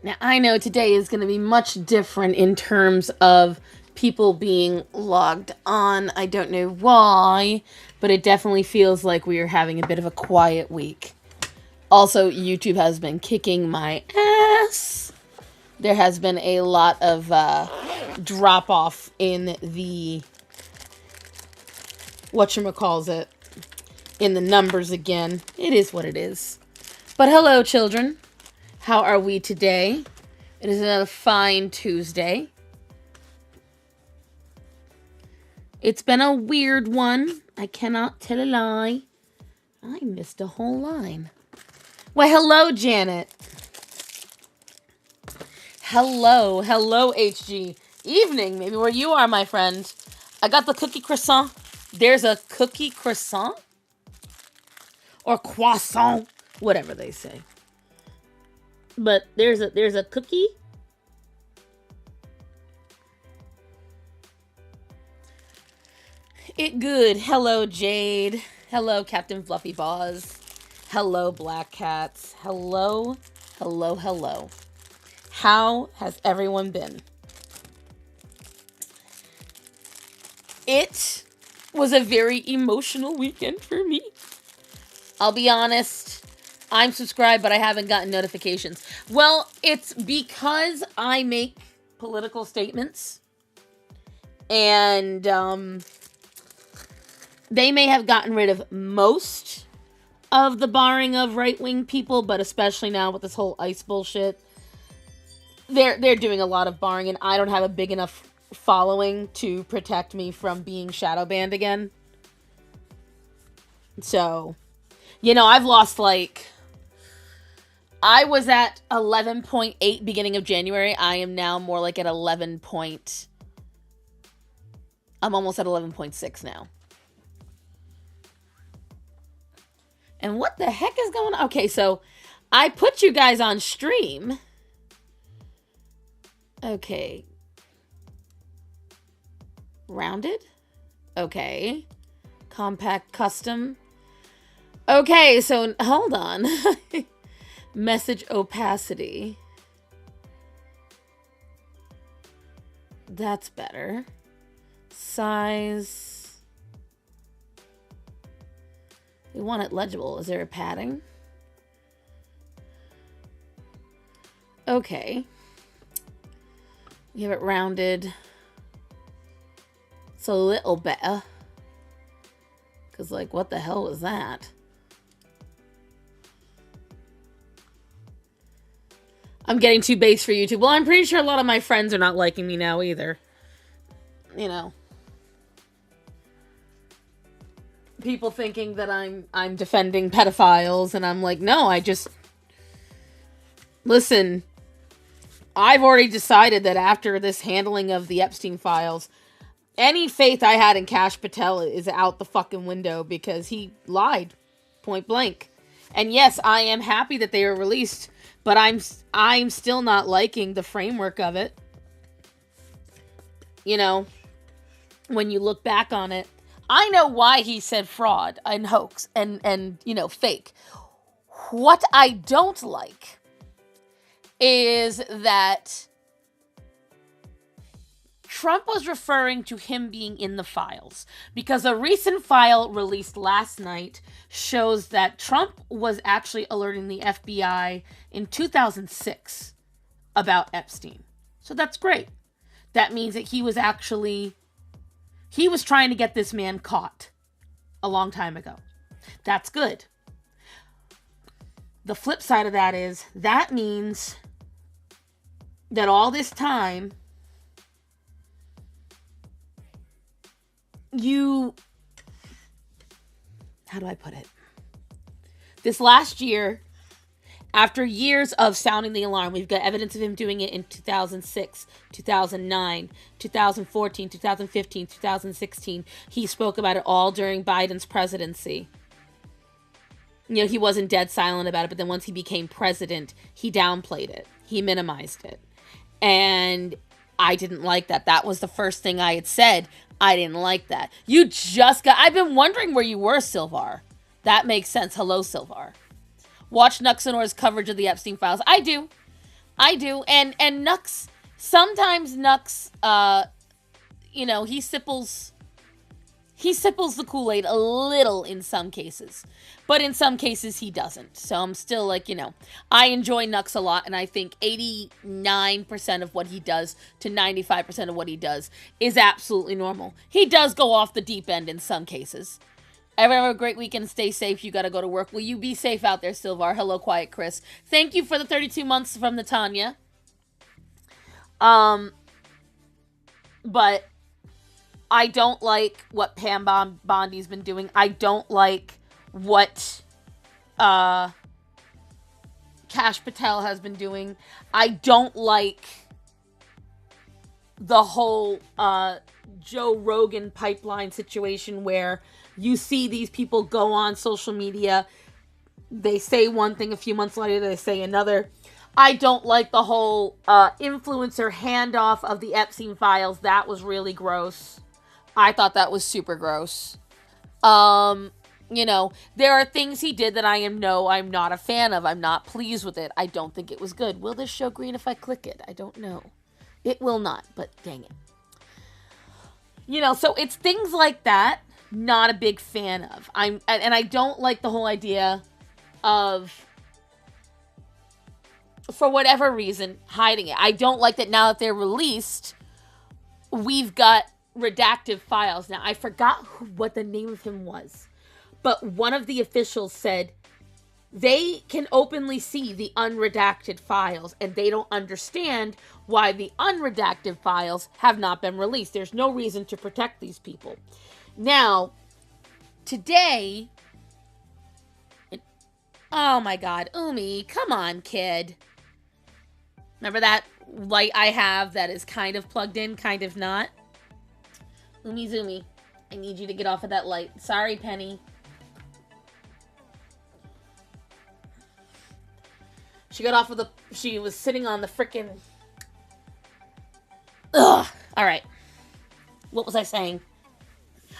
Now, I know today is going to be much different in terms of people being logged on. I don't know why, but it definitely feels like we are having a bit of a quiet week. Also, YouTube has been kicking my ass. There has been a lot of drop off in the whatchamacallit, in the numbers again. It is what it is. But hello, children. How are we today? It is another fine Tuesday. It's been a weird one. I cannot tell a lie. I missed a whole line. Why, hello, Janet. Hello, HG. Evening, maybe where you are, my friend. I got the cookie croissant. There's a cookie croissant? Or croissant, whatever they say. But there's a cookie. It good. Hello, Jade. Hello, Captain Fluffy Paws. Hello, Black Cats. Hello. How has everyone been? It was a very emotional weekend for me. I'll be honest. I'm subscribed, but I haven't gotten notifications. Well, it's because I make political statements. And, they may have gotten rid of most of the barring of right-wing people, but especially now with this whole ICE bullshit, they're doing a lot of barring, and I don't have a big enough following to protect me from being shadow banned again. So, you know, I've lost, like, I was at 11.8 beginning of January. I am now more like at 11 point. I'm almost at 11.6 now. And what the heck is going on? Okay, so I put you guys on stream. Okay. Rounded? Okay. Compact custom. Okay, so hold on. Message opacity. That's better. Size. We want it legible. Is there a padding? Okay. We have it rounded. It's a little better. Because, like, what the hell was that? I'm getting too base for YouTube. Well, I'm pretty sure a lot of my friends are not liking me now either. You know. People thinking that I'm defending pedophiles, and I'm like, no, I just... Listen, I've already decided that after this handling of the Epstein files, any faith I had in Kash Patel is out the fucking window because he lied, point blank. And yes, I am happy that they were released, but I'm still not liking the framework of it. You know, when you look back on it, I know why he said fraud and hoax and you know, fake. What I don't like is that Trump was referring to him being in the files because a recent file released last night shows that Trump was actually alerting the FBI in 2006 about Epstein. So that's great. That means that he was trying to get this man caught a long time ago. That's good. The flip side of that is that means that all this time how do I put it? This last year, after years of sounding the alarm, we've got evidence of him doing it in 2006, 2009, 2014, 2015, 2016. He spoke about it all during Biden's presidency. You know, he wasn't dead silent about it, but then once he became president, he downplayed it. He minimized it. And I didn't like that. That was the first thing I had said. I didn't like that. I've been wondering where you were, Silvar. That makes sense. Hello, Silvar. Watch Nuxenor's coverage of the Epstein files. I do. I do. And Nux, sometimes Nux, you know, he sipples the Kool-Aid a little in some cases. But in some cases, he doesn't. So I'm still like, you know, I enjoy Nux a lot. And I think 89% of what he does to 95% of what he does is absolutely normal. He does go off the deep end in some cases. Everyone have a great weekend. Stay safe. You got to go to work. Will you be safe out there, Silvar? Hello, Quiet Chris. Thank you for the 32 months from Natanya. But I don't like what Pam Bondi's been doing. I don't like what Kash Patel has been doing. I don't like the whole Joe Rogan pipeline situation where you see these people go on social media, they say one thing, a few months later they say another. I don't like the whole influencer handoff of the Epstein files. That was really gross. I thought that was super gross. You know, there are things he did that I'm not a fan of. I'm not pleased with it. I don't think it was good. Will this show green if I click it? I don't know. It will not, but dang it. You know, so it's things like that, not a big fan of. And I don't like the whole idea of, for whatever reason, hiding it. I don't like that now that they're released, we've got redacted files. Now, I forgot what the name of him was, but one of the officials said they can openly see the unredacted files, and they don't understand why the unredacted files have not been released. There's no reason to protect these people. Now, today, oh my God, Umi, come on, kid. Remember that light I have that is kind of plugged in, kind of not? Umi Zoomy, I need you to get off of that light. Sorry, Penny. She got off of she was sitting on the frickin'... Ugh. All right. What was I saying?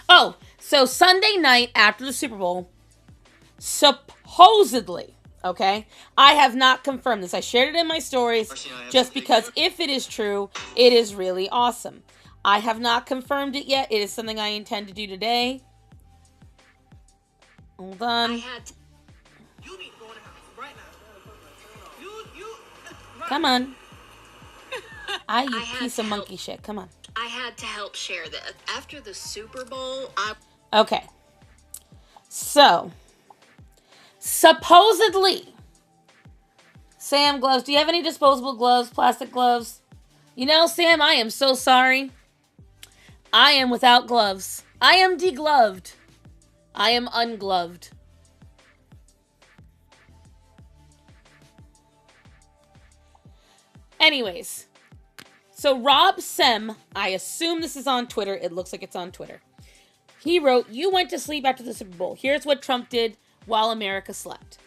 Oh, so Sunday night after the Super Bowl, supposedly, okay? I have not confirmed this. I shared it in my stories just because if it is true, it is really awesome. I have not confirmed it yet. It is something I intend to do today. Hold on. Come on. You piece of monkey shit. Come on. I had to help share this. After the Super Bowl, Okay. So, supposedly, Sam gloves. Do you have any disposable gloves, plastic gloves? You know, Sam, I am so sorry. I am without gloves. I am degloved. I am ungloved. Anyways, so Rob Sem, I assume this is on Twitter. It looks like it's on Twitter. He wrote, "You went to sleep after the Super Bowl. Here's what Trump did while America slept.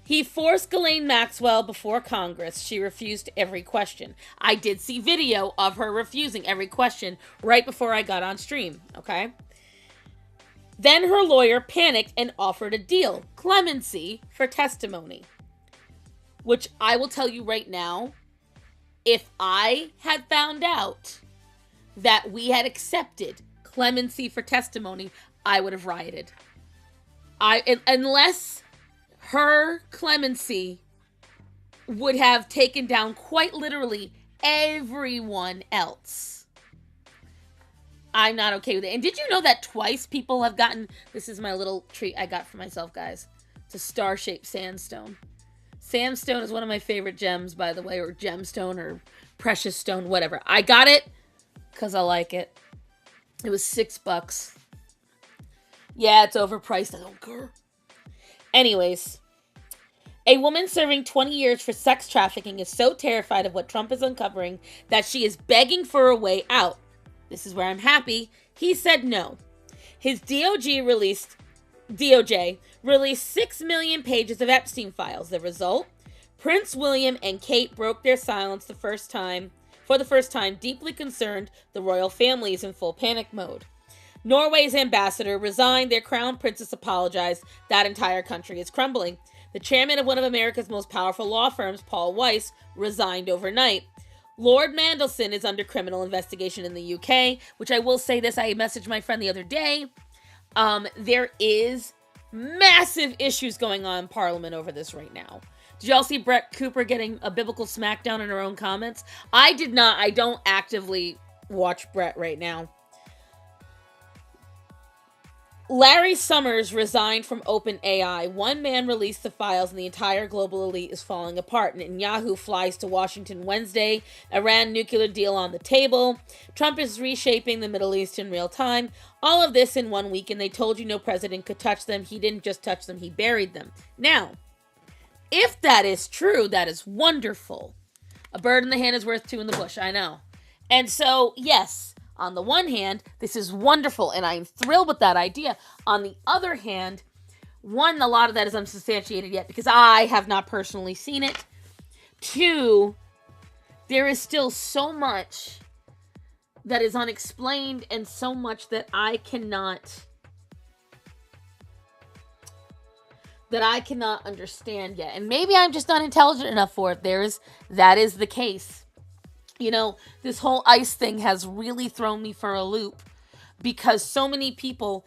He forced Ghislaine Maxwell before Congress. She refused every question." I did see video of her refusing every question right before I got on stream, okay? Then her lawyer panicked and offered a deal, clemency for testimony. Which I will tell you right now, if I had found out that we had accepted clemency for testimony, I would have rioted. Unless her clemency would have taken down quite literally everyone else, I'm not okay with it. And did you know that twice people have gotten, this is my little treat I got for myself, guys. It's a star-shaped sandstone. Sandstone is one of my favorite gems, by the way, or gemstone or precious stone, whatever. I got it because I like it. It was $6. Yeah, it's overpriced. I don't care. Anyways, a woman serving 20 years for sex trafficking is so terrified of what Trump is uncovering that she is begging for a way out. This is where I'm happy. He said no. His DOJ released 6 million pages of Epstein files. The result? Prince William and Kate broke their silence for the first time, deeply concerned. The royal family is in full panic mode. Norway's ambassador resigned. Their crown princess apologized. That entire country is crumbling. The chairman of one of America's most powerful law firms, Paul Weiss, resigned overnight. Lord Mandelson is under criminal investigation in the UK, which I will say this, I messaged my friend the other day. There is massive issues going on in Parliament over this right now. Did y'all see Brett Cooper getting a biblical smackdown in her own comments? I did not. I don't actively watch Brett right now. Larry Summers resigned from OpenAI. One man released the files and the entire global elite is falling apart. Netanyahu flies to Washington Wednesday. Iran nuclear deal on the table. Trump is reshaping the Middle East in real time. All of this in 1 week, and they told you no president could touch them. He didn't just touch them, he buried them. Now, if that is true, that is wonderful. A bird in the hand is worth two in the bush, I know. And so, yes, on the one hand, this is wonderful, and I'm thrilled with that idea. On the other hand, one, a lot of that is unsubstantiated yet because I have not personally seen it. Two, there is still so much that is unexplained and so much that I cannot understand yet. And maybe I'm just not intelligent enough for it. That is the case. You know, this whole ICE thing has really thrown me for a loop because so many people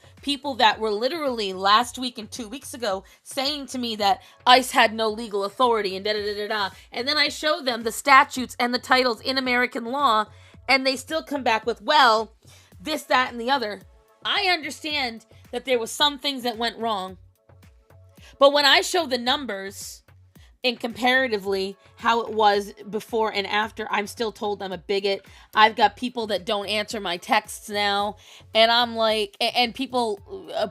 that were literally last week and 2 weeks ago saying to me that ICE had no legal authority and da-da-da-da-da. And then I show them the statutes and the titles in American law and they still come back with, well, this, that, and the other. I understand that there was some things that went wrong. But when I show the numbers and comparatively how it was before and after, I'm still told I'm a bigot. I've got people that don't answer my texts now. And I'm like, and people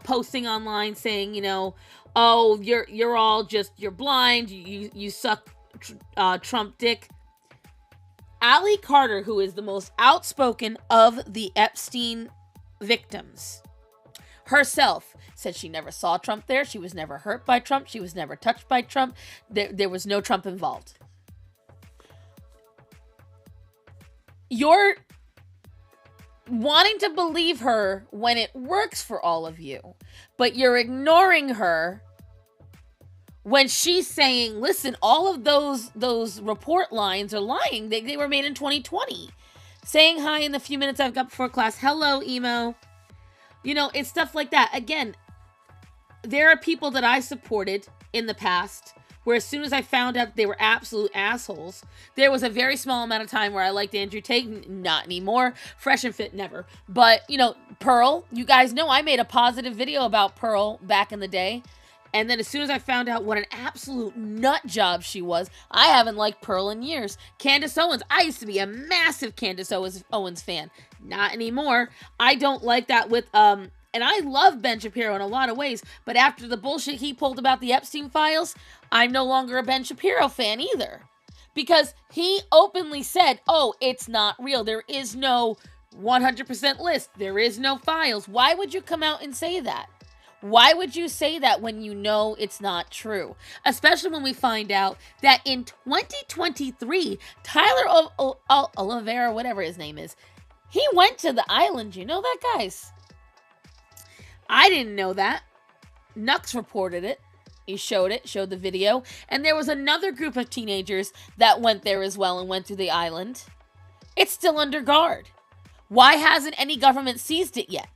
posting online saying, you know, oh, you're all just, you're blind. You suck Trump dick. Allie Carter, who is the most outspoken of the Epstein victims, herself said she never saw Trump there. She was never hurt by Trump. She was never touched by Trump. There was no Trump involved. You're wanting to believe her when it works for all of you, but you're ignoring her when she's saying, listen, all of those report lines are lying. They were made in 2020. Saying hi in the few minutes I've got before class. Hello, emo. You know, it's stuff like that. Again, there are people that I supported in the past where as soon as I found out they were absolute assholes, there was a very small amount of time where I liked Andrew Tate. Not anymore. Fresh and fit, never. But, you know, Pearl, you guys know I made a positive video about Pearl back in the day. And then as soon as I found out what an absolute nut job she was, I haven't liked Pearl in years. Candace Owens, I used to be a massive Candace Owens fan. Not anymore. I don't like that with, and I love Ben Shapiro in a lot of ways, but after the bullshit he pulled about the Epstein files, I'm no longer a Ben Shapiro fan either. Because he openly said, oh, it's not real. There is no 100% list. There is no files. Why would you come out and say that? Why would you say that when you know it's not true? Especially when we find out that in 2023, Tyler Oliveira, whatever his name is, he went to the island. You know that, guys? I didn't know that. Nux reported it. He showed the video. And there was another group of teenagers that went there as well and went to the island. It's still under guard. Why hasn't any government seized it yet?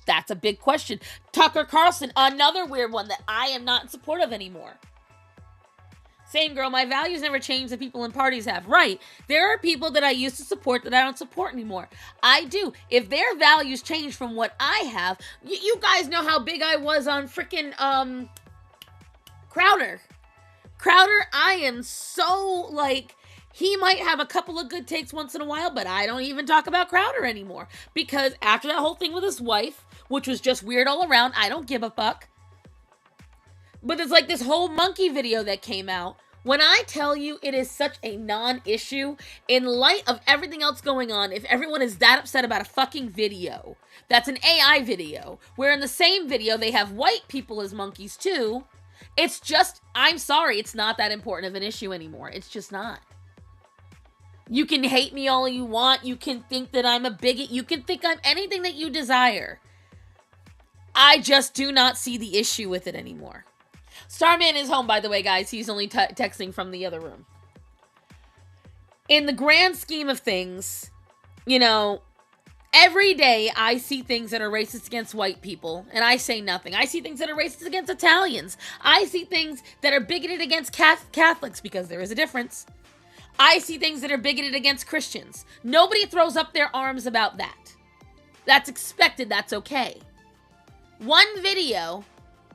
That's a big question. Tucker Carlson, another weird one that I am not in support of anymore. Same girl, my values never change, the people in parties have. Right. There are people that I used to support that I don't support anymore. I do. If their values change from what I have, you guys know how big I was on freaking Crowder. Crowder, I am so like, he might have a couple of good takes once in a while, but I don't even talk about Crowder anymore. Because after that whole thing with his wife, which was just weird all around, I don't give a fuck. But there's like this whole monkey video that came out. When I tell you it is such a non-issue, in light of everything else going on, if everyone is that upset about a fucking video, that's an AI video, where in the same video they have white people as monkeys too, it's just, I'm sorry, it's not that important of an issue anymore. It's just not. You can hate me all you want. You can think that I'm a bigot. You can think I'm anything that you desire. I just do not see the issue with it anymore. Starman is home, by the way, guys. He's only texting from the other room. In the grand scheme of things, you know, every day I see things that are racist against white people, and I say nothing. I see things that are racist against Italians. I see things that are bigoted against Catholics, because there is a difference. I see things that are bigoted against Christians. Nobody throws up their arms about that. That's expected. That's okay. One video,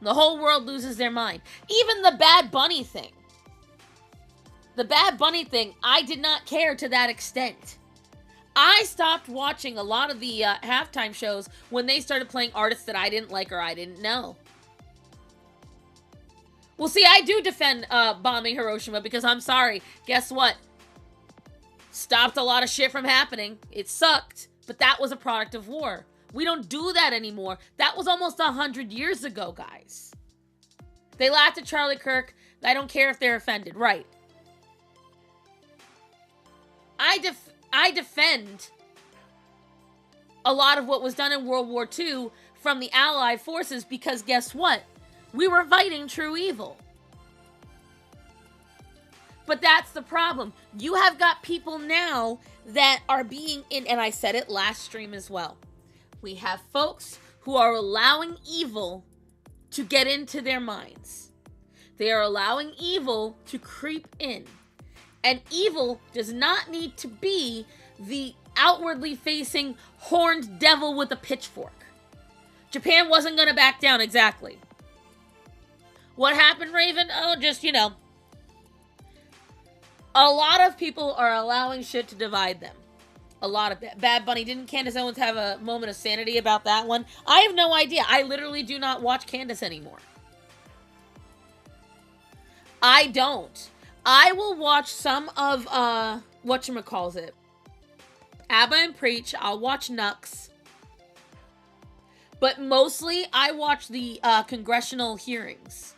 the whole world loses their mind. Even the Bad Bunny thing. The Bad Bunny thing, I did not care to that extent. I stopped watching a lot of the halftime shows when they started playing artists that I didn't like or I didn't know. Well, see, I do defend bombing Hiroshima because I'm sorry. Guess what? Stopped a lot of shit from happening. It sucked, but that was a product of war. We don't do that anymore. That was almost 100 years ago, guys. They laughed at Charlie Kirk. I don't care if they're offended. Right. I defend a lot of what was done in World War II from the Allied forces because guess what? We were fighting true evil. But that's the problem. You have got people now that are being in, and I said it last stream as well. We have folks who are allowing evil to get into their minds. They are allowing evil to creep in. And evil does not need to be the outwardly facing horned devil with a pitchfork. Japan wasn't going to back down, exactly. What happened, Raven? Oh, just, you know. A lot of people are allowing shit to divide them. A lot of that. Bad Bunny. Didn't Candace Owens have a moment of sanity about that one? I have no idea. I literally do not watch Candace anymore. I don't. I will watch some of, whatchamacallit. Abba and Preach. I'll watch Nux. But mostly, I watch the congressional hearings.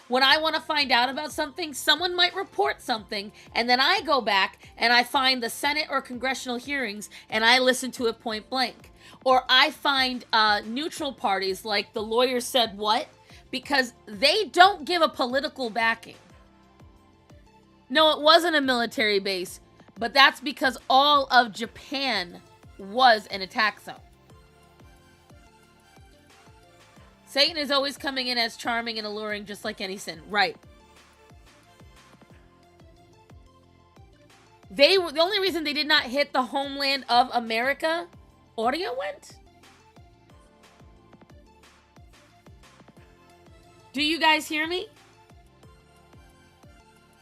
When I want to find out about something, someone might report something, and then I go back and I find the Senate or congressional hearings, and I listen to it point blank. Or I find neutral parties like The Lawyer Said What, because they don't give a political backing. No, it wasn't a military base, but that's because all of Japan was an attack zone. Satan is always coming in as charming and alluring, just like any sin. Right. The only reason they did not hit the homeland of America, audio went? Do you guys hear me?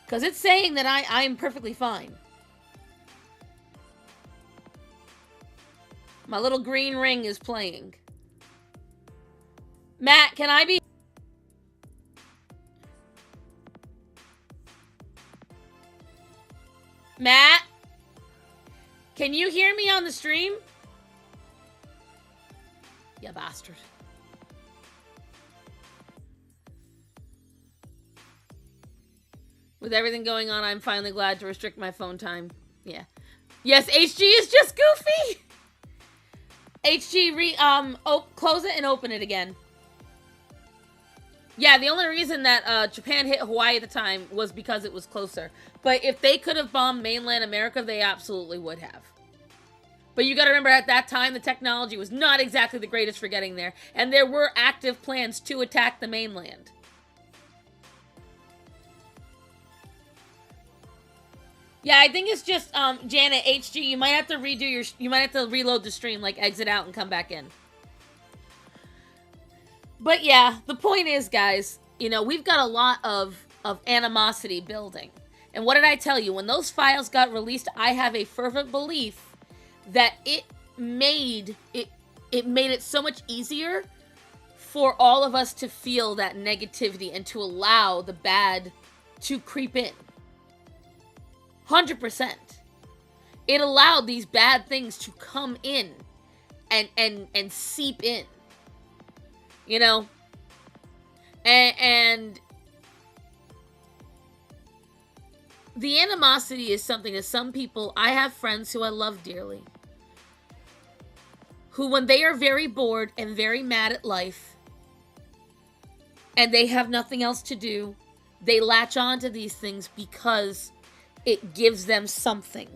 Because it's saying that I am perfectly fine. My little green ring is playing. Matt, can I be... Matt? Can you hear me on the stream? You bastard. With everything going on, I'm finally glad to restrict my phone time. Yeah. Yes, HG is just goofy! HG, close it and open it again. Yeah, the only reason that Japan hit Hawaii at the time was because it was closer. But if they could have bombed mainland America, they absolutely would have. But you gotta remember, at that time, the technology was not exactly the greatest for getting there. And there were active plans to attack the mainland. Yeah, I think it's just, Janet, HG, you might have to you might have to reload the stream, like exit out and come back in. But yeah, the point is, guys, you know, we've got a lot of animosity building. And what did I tell you? When those files got released, I have a fervent belief that it made it so much easier for all of us to feel that negativity and to allow the bad to creep in. 100%. It allowed these bad things to come in and seep in. You know? And the animosity is something that some people, I have friends who I love dearly, who when they are very bored and very mad at life, and they have nothing else to do. They latch on to these things because it gives them something.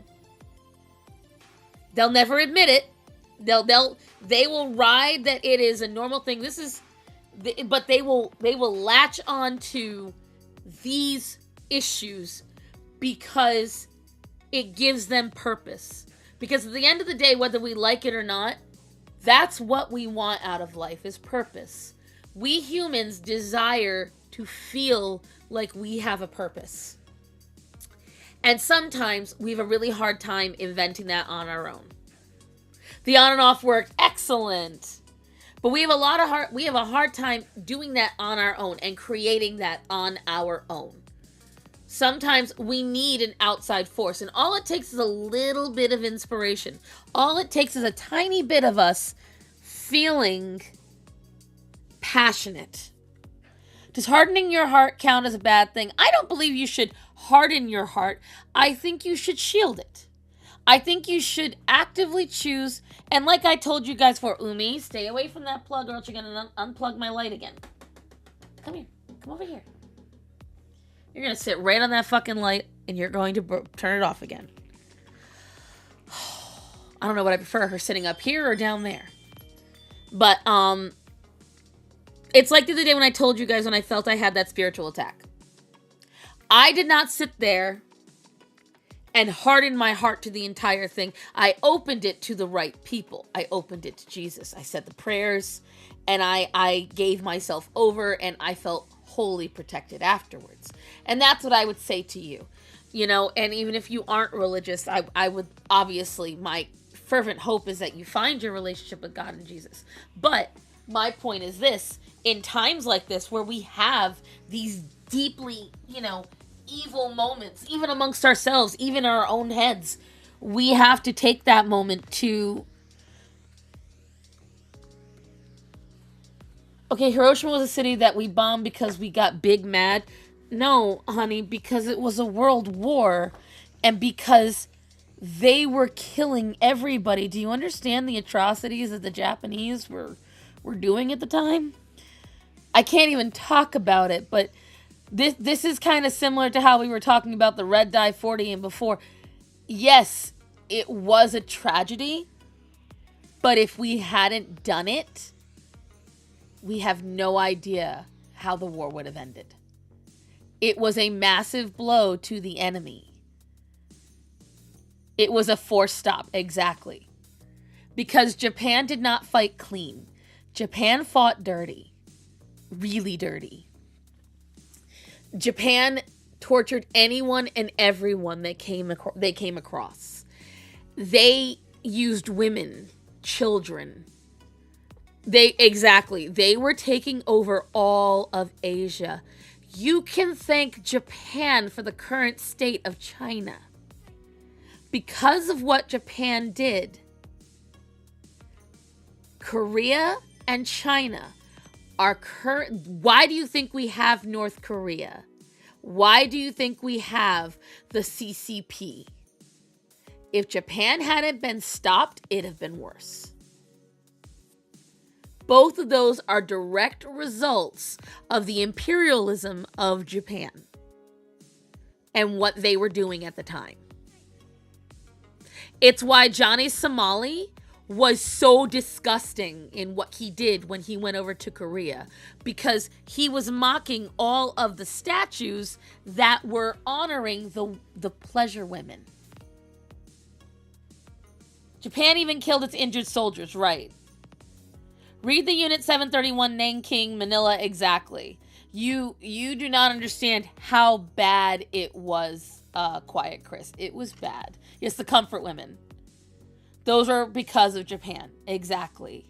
They'll never admit it. They will ride that it is a normal thing. But they will latch on to these issues because it gives them purpose. Because at the end of the day, whether we like it or not, that's what we want out of life, is purpose. We humans desire to feel like we have a purpose. And sometimes we have a really hard time inventing that on our own. The on and off worked, excellent. But we have a hard time doing that on our own and creating that on our own. Sometimes we need an outside force, and all it takes is a little bit of inspiration. All it takes is a tiny bit of us feeling passionate. Does hardening your heart count as a bad thing? I don't believe you should harden your heart. I think you should shield it. I think you should actively choose, and like I told you guys for Umi, stay away from that plug or else you're going to unplug my light again. Come here. Come over here. You're going to sit right on that fucking light and you're going to turn it off again. I don't know what I prefer, her sitting up here or down there. But, it's like the other day when I told you guys when I felt I had that spiritual attack. I did not sit there and harden my heart to the entire thing. I opened it to the right people. I opened it to Jesus. I said the prayers, and I gave myself over, and I felt wholly protected afterwards. And that's what I would say to you. You know, and even if you aren't religious, I would, obviously, my fervent hope is that you find your relationship with God and Jesus. But my point is this: in times like this where we have these deeply, evil moments, even amongst ourselves, even in our own heads, we have to take that moment to... Okay, Hiroshima was a city that we bombed because we got big mad. No, honey, because it was a world war and because they were killing everybody. Do you understand the atrocities that the Japanese were doing at the time? I can't even talk about it, but this is kind of similar to how we were talking about the red dye 40 and before. Yes, it was a tragedy, but if we hadn't done it, we have no idea how the war would have ended. It was a massive blow to the enemy. It was a forced stop, exactly. Because Japan did not fight clean. Japan fought dirty. Really dirty. Japan tortured anyone and everyone they came across. They used women, children. They were taking over all of Asia. You can thank Japan for the current state of China. Because of what Japan did, Korea and China are current. Why do you think we have North Korea? Why do you think we have the CCP? If Japan hadn't been stopped, it'd have been worse. Both of those are direct results of the imperialism of Japan and what they were doing at the time. It's why Johnny Somali was so disgusting in what he did when he went over to Korea, because he was mocking all of the statues that were honoring the pleasure women. Japan even killed its injured soldiers, right? Read the Unit 731 Nanking, Manila, exactly. You do not understand how bad it was, Quiet Chris. It was bad. Yes, the comfort women. Those are because of Japan. Exactly.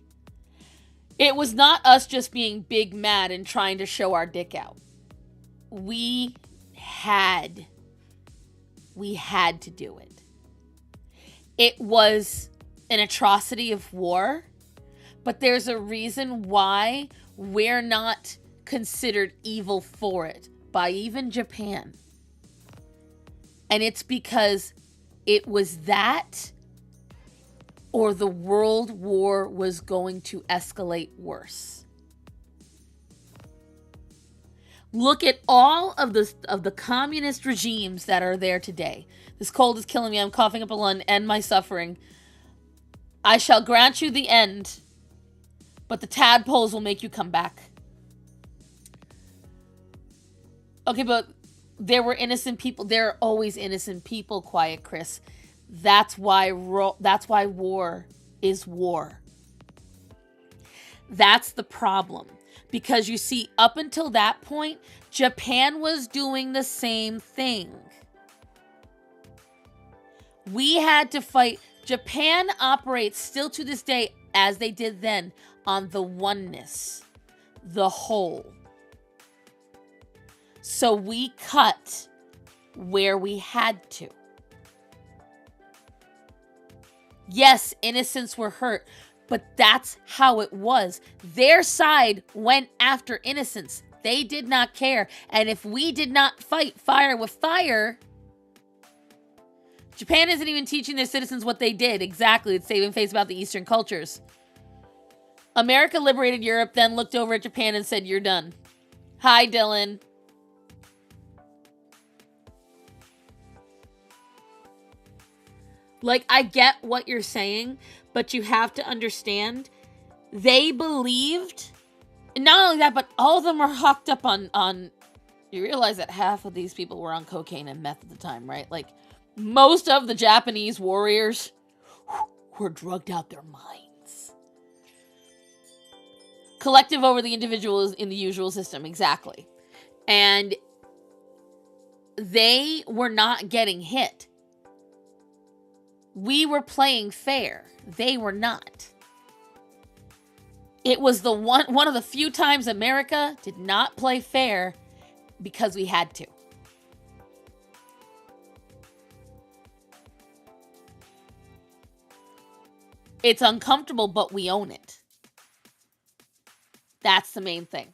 It was not us just being big mad and trying to show our dick out. We had to do it. It was an atrocity of war, but there's a reason why we're not considered evil for it by even Japan. And it's because it was that, or the world war was going to escalate worse. Look at all of the communist regimes that are there today. This cold is killing me. I'm coughing up a lung. End my suffering. I shall grant you the end, but the tadpoles will make you come back. Okay, but there were innocent people. There are always innocent people, Quiet Chris. That's why war is war. That's the problem. Because you see, up until that point, Japan was doing the same thing. We had to fight. Japan operates still to this day, as they did then, on the oneness, the whole. So we cut where we had to. Yes, innocents were hurt, but that's how it was. Their side went after innocents. They did not care. And if we did not fight fire with fire, Japan isn't even teaching their citizens what they did. Exactly. It's saving face about the Eastern cultures. America liberated Europe, then looked over at Japan and said, "You're done." Hi, Dylan. Like, I get what you're saying, but you have to understand, they believed, and not only that, but all of them were hooked up on, you realize that half of these people were on cocaine and meth at the time, right? Like, most of the Japanese warriors were drugged out their minds. Collective over the individual in the usual system, exactly. And they were not getting hit. We were playing fair. They were not. It was the one of the few times America did not play fair because we had to. It's uncomfortable, but we own it. That's the main thing.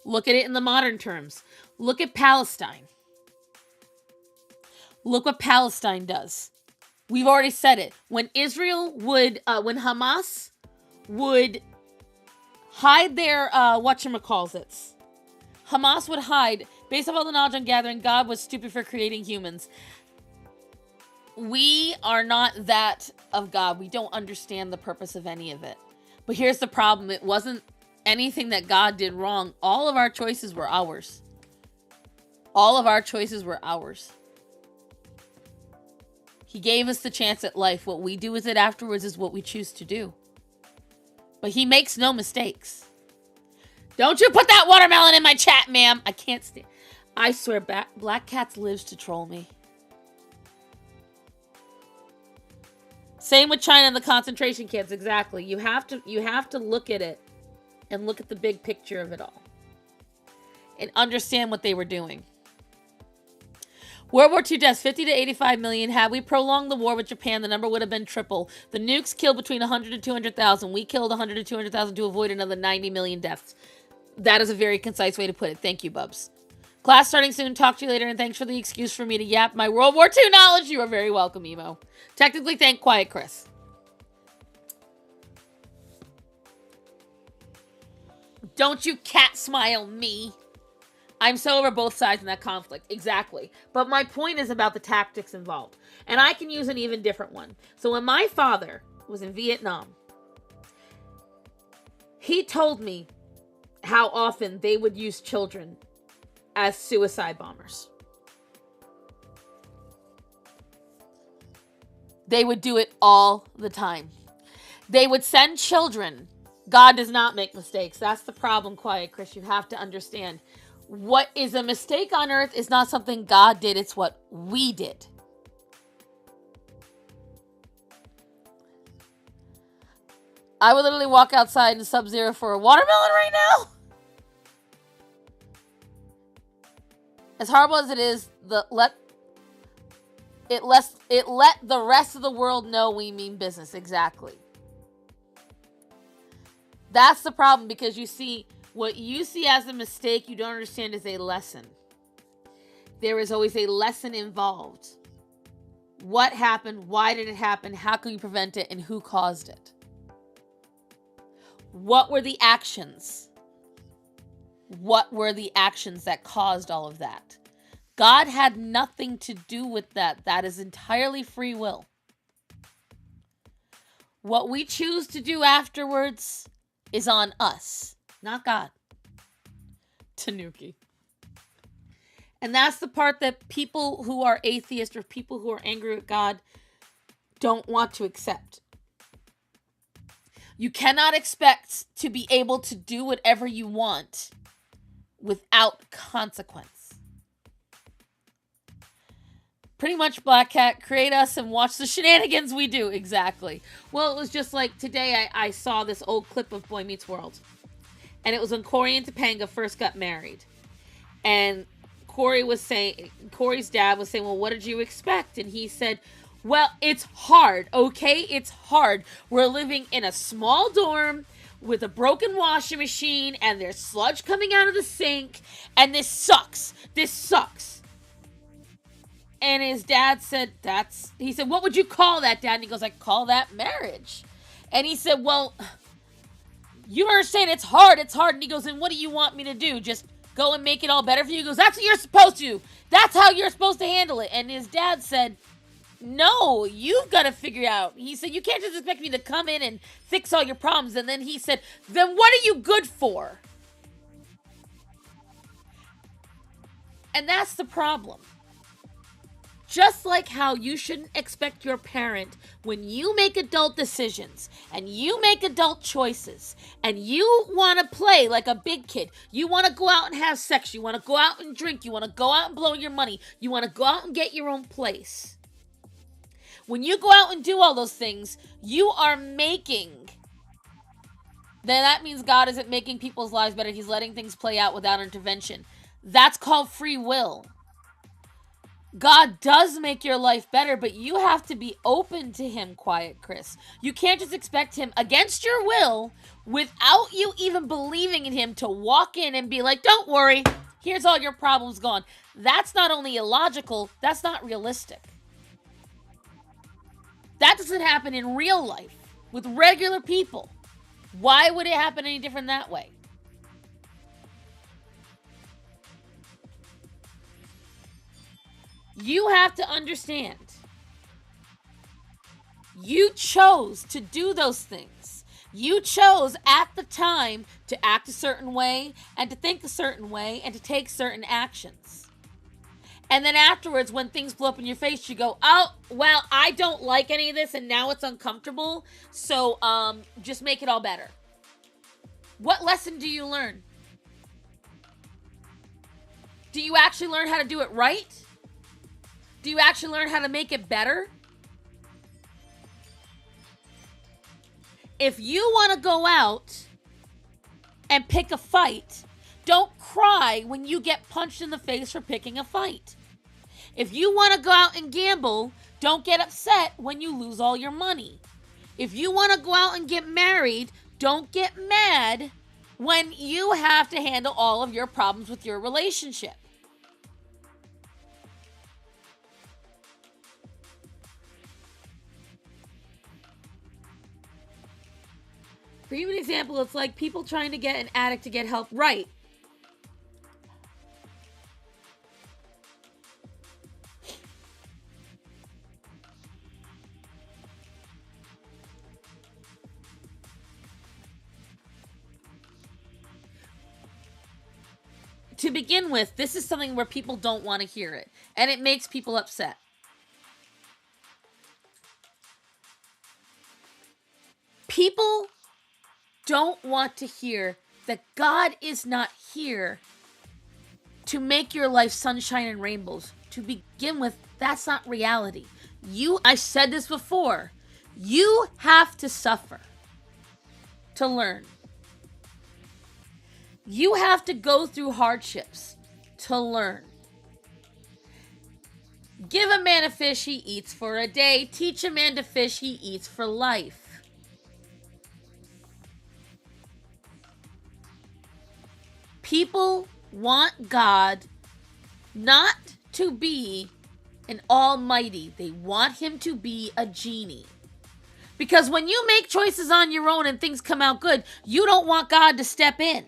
Look at it in the modern terms. Look at Palestine. Look what Palestine does. We've already said it. When Hamas would hide their, whatchamacallits. Hamas would hide, based off all the knowledge I'm gathering, God was stupid for creating humans. We are not that of God. We don't understand the purpose of any of it. But here's the problem. It wasn't anything that God did wrong. All of our choices were ours. All of our choices were ours. He gave us the chance at life. What we do with it afterwards is what we choose to do. But he makes no mistakes. Don't you put that watermelon in my chat, ma'am. I can't stand. I swear, Black Cats lives to troll me. Same with China and the concentration camps. Exactly. You have to look at it and look at the big picture of it all and understand what they were doing. World War II deaths, 50 to 85 million. Had we prolonged the war with Japan, the number would have been triple. The nukes killed between 100 to 200,000. We killed 100 to 200,000 to avoid another 90 million deaths. That is a very concise way to put it. Thank you, Bubs. Class starting soon. Talk to you later, and thanks for the excuse for me to yap my World War II knowledge. You are very welcome, Emo. Technically, thank Quiet Chris. Don't you cat smile me. I'm so over both sides in that conflict. Exactly. But my point is about the tactics involved. And I can use an even different one. So when my father was in Vietnam, he told me how often they would use children as suicide bombers. They would do it all the time. They would send children. God does not make mistakes. That's the problem, Quiet Chris. You have to understand. What is a mistake on earth is not something God did. It's what we did. I would literally walk outside in Sub-Zero for a watermelon right now. As horrible as it is, let the rest of the world know we mean business. Exactly. That's the problem, because you see, what you see as a mistake, you don't understand is a lesson. There is always a lesson involved. What happened? Why did it happen? How can we prevent it? And who caused it? What were the actions? What were the actions that caused all of that? God had nothing to do with that. That is entirely free will. What we choose to do afterwards is on us, not God. Tanuki. And that's the part that people who are atheists or people who are angry with God don't want to accept. You cannot expect to be able to do whatever you want without consequence. Pretty much, Black Cat, create us and watch the shenanigans we do. Exactly. Well, it was just like today I saw this old clip of Boy Meets World. And it was when Corey and Topanga first got married. And Corey's dad was saying, well, what did you expect? And he said, well, it's hard, okay? It's hard. We're living in a small dorm with a broken washing machine, and there's sludge coming out of the sink, and this sucks. This sucks. And his dad said, he said, what would you call that, Dad? And he goes, I call that marriage. And he said, well, you understand it's hard. And he goes, and what do you want me to do? Just go and make it all better for you? He goes, that's what you're supposed to. That's how you're supposed to handle it. And his dad said, no, you've got to figure it out. He said, you can't just expect me to come in and fix all your problems. And then he said, then what are you good for? And that's the problem. Just like how you shouldn't expect your parent, when you make adult decisions and you make adult choices and you want to play like a big kid, you want to go out and have sex, you want to go out and drink, you want to go out and blow your money, you want to go out and get your own place. When you go out and do all those things, you are making... Then that means God isn't making people's lives better. He's letting things play out without intervention. That's called free will. God does make your life better, but you have to be open to him, Quiet Chris. You can't just expect him against your will, without you even believing in him, to walk in and be like, don't worry, here's all your problems gone. That's not only illogical, that's not realistic. That doesn't happen in real life with regular people. Why would it happen any different that way? You have to understand, you chose to do those things. You chose at the time to act a certain way and to think a certain way and to take certain actions. And then afterwards, when things blow up in your face, you go, oh, well, I don't like any of this and now it's uncomfortable. So just make it all better. What lesson do you learn? Do you actually learn how to do it right? Do you actually learn how to make it better? If you want to go out and pick a fight, don't cry when you get punched in the face for picking a fight. If you want to go out and gamble, don't get upset when you lose all your money. If you want to go out and get married, don't get mad when you have to handle all of your problems with your relationship. For you, an example, it's like people trying to get an addict to get help. Right. To begin with, this is something where people don't want to hear it, and it makes people upset. People don't want to hear that God is not here to make your life sunshine and rainbows. To begin with, that's not reality. I said this before, you have to suffer to learn. You have to go through hardships to learn. Give a man a fish, he eats for a day. Teach a man to fish, he eats for life. People want God not to be an almighty. They want him to be a genie. Because when you make choices on your own and things come out good, you don't want God to step in.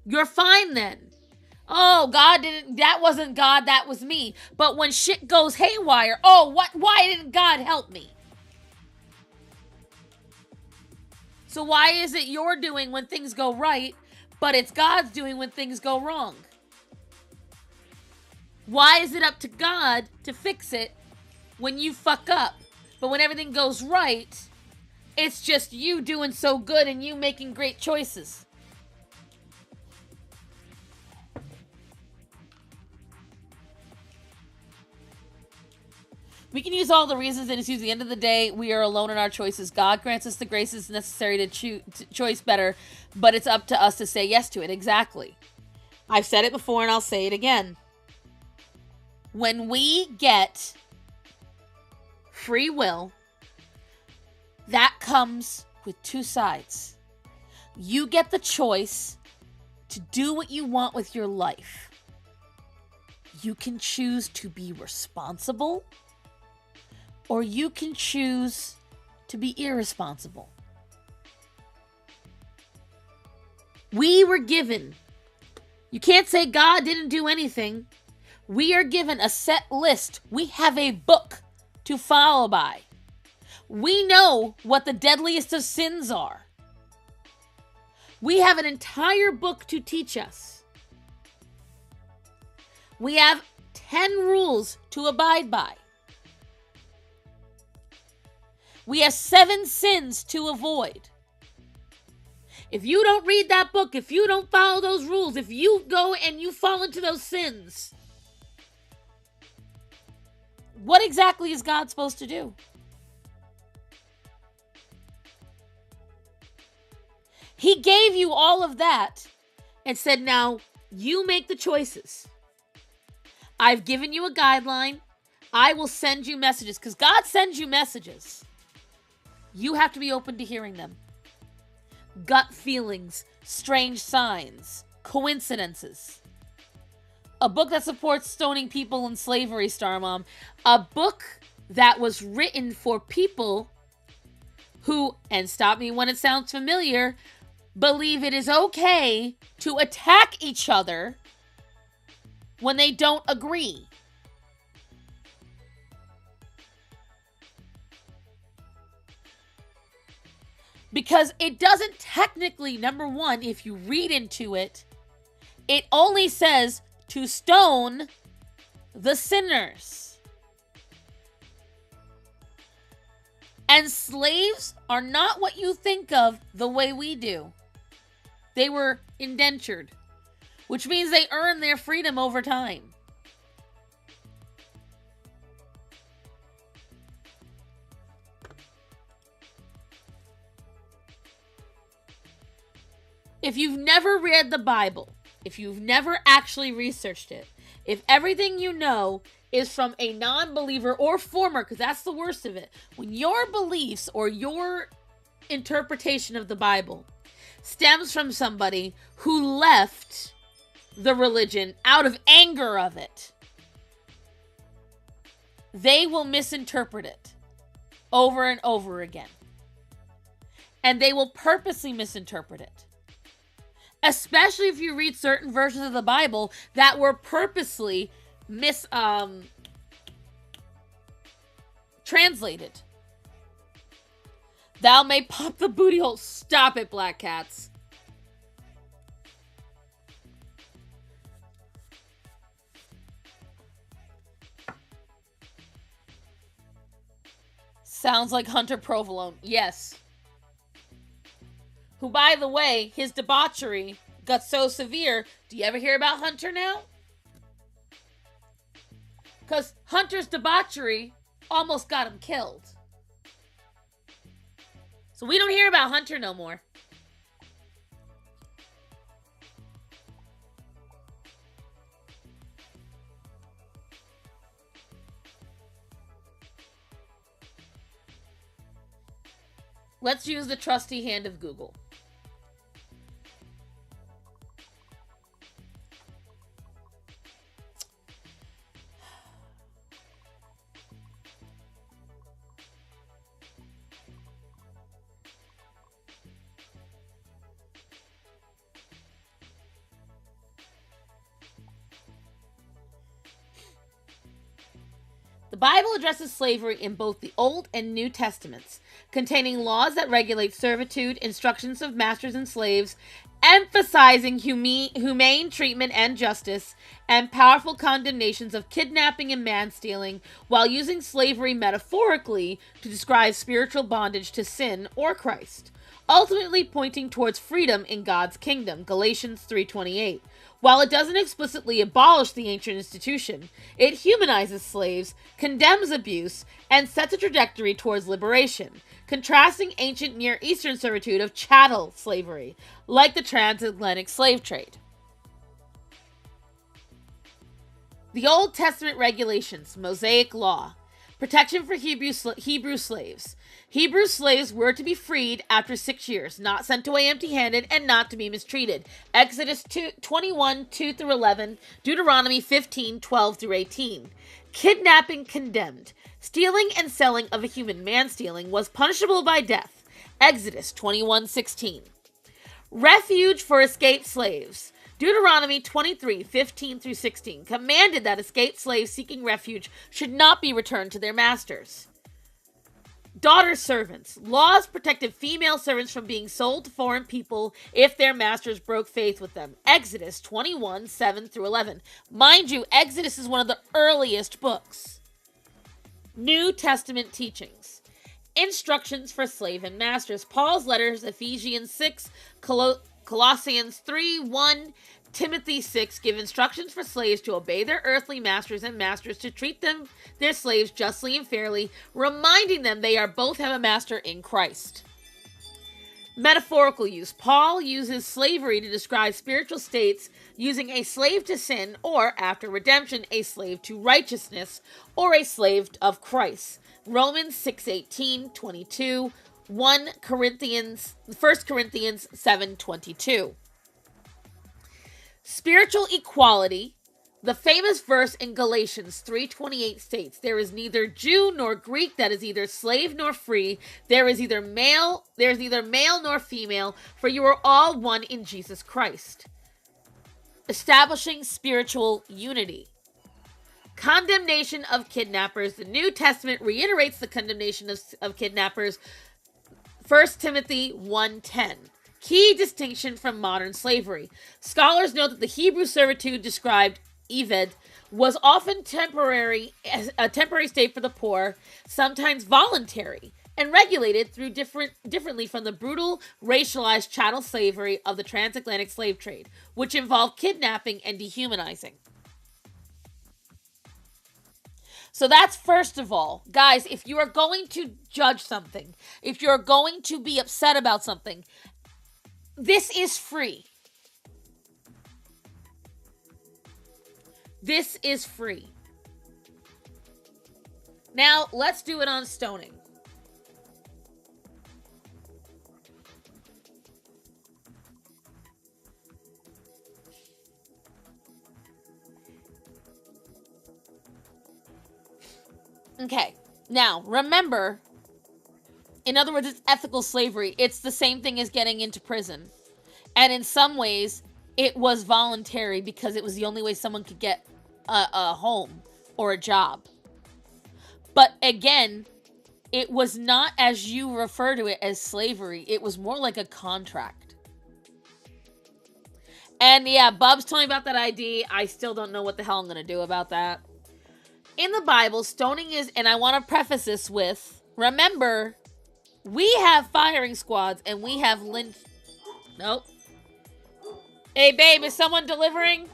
You're fine then. Oh, God didn't, that wasn't God, that was me. But when shit goes haywire, why didn't God help me? So why is it you're doing when things go right, but it's God's doing when things go wrong? Why is it up to God to fix it when you fuck up? But when everything goes right, it's just you doing so good and you making great choices. We can use all the reasons and excuse. At the end of the day, we are alone in our choices. God grants us the graces necessary to choice better, but it's up to us to say yes to it. Exactly. I've said it before and I'll say it again. When we get free will, that comes with two sides. You get the choice to do what you want with your life. You can choose to be responsible, or you can choose to be irresponsible. We were given, you can't say God didn't do anything. We are given a set list. We have a book to follow by. We know what the deadliest of sins are. We have an entire book to teach us. We have 10 rules to abide by. We have 7 sins to avoid. If you don't read that book, if you don't follow those rules, if you go and you fall into those sins, what exactly is God supposed to do? He gave you all of that and said, now you make the choices. I've given you a guideline. I will send you messages because God sends you messages. You have to be open to hearing them. Gut feelings, strange signs, coincidences. A book that supports stoning people in slavery, Star Mom. A book that was written for people who, and stop me when it sounds familiar, believe it is okay to attack each other when they don't agree. Because it doesn't technically, number one, if you read into it, it only says to stone the sinners. And slaves are not what you think of the way we do. They were indentured, which means they earn their freedom over time. If you've never read the Bible, if you've never actually researched it, if everything you know is from a non-believer or former, because that's the worst of it, when your beliefs or your interpretation of the Bible stems from somebody who left the religion out of anger of it, they will misinterpret it over and over again. And they will purposely misinterpret it. Especially if you read certain versions of the Bible that were purposely translated. Thou may pop the booty hole. Stop it, black cats. Sounds like Hunter Provolone. Yes. Who, by the way, his debauchery got so severe. Do you ever hear about Hunter now? Because Hunter's debauchery almost got him killed. So we don't hear about Hunter no more. Let's use the trusty hand of Google. Bible addresses slavery in both the Old and New Testaments, containing laws that regulate servitude, instructions of masters and slaves, emphasizing humane treatment and justice, and powerful condemnations of kidnapping and man-stealing, while using slavery metaphorically to describe spiritual bondage to sin or Christ, ultimately pointing towards freedom in God's kingdom, Galatians 3:28. While it doesn't explicitly abolish the ancient institution, it humanizes slaves, condemns abuse, and sets a trajectory towards liberation, contrasting ancient Near Eastern servitude of chattel slavery, like the transatlantic slave trade. The Old Testament regulations, Mosaic law, protection for Hebrew slaves. Hebrew slaves were to be freed after 6 years, not sent away empty-handed, and not to be mistreated. Exodus 21, 2-11, Deuteronomy 15, 12-18. Kidnapping condemned. Stealing and selling of a human, man-stealing, was punishable by death. Exodus 21:16. Refuge for escaped slaves. Deuteronomy 23, 15-16 commanded that escaped slaves seeking refuge should not be returned to their masters. Daughter servants. Laws protected female servants from being sold to foreign people if their masters broke faith with them. Exodus 21, 7-11. Mind you, Exodus is one of the earliest books. New Testament teachings. Instructions for slave and masters. Paul's letters, Ephesians 6, Colossians 3, 1, Timothy 6 give instructions for slaves to obey their earthly masters and masters to treat their slaves justly and fairly, reminding them they are both have a master in Christ. Metaphorical use. Paul uses slavery to describe spiritual states, using a slave to sin, or, after redemption, a slave to righteousness, or a slave of Christ. Romans 6:18, 22, 1 Corinthians 7:22. Spiritual equality. The famous verse in Galatians 3:28 states, "There is neither Jew nor Greek, that is either slave nor free. There is neither male nor female, for you are all one in Jesus Christ." Establishing spiritual unity. Condemnation of kidnappers. The New Testament reiterates the condemnation of kidnappers. 1 Timothy 1:10. Key distinction from modern slavery. Scholars note that the Hebrew servitude described, Eved, was often a temporary state for the poor, sometimes voluntary, and regulated through differently from the brutal, racialized chattel slavery of the transatlantic slave trade, which involved kidnapping and dehumanizing. So that's first of all. Guys, if you are going to judge something, if you're going to be upset about something, this is free. This is free. Now, let's do it on stoning. Okay. Now, remember, in other words, it's ethical slavery. It's the same thing as getting into prison. And in some ways, it was voluntary because it was the only way someone could get a home or a job. But again, it was not, as you refer to it, as slavery. It was more like a contract. And yeah, Bub's telling me about that ID. I still don't know what the hell I'm going to do about that. In the Bible, stoning is, and I want to preface this with, remember, we have firing squads and we have lynch. Nope. Hey, babe, is someone delivering?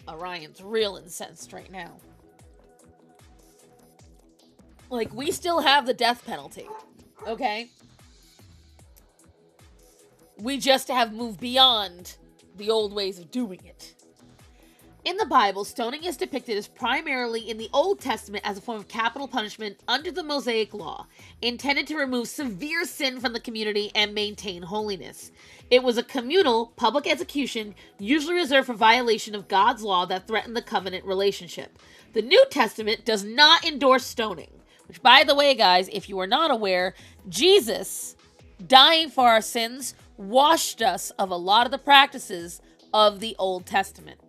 Orion's real incensed right now. Like, we still have the death penalty, okay? We just have moved beyond the old ways of doing it. In the Bible, stoning is depicted as primarily in the Old Testament as a form of capital punishment under the Mosaic law, intended to remove severe sin from the community and maintain holiness. It was a communal, public execution, usually reserved for violation of God's law that threatened the covenant relationship. The New Testament does not endorse stoning, which, by the way, guys, if you are not aware, Jesus dying for our sins washed us of a lot of the practices of the Old Testament.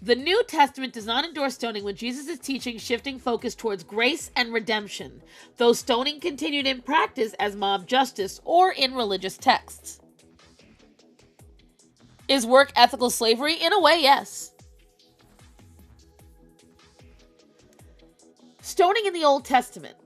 The New Testament does not endorse stoning, with Jesus' teaching shifting focus towards grace and redemption, though stoning continued in practice as mob justice or in religious texts. Is work ethical slavery? In a way, yes. Stoning in the Old Testament.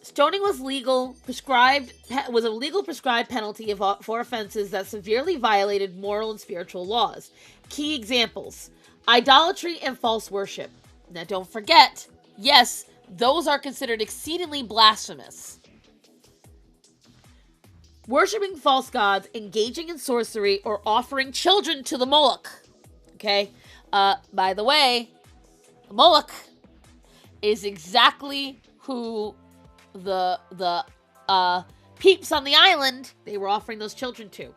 Stoning was a legal prescribed penalty for offenses that severely violated moral and spiritual laws. Key examples: idolatry and false worship. Now don't forget, yes, those are considered exceedingly blasphemous. Worshipping false gods, engaging in sorcery, or offering children to the Moloch. Okay? By the way, Moloch is exactly who the peeps on the island they were offering those children to.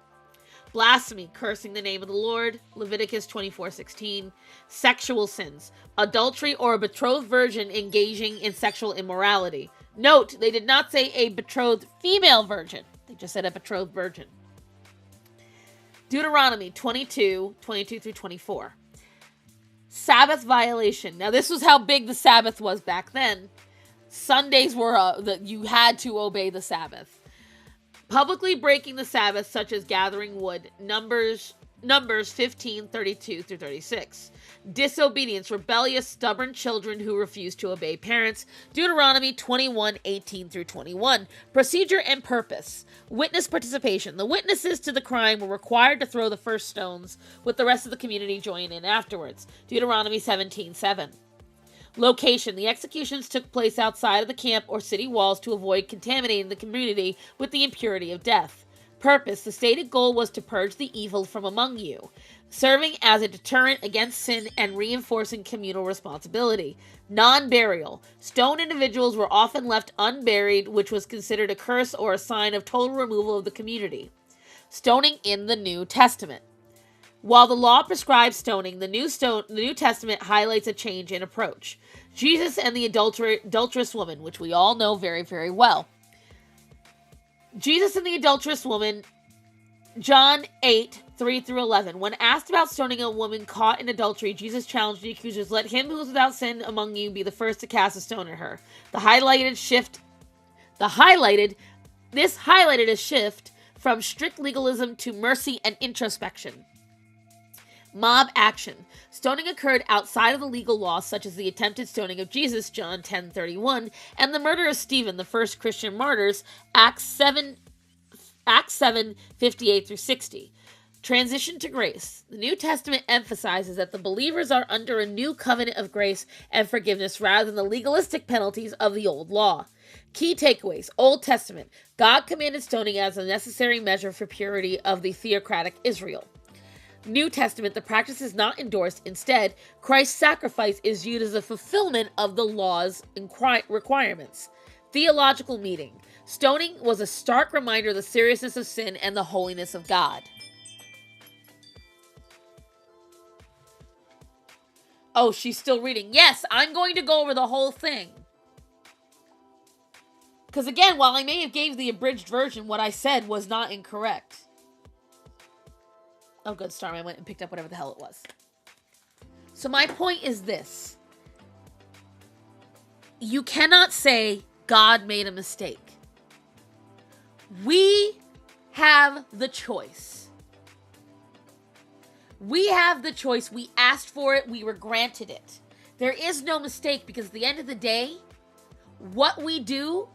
Blasphemy, cursing the name of the Lord, Leviticus 24:16. Sexual sins, adultery or a betrothed virgin engaging in sexual immorality. Note, they did not say a betrothed female virgin. They just said a betrothed virgin. Deuteronomy 22:22 through 24. Sabbath violation. Now, this was how big the Sabbath was back then. Sundays were you had to obey the Sabbath. Publicly breaking the Sabbath, such as gathering wood. Numbers 15:32 through 36. Disobedience, rebellious, stubborn children who refuse to obey parents. Deuteronomy 21:18 through 21. Procedure and purpose. Witness participation. The witnesses to the crime were required to throw the first stones, with the rest of the community joining in afterwards. Deuteronomy 17:7. Location. The executions took place outside of the camp or city walls to avoid contaminating the community with the impurity of death. Purpose. The stated goal was to purge the evil from among you, serving as a deterrent against sin and reinforcing communal responsibility. Non-burial. Stoned individuals were often left unburied, which was considered a curse or a sign of total removal of the community. Stoning in the New Testament. While the law prescribes stoning, the New Testament highlights a change in approach. Jesus and the adulterous woman, which we all know very, very well. Jesus and the adulterous woman, John 8:3 through 11. When asked about stoning a woman caught in adultery, Jesus challenged the accusers, "Let him who is without sin among you be the first to cast a stone at her." This highlighted a shift from strict legalism to mercy and introspection. Mob action. Stoning occurred outside of the legal law, such as the attempted stoning of Jesus, John 10:31, and the murder of Stephen, the first Christian martyrs, Acts 7:58 through 60. Transition to grace. The New Testament emphasizes that the believers are under a new covenant of grace and forgiveness rather than the legalistic penalties of the old law. Key takeaways. Old Testament. God commanded stoning as a necessary measure for purity of the theocratic Israel. New Testament, the practice is not endorsed. Instead, Christ's sacrifice is viewed as a fulfillment of the law's requirements. Theological meaning. Stoning was a stark reminder of the seriousness of sin and the holiness of God. Oh, she's still reading. Yes, I'm going to go over the whole thing. Because again, while I may have gave the abridged version, what I said was not incorrect. Oh, good, Storm. I went and picked up whatever the hell it was. So my point is this. You cannot say God made a mistake. We have the choice. We have the choice. We asked for it. We were granted it. There is no mistake because at the end of the day, what we do,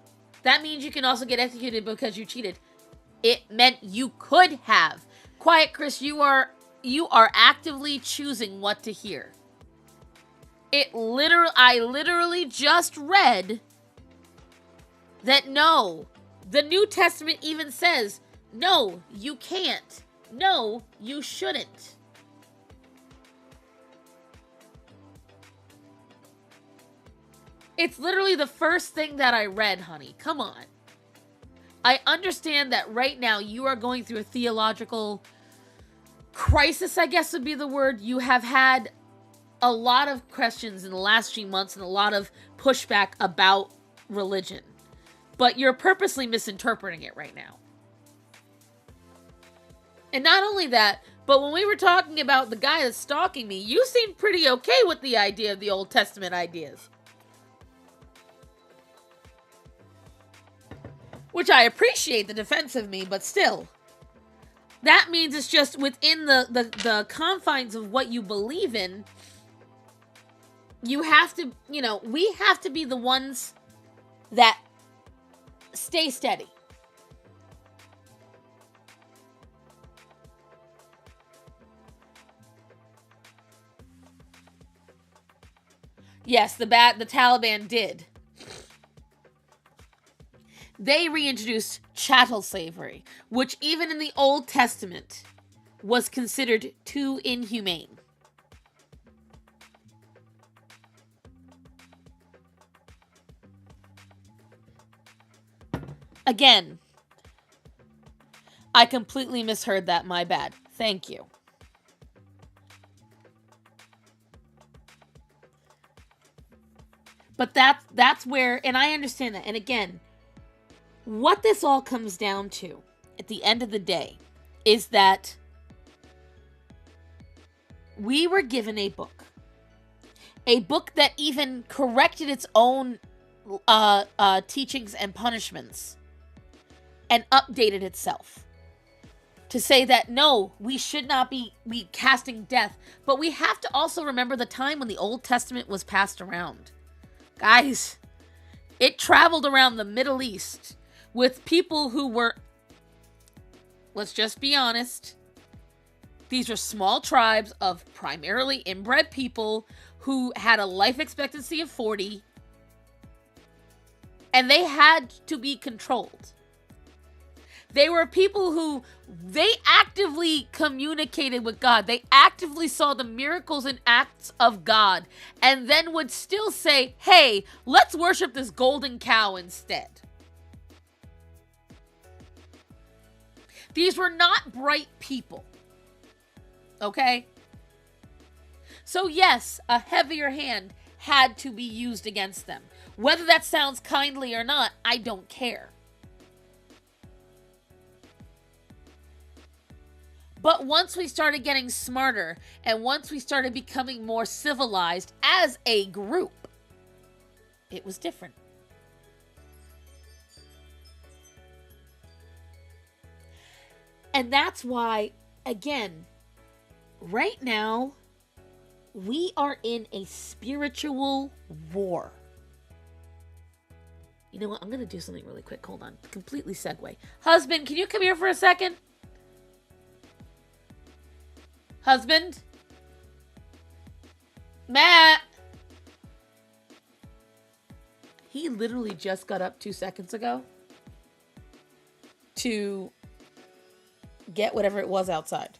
that means you can also get executed because you cheated. It meant you could have. Quiet, Chris, you are actively choosing what to hear. I literally just read that no, the New Testament even says, no, you can't. No, you shouldn't. It's literally the first thing that I read, honey. Come on. I understand that right now you are going through a theological crisis, I guess would be the word. You have had a lot of questions in the last few months and a lot of pushback about religion. But you're purposely misinterpreting it right now. And not only that, but when we were talking about the guy that's stalking me, you seemed pretty okay with the idea of the Old Testament ideas. Which I appreciate the defense of me, but still. That means it's just within the confines of what you believe in. You have to, we have to be the ones that stay steady. Yes, the Taliban did. They reintroduced chattel slavery, which even in the Old Testament was considered too inhumane. Again, I completely misheard that, my bad. Thank you. But that's where, and I understand that. And again, what this all comes down to at the end of the day is that we were given a book that even corrected its own teachings and punishments and updated itself to say that no, we should not be casting death. But we have to also remember the time when the Old Testament was passed around. Guys, it traveled around the Middle East with people who were, let's just be honest, these were small tribes of primarily inbred people who had a life expectancy of 40, and they had to be controlled. They were people who, they actively communicated with God. They actively saw the miracles and acts of God, and then would still say, hey, let's worship this golden cow instead. These were not bright people. Okay? So yes, a heavier hand had to be used against them. Whether that sounds kindly or not, I don't care. But once we started getting smarter, and once we started becoming more civilized as a group, it was different. And that's why, again, right now, we are in a spiritual war. You know what? I'm going to do something really quick. Hold on. Completely segue. Husband, can you come here for a second? Husband? Matt! He literally just got up 2 seconds ago to get whatever it was outside.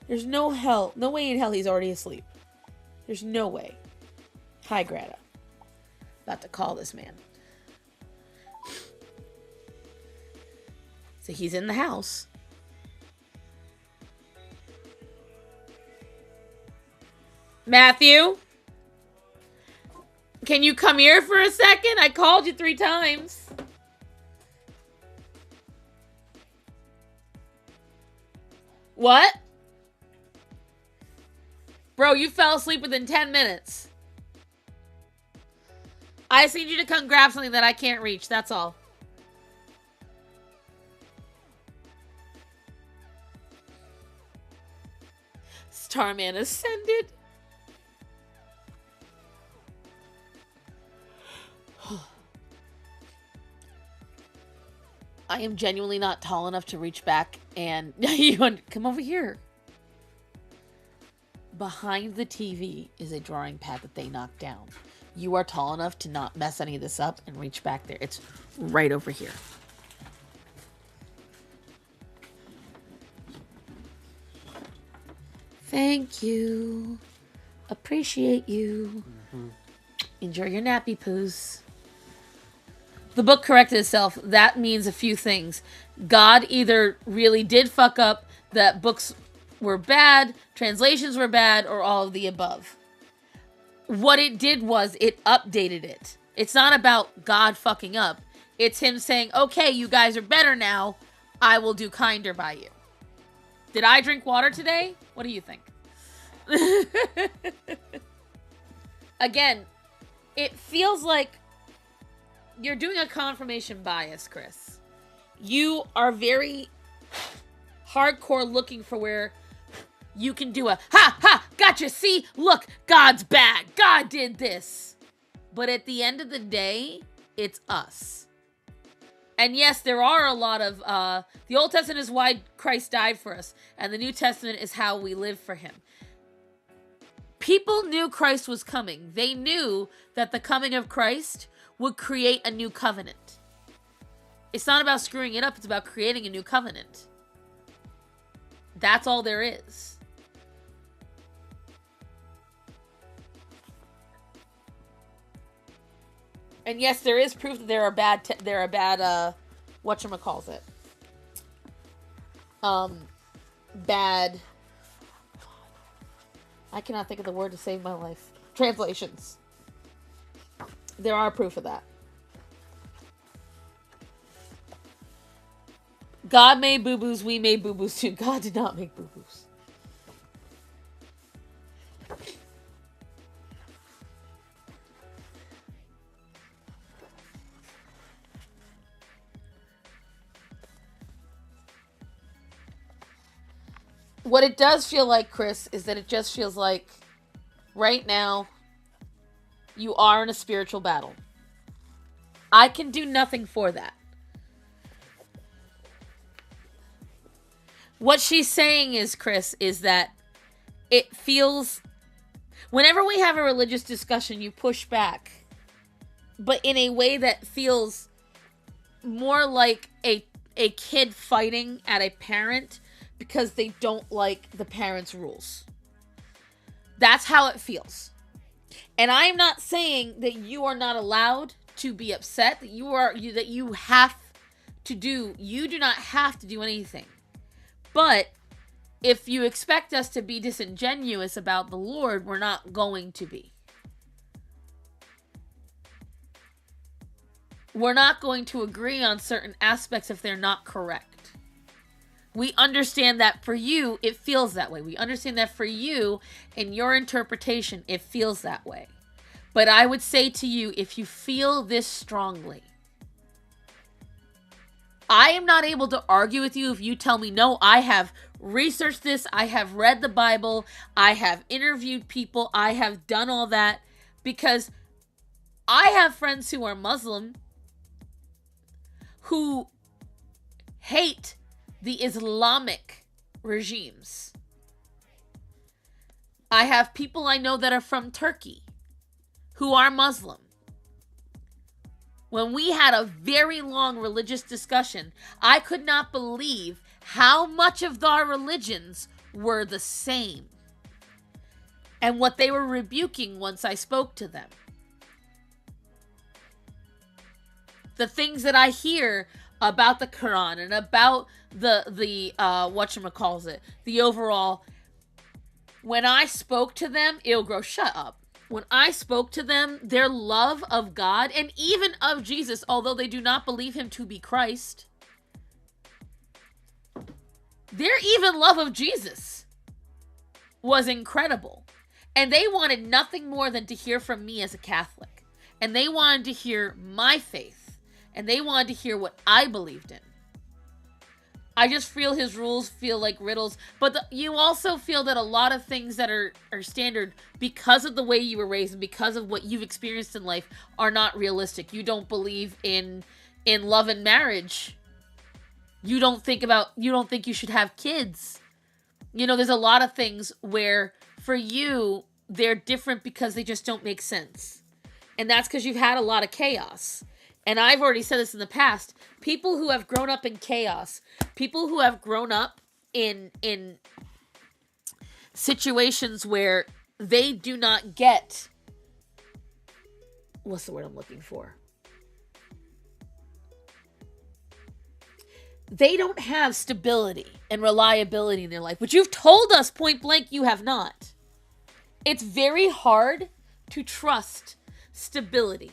There's no way in hell he's already asleep. There's no way. Hi, Greta. About to call this man. So he's in the house. Matthew? Can you come here for a second? I called you 3 times. What? Bro, you fell asleep within 10 minutes. I just need you to come grab something that I can't reach. That's all. Starman ascended. I am genuinely not tall enough to reach back and come over here. Behind the TV is a drawing pad that they knocked down. You are tall enough to not mess any of this up and reach back there. It's right over here. Thank you. Appreciate you. Enjoy your nappy poos. The book corrected itself. That means a few things. God either really did fuck up, that books were bad, translations were bad, or all of the above. What it did was it updated it. It's not about God fucking up. It's him saying, okay, you guys are better now. I will do kinder by you. Did I drink water today? What do you think? Again, it feels like you're doing a confirmation bias, Chris. You are very hardcore looking for where you can do a ha, gotcha, see, look, God's bad. God did this. But at the end of the day, it's us. And yes, there are a lot of, the Old Testament is why Christ died for us, and the New Testament is how we live for him. People knew Christ was coming. They knew that the coming of Christ would create a new covenant. It's not about screwing it up, it's about creating a new covenant. That's all there is. And yes, there is proof that there are bad whatchamacallit. Bad. I cannot think of the word to save my life. Translations. There are proof of that. God made boo-boos, we made boo-boos too. God did not make boo-boos. What it does feel like, Chris, is that it just feels like right now you are in a spiritual battle. I can do nothing for that. What she's saying is, Chris, is that it feels... Whenever we have a religious discussion, you push back. But in a way that feels more like a kid fighting at a parent because they don't like the parent's rules. That's how it feels. And I'm not saying that you are not allowed to be upset, that you have to do... You do not have to do anything. But if you expect us to be disingenuous about the Lord, we're not going to be. We're not going to agree on certain aspects if they're not correct. We understand that for you, it feels that way. We understand that for you, in your interpretation, it feels that way. But I would say to you, if you feel this strongly, I am not able to argue with you if you tell me, no, I have researched this, I have read the Bible, I have interviewed people, I have done all that, because I have friends who are Muslim who hate the Islamic regimes. I have people I know that are from Turkey who are Muslim. When we had a very long religious discussion, I could not believe how much of our religions were the same and what they were rebuking once I spoke to them. The things that I hear about the Quran and about the whatchamacallit, the overall, when I spoke to them, it'll grow, shut up. When I spoke to them, their love of God and even of Jesus, although they do not believe him to be Christ, their even love of Jesus was incredible. And they wanted nothing more than to hear from me as a Catholic. And they wanted to hear my faith. And they wanted to hear what I believed in. I just feel his rules feel like riddles. But you also feel that a lot of things that are standard because of the way you were raised and because of what you've experienced in life are not realistic. You don't believe in love and marriage. You don't think you should have kids. You know, there's a lot of things where for you, they're different because they just don't make sense. And that's because you've had a lot of chaos. And I've already said this in the past, people who have grown up in chaos, people who have grown up in situations where they do not get, what's the word I'm looking for? They don't have stability and reliability in their life, which you've told us point blank you have not. It's very hard to trust stability.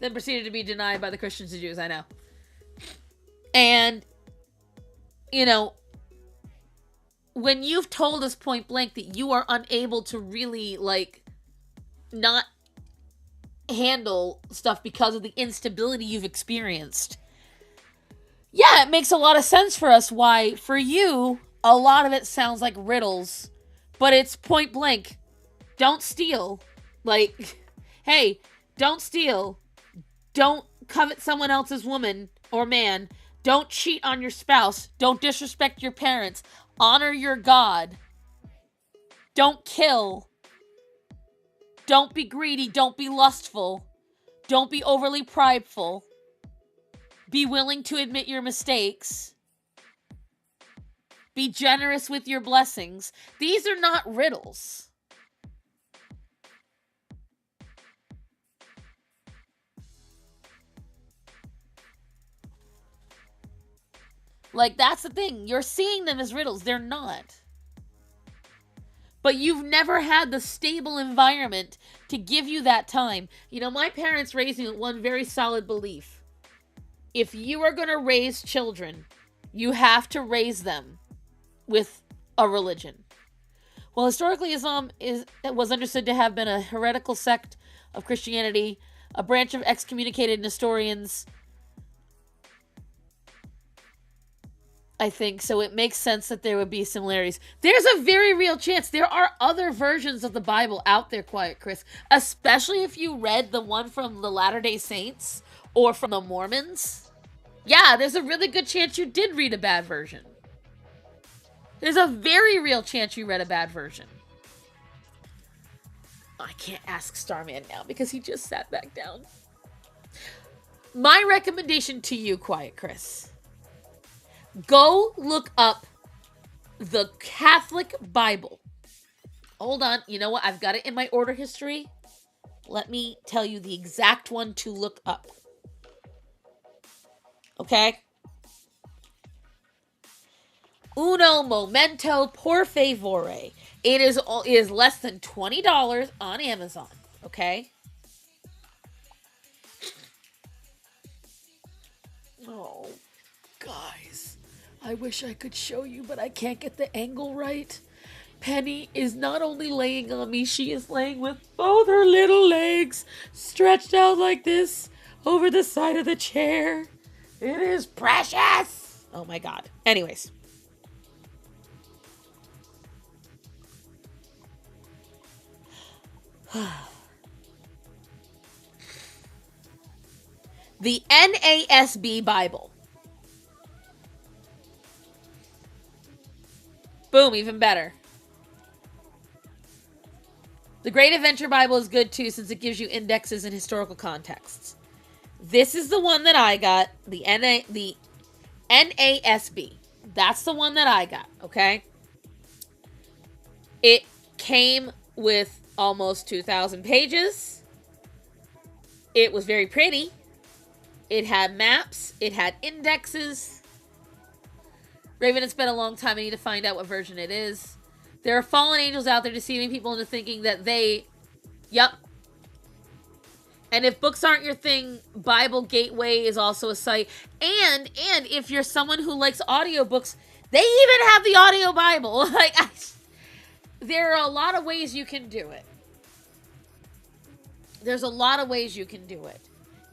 then proceeded to be denied by the Christians and Jews. I know. And, you know, when you've told us point blank that you are unable to really, like, not handle stuff because of the instability you've experienced, yeah, it makes a lot of sense for us why, for you, a lot of it sounds like riddles, but it's point blank. Don't steal. Like, hey, don't steal. Don't covet someone else's woman or man. Don't cheat on your spouse. Don't disrespect your parents. Honor your God. Don't kill. Don't be greedy. Don't be lustful. Don't be overly prideful. Be willing to admit your mistakes. Be generous with your blessings. These are not riddles. Like, that's the thing. You're seeing them as riddles. They're not. But you've never had the stable environment to give you that time. You know, my parents raised me with one very solid belief. If you are going to raise children, you have to raise them with a religion. Well, historically, Islam was understood to have been a heretical sect of Christianity, a branch of excommunicated Nestorians, I think, so it makes sense that there would be similarities. There's a very real chance there are other versions of the Bible out there, Quiet Chris, especially if you read the one from the Latter-day Saints or from the Mormons. Yeah, there's a really good chance you did read a bad version. There's a very real chance you read a bad version. I can't ask Starman now because he just sat back down. My recommendation to you, Quiet Chris, go look up the Catholic Bible. Hold on. You know what? I've got it in my order history. Let me tell you the exact one to look up. Okay? Uno momento por favore. It is less than $20 on Amazon. Okay? Oh, guys. I wish I could show you, but I can't get the angle right. Penny is not only laying on me, she is laying with both her little legs stretched out like this over the side of the chair. It is precious. Oh my God. Anyways. The NASB Bible. Boom, even better. The Great Adventure Bible is good too since it gives you indexes and historical contexts. This is the one that I got, the NASB. That's the one that I got, okay? It came with almost 2,000 pages. It was very pretty. It had maps. It had indexes. Raven, it's been a long time. I need to find out what version it is. There are fallen angels out there deceiving people into thinking that they... Yep. And if books aren't your thing, Bible Gateway is also a site. And if you're someone who likes audiobooks, they even have the audio Bible. There are a lot of ways you can do it. There's a lot of ways you can do it.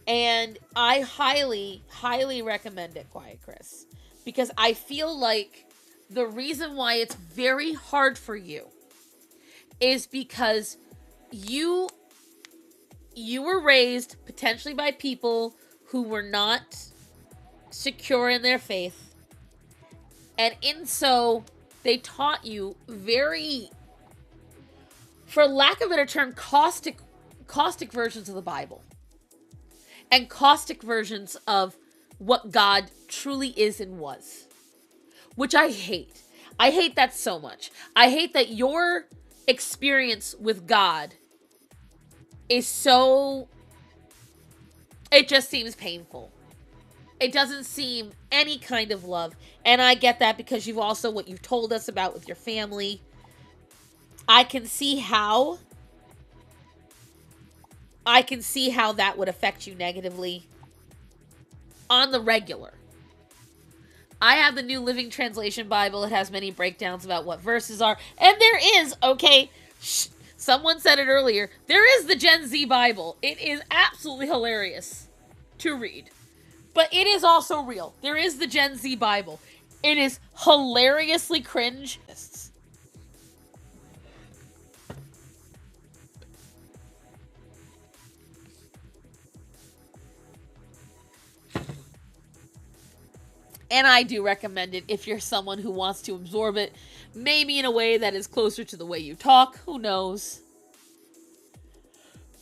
And I highly, highly recommend it, Quiet Chris. Because I feel like the reason why it's very hard for you is because you were raised potentially by people who were not secure in their faith. And in so, they taught you very, for lack of a better term, caustic versions of the Bible. And caustic versions of what God truly is and was. Which I hate. I hate that so much. I hate that your experience with God is so... It just seems painful. It doesn't seem any kind of love. And I get that because you've also, what you've told us about with your family. I can see how I can see how that would affect you negatively on the regular. I have the New Living Translation Bible. It has many breakdowns about what verses are. And there is, okay, someone said it earlier, there is the Gen Z Bible. It is absolutely hilarious to read. But it is also real. There is the Gen Z Bible. It is hilariously cringe. And I do recommend it if you're someone who wants to absorb it, maybe in a way that is closer to the way you talk. Who knows?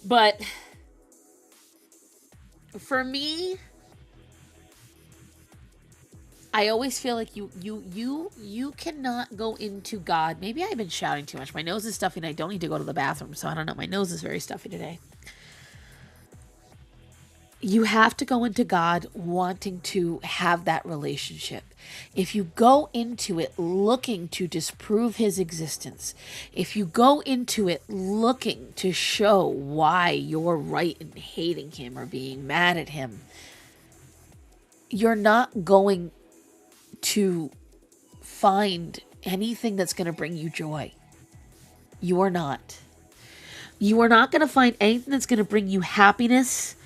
But for me, I always feel like you cannot go into God. Maybe I've been shouting too much. My nose is stuffy and I don't need to go to the bathroom, so I don't know. My nose is very stuffy today. You have to go into God wanting to have that relationship. If you go into it looking to disprove his existence, if you go into it looking to show why you're right in hating him or being mad at him, you're not going to find anything that's going to bring you joy. You are not. You are not going to find anything that's going to bring you happiness.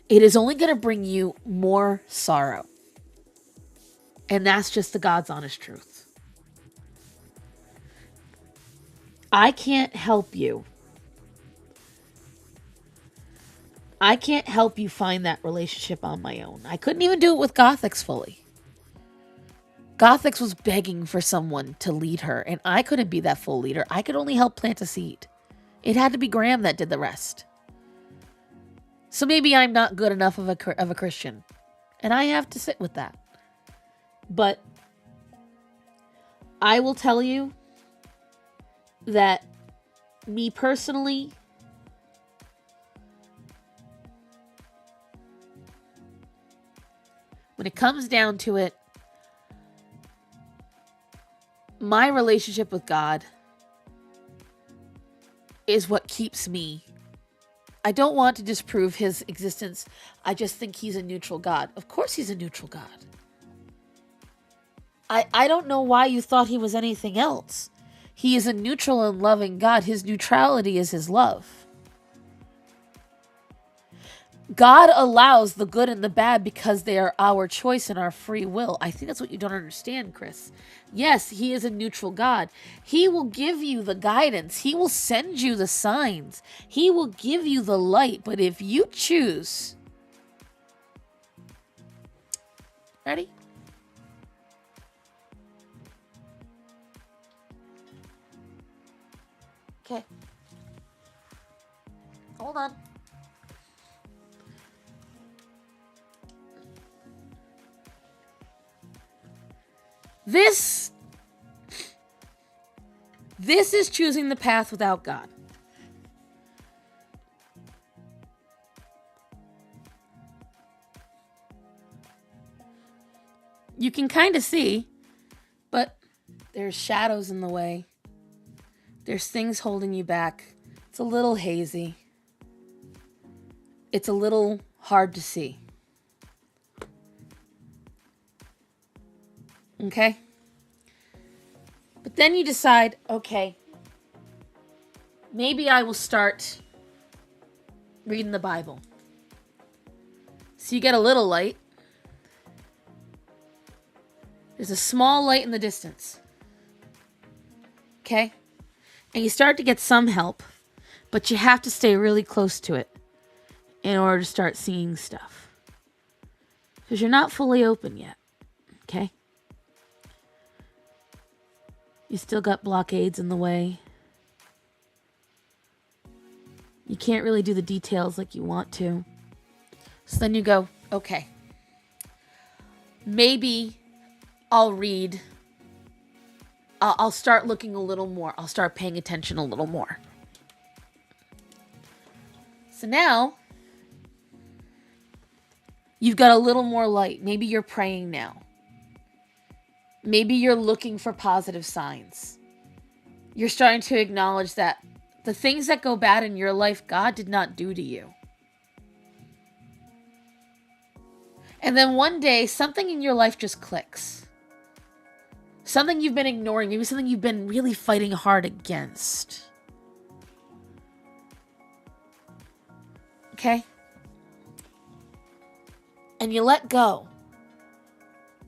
It is only going to bring you more sorrow. And that's just the God's honest truth. I can't help you. I can't help you find that relationship on my own. I couldn't even do it with Gothix fully. Gothix was begging for someone to lead her, and I couldn't be that full leader. I could only help plant a seed. It had to be Graham that did the rest. So maybe I'm not good enough of a Christian. And I have to sit with that. But I will tell you that me personally, when it comes down to it, my relationship with God is what keeps me. I don't want to disprove his existence. I just think he's a neutral God. Of course he's a neutral God. I don't know why you thought he was anything else. He is a neutral and loving God. His neutrality is his love. God allows the good and the bad because they are our choice and our free will. I think that's what you don't understand, Chris. Yes, he is a neutral God. He will give you the guidance. He will send you the signs. He will give you the light. But if you choose... Ready? Okay. Hold on. This is choosing the path without God. You can kind of see, but there's shadows in the way. There's things holding you back. It's a little hazy. It's a little hard to see. Okay? But then you decide, okay, maybe I will start reading the Bible. So you get a little light. There's a small light in the distance. Okay? And you start to get some help, but you have to stay really close to it in order to start seeing stuff. Because you're not fully open yet. Okay? You still got blockades in the way. You can't really do the details like you want to. So then you go, okay, maybe I'll read. I'll start looking a little more. I'll start paying attention a little more. So now you've got a little more light. Maybe you're praying now. Maybe you're looking for positive signs. You're starting to acknowledge that The things that go bad in your life, God did not do to you. And then one day, something in your life just clicks. Something you've been ignoring, maybe something you've been really fighting hard against. Okay? And you let go.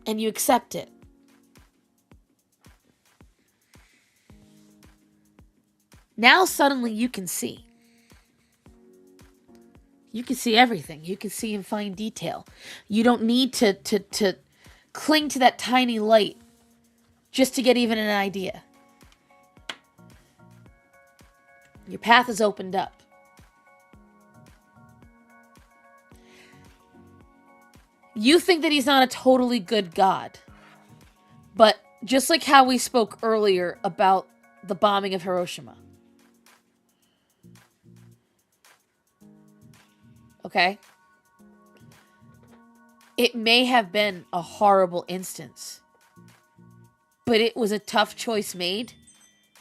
And you accept it. Now suddenly you can see. You can see everything. You can see in fine detail. You don't need to cling to that tiny light just to get even an idea. Your path is opened up. You think that he's not a totally good God. But just like how we spoke earlier about the bombing of Hiroshima. Okay? It may have been a horrible instance, but it was a tough choice made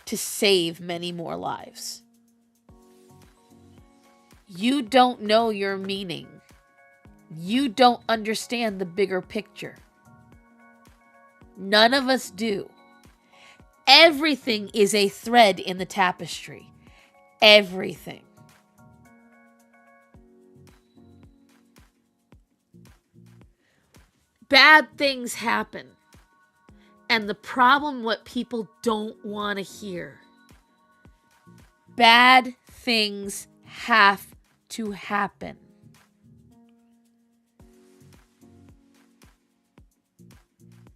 to save many more lives. You don't know your meaning. You don't understand the bigger picture. None of us do. Everything is a thread in the tapestry. Everything. Bad things happen. And the problem, what people don't want to hear. Bad things have to happen.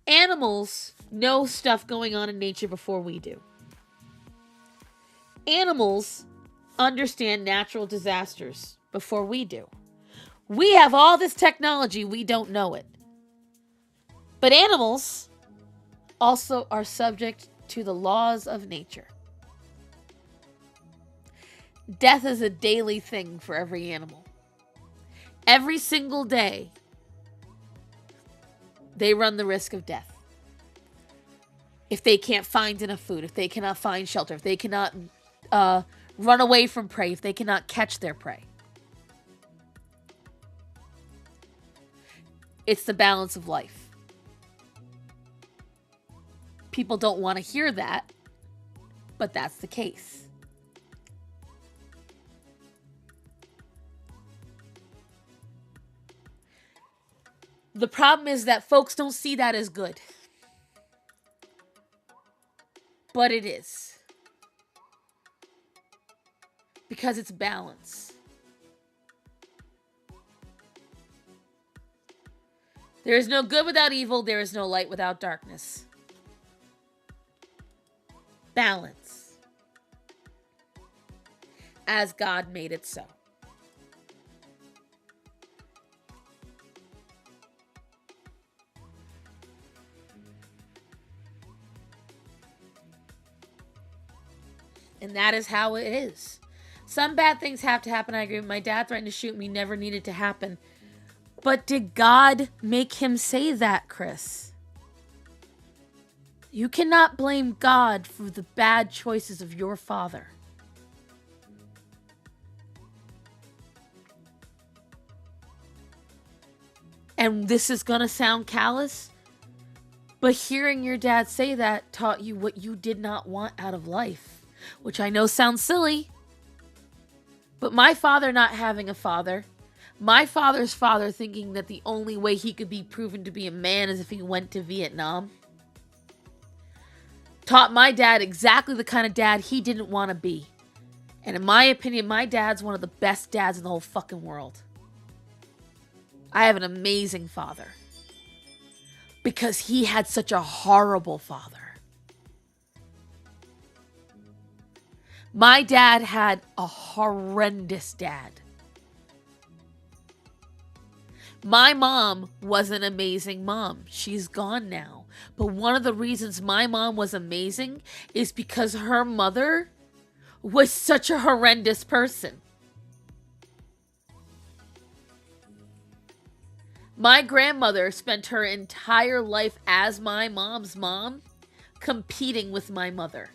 Animals know stuff going on in nature before we do. Animals understand natural disasters before we do. We have all this technology, we don't know it. But animals also are subject to the laws of nature. Death is a daily thing for every animal. Every single day, they run the risk of death. If they can't find enough food, if they cannot find shelter, if they cannot run away from prey, if they cannot catch their prey. It's the balance of life. People don't want to hear that, but that's the case. The problem is that folks don't see that as good. But it is. Because it's balance. There is no good without evil. There is no light without darkness. Balance. As God made it so. And that is how it is. Some bad things have to happen. I agree. My dad threatened to shoot me. Never needed to happen. But did God make him say that, Chris? You cannot blame God for the bad choices of your father. And this is going to sound callous, but hearing your dad say that taught you what you did not want out of life. Which I know sounds silly, but my father not having a father, my father's father thinking that the only way he could be proven to be a man is if he went to Vietnam, taught my dad exactly the kind of dad he didn't want to be. And in my opinion, my dad's one of the best dads in the whole fucking world. I have an amazing father because he had such a horrible father. My dad had a horrendous dad. My mom was an amazing mom. She's gone now. But one of the reasons my mom was amazing is because her mother was such a horrendous person. My grandmother spent her entire life as my mom's mom competing with my mother.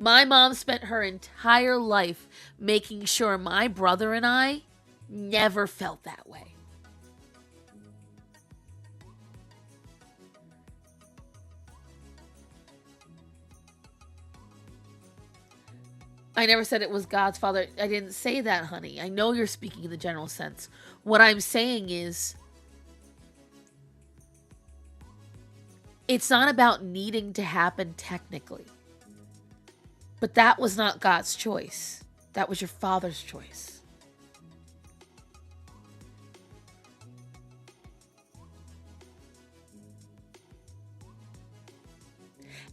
My mom spent her entire life making sure my brother and I never felt that way. I never said it was God's father. I didn't say that, honey. I know you're speaking in the general sense. What I'm saying is, it's not about needing to happen technically. But that was not God's choice. That was your father's choice.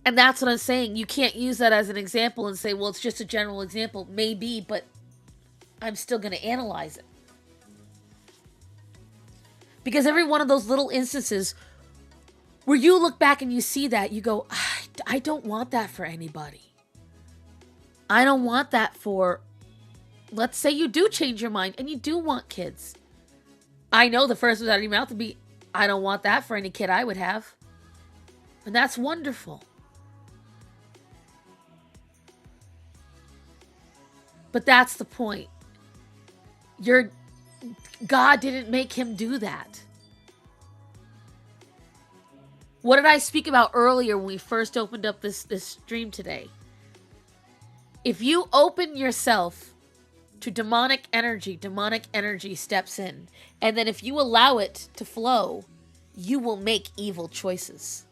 And that's what I'm saying. You can't use that as an example and say, well, it's just a general example. Maybe, but I'm still going to analyze it. Because every one of those little instances where you look back and you see that, you go, I don't want that for anybody. I don't want that for, let's say you do change your mind and you do want kids. I know the first words out of your mouth would be, I don't want that for any kid I would have. And that's wonderful. But that's the point. God didn't make him do that. What did I speak about earlier when we first opened up this stream today? If you open yourself to demonic energy steps in. And then if you allow it to flow, you will make evil choices.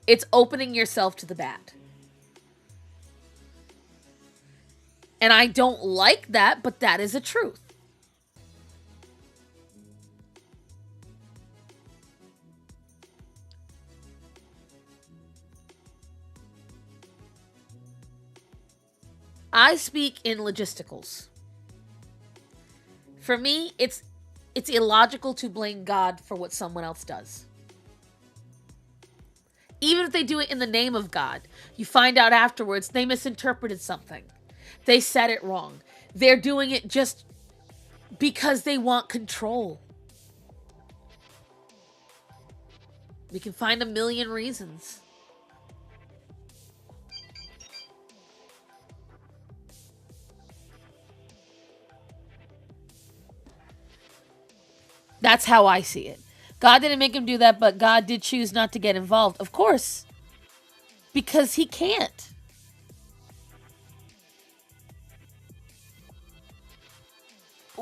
It's opening yourself to the bad. And I don't like that, but that is a truth. I speak in logisticals. For me, it's illogical to blame God for what someone else does. Even if they do it in the name of God, you find out afterwards they misinterpreted something. They said it wrong. They're doing it just because they want control. We can find a million reasons. That's how I see it. God didn't make him do that, but God did choose not to get involved. Of course. Because he can't.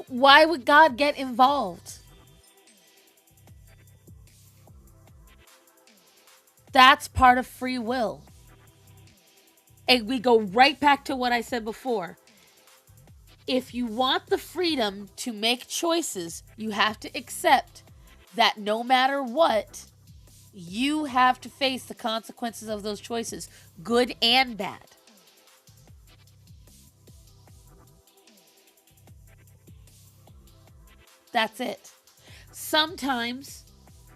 Why would God get involved? That's part of free will. And we go right back to what I said before. If you want the freedom to make choices, you have to accept that no matter what, you have to face the consequences of those choices, good and bad. That's it. Sometimes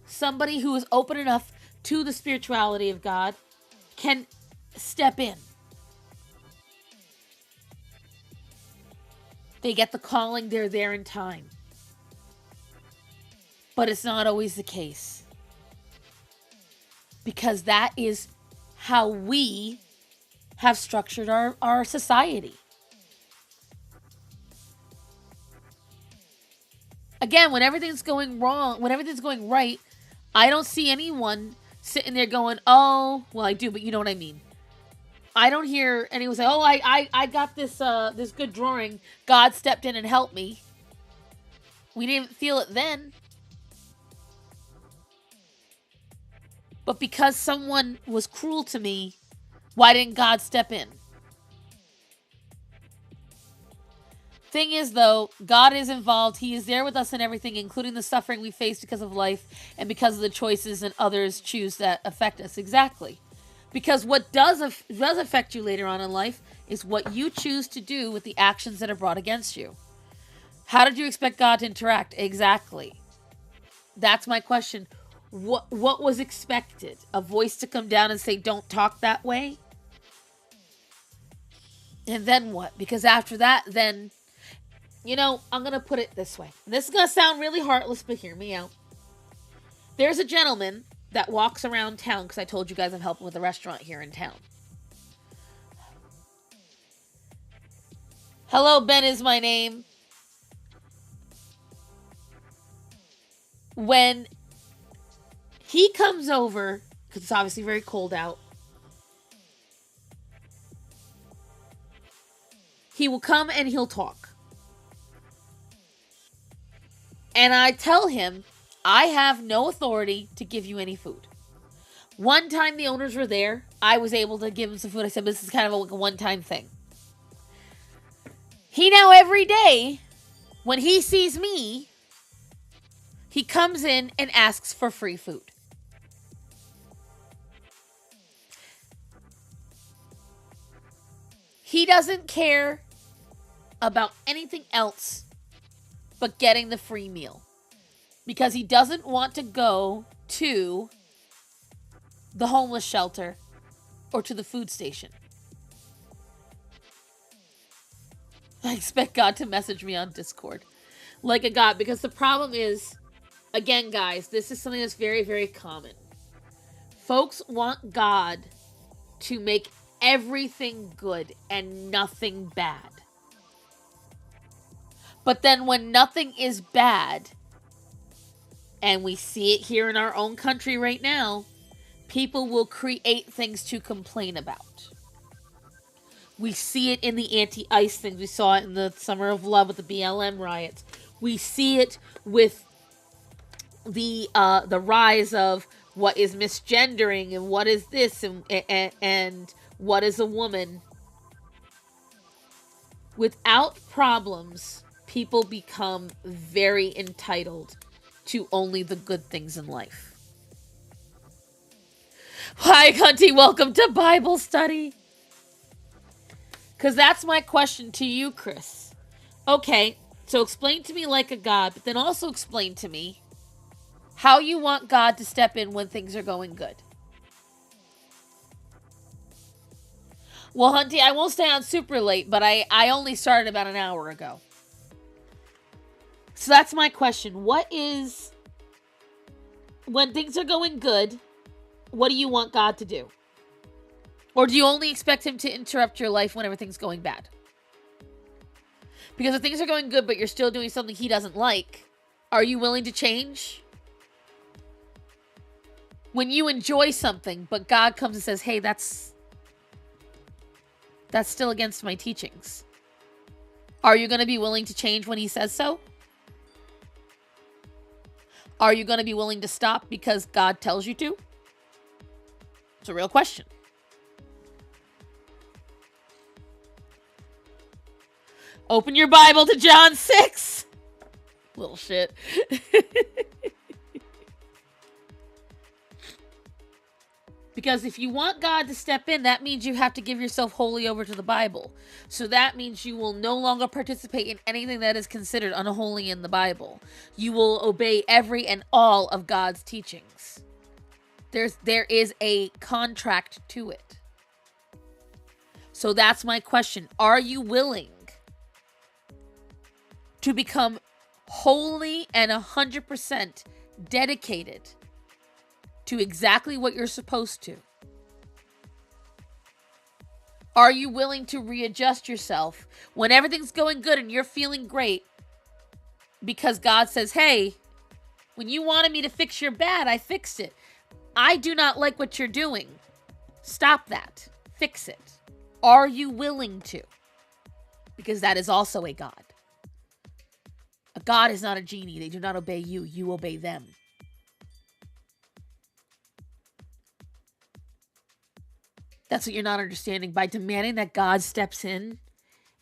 somebody who is open enough to the spirituality of God can step in. They get the calling, they're there in time. But it's not always the case. Because that is how we have structured our society. Again, when everything's going wrong, when everything's going right, I don't see anyone sitting there going, oh, well, I do, but you know what I mean. I don't hear anyone say, oh, I got this this good drawing. God stepped in and helped me. We didn't feel it then. But because someone was cruel to me, why didn't God step in? Thing is, though, God is involved. He is there with us in everything, including the suffering we face because of life and because of the choices and others choose that affect us. Exactly. Because what does affect you later on in life is what you choose to do with the actions that are brought against you. How did you expect God to interact? Exactly. That's my question. What was expected? A voice to come down and say, don't talk that way? And then what? Because after that, then, you know, I'm going to put it this way. And this is going to sound really heartless, but hear me out. There's a gentleman that walks around town, because I told you guys I'm helping with a restaurant here in town. Hello, Ben is my name. When he comes over, because it's obviously very cold out, he will come and he'll talk. And I tell him, I have no authority to give you any food. One time the owners were there, I was able to give him some food. I said, this is kind of like a one-time thing. He now every day, when he sees me, he comes in and asks for free food. He doesn't care about anything else but getting the free meal, because he doesn't want to go to the homeless shelter or to the food station. I expect God to message me on Discord like a God, because the problem is, again, guys, this is something that's very, very common. Folks want God to make everything good and nothing bad. But then when nothing is bad, and we see it here in our own country right now, people will create things to complain about. We see it in the anti-ICE things. We saw it in the Summer of Love with the BLM riots. We see it with the rise of what is misgendering and what is this and what is a woman. Without problems, people become very entitled to only the good things in life. Hi, Hunty. Welcome to Bible study. Because that's my question to you, Chris. Okay, so explain to me like a God, but then also explain to me how you want God to step in when things are going good. Well, Hunty, I won't stay on super late, but I only started about an hour ago. So that's my question. What is, when things are going good, what do you want God to do? Or do you only expect him to interrupt your life when everything's going bad? Because if things are going good, but you're still doing something he doesn't like, are you willing to change? When you enjoy something, but God comes and says, hey, that's still against my teachings. Are you going to be willing to change when he says so? Are you going to be willing to stop because God tells you to? It's a real question. Open your Bible to John 6. Little shit. Because if you want God to step in, that means you have to give yourself wholly over to the Bible. So that means you will no longer participate in anything that is considered unholy in the Bible. You will obey every and all of God's teachings. There is a contract to it. So that's my question. Are you willing to become wholly and 100% dedicated to exactly what you're supposed to? Are you willing to readjust yourself when everything's going good and you're feeling great? Because God says, hey, when you wanted me to fix your bad, I fixed it. I do not like what you're doing. Stop that. Fix it. Are you willing to? Because that is also a God. A God is not a genie. They do not obey you. You obey them. That's what you're not understanding. By demanding that God steps in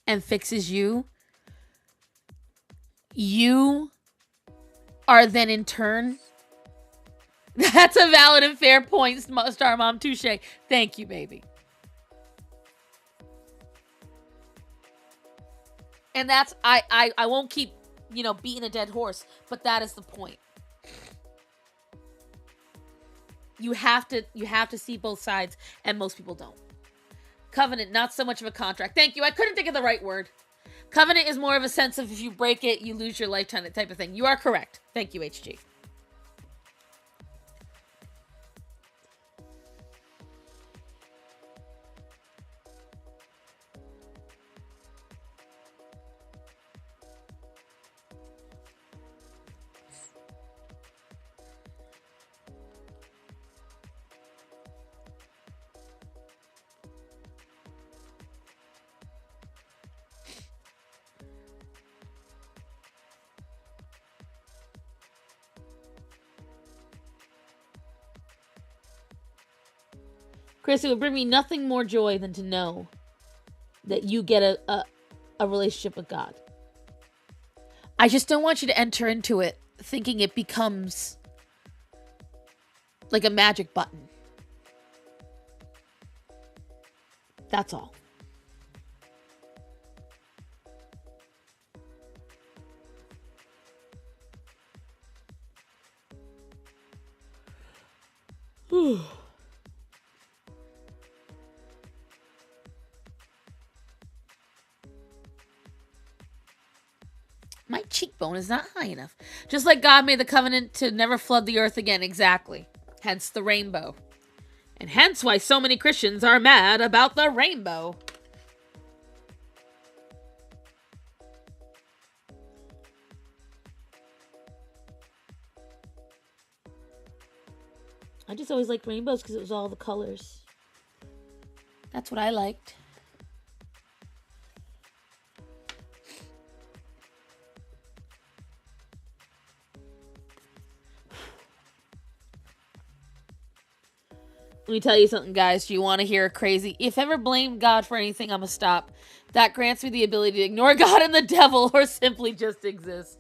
and fixes you, you are then in turn. That's a valid and fair point, Star Mom. Touche. Thank you, baby. And that's, I won't keep, beating a dead horse, but that is the point. You have to see both sides, and most people don't. Covenant, not so much of a contract. Thank you. I couldn't think of the right word. Covenant is more of a sense of if you break it, you lose your lifetime type of thing. You are correct. Thank you, HG. Chris, it would bring me nothing more joy than to know that you get a relationship with God. I just don't want you to enter into it thinking it becomes like a magic button. That's all. Whew. My cheekbone is not high enough. Just like God made the covenant to never flood the earth again. Exactly. Hence the rainbow. And hence why so many Christians are mad about the rainbow. I just always liked rainbows because it was all the colors. That's what I liked. Let me tell you something, guys. Do you want to hear crazy? If ever blamed God for anything, I'm going to stop. That grants me the ability to ignore God and the devil or simply just exist.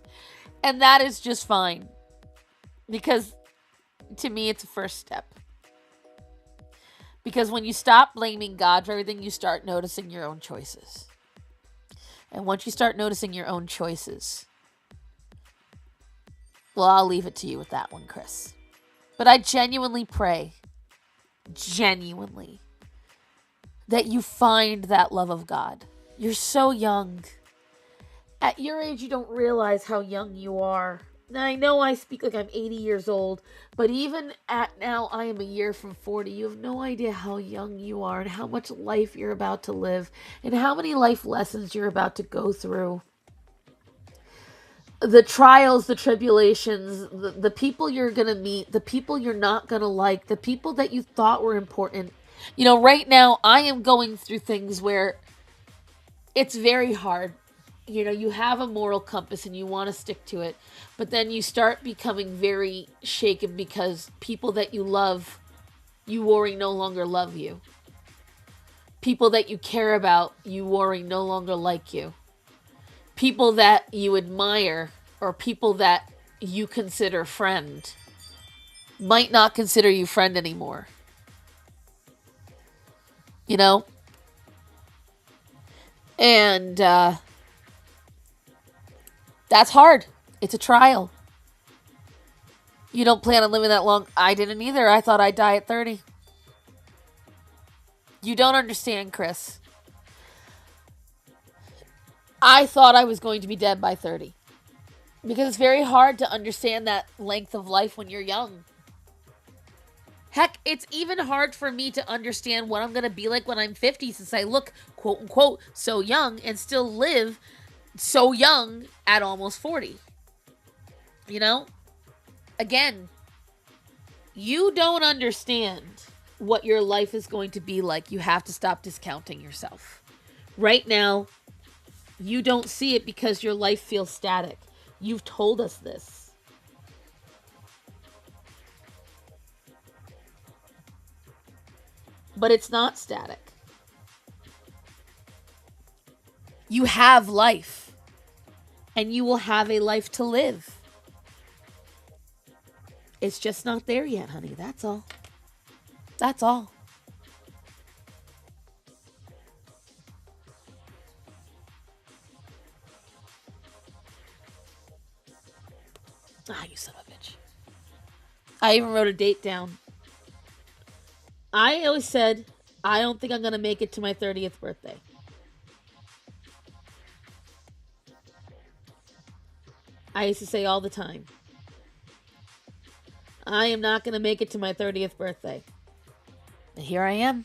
And that is just fine. Because to me, it's a first step. Because when you stop blaming God for everything, you start noticing your own choices. And once you start noticing your own choices, well, I'll leave it to you with that one, Chris. But I genuinely pray, that you find that love of God. You're so young. At your age, you don't realize how young you are. Now, I know I speak like I'm 80 years old, but even at now, I am a year from 40. You have no idea how young you are and how much life you're about to live and how many life lessons you're about to go through. The trials, the tribulations, the people you're going to meet, the people you're not going to like, the people that you thought were important. You know, right now, I am going through things where it's very hard. You know, you have a moral compass and you want to stick to it, but then you start becoming very shaken because people that you love, you worry no longer love you. People that you care about, you worry no longer like you. People that you admire or people that you consider friend might not consider you friend anymore. You know? And that's hard. It's a trial. You don't plan on living that long. I didn't either. I thought I'd die at 30. You don't understand, Chris. I thought I was going to be dead by 30. Because it's very hard to understand that length of life when you're young. Heck, it's even hard for me to understand what I'm going to be like when I'm 50 since I look, quote unquote, so young and still live so young at almost 40. You know? Again, you don't understand what your life is going to be like. You have to stop discounting yourself. Right now, you don't see it because your life feels static. You've told us this. But it's not static. You have life. And you will have a life to live. It's just not there yet, honey. That's all. That's all. Ah, you son of a bitch. I even wrote a date down. I always said, I don't think I'm going to make it to my 30th birthday. I used to say all the time, I am not going to make it to my 30th birthday. And here I am.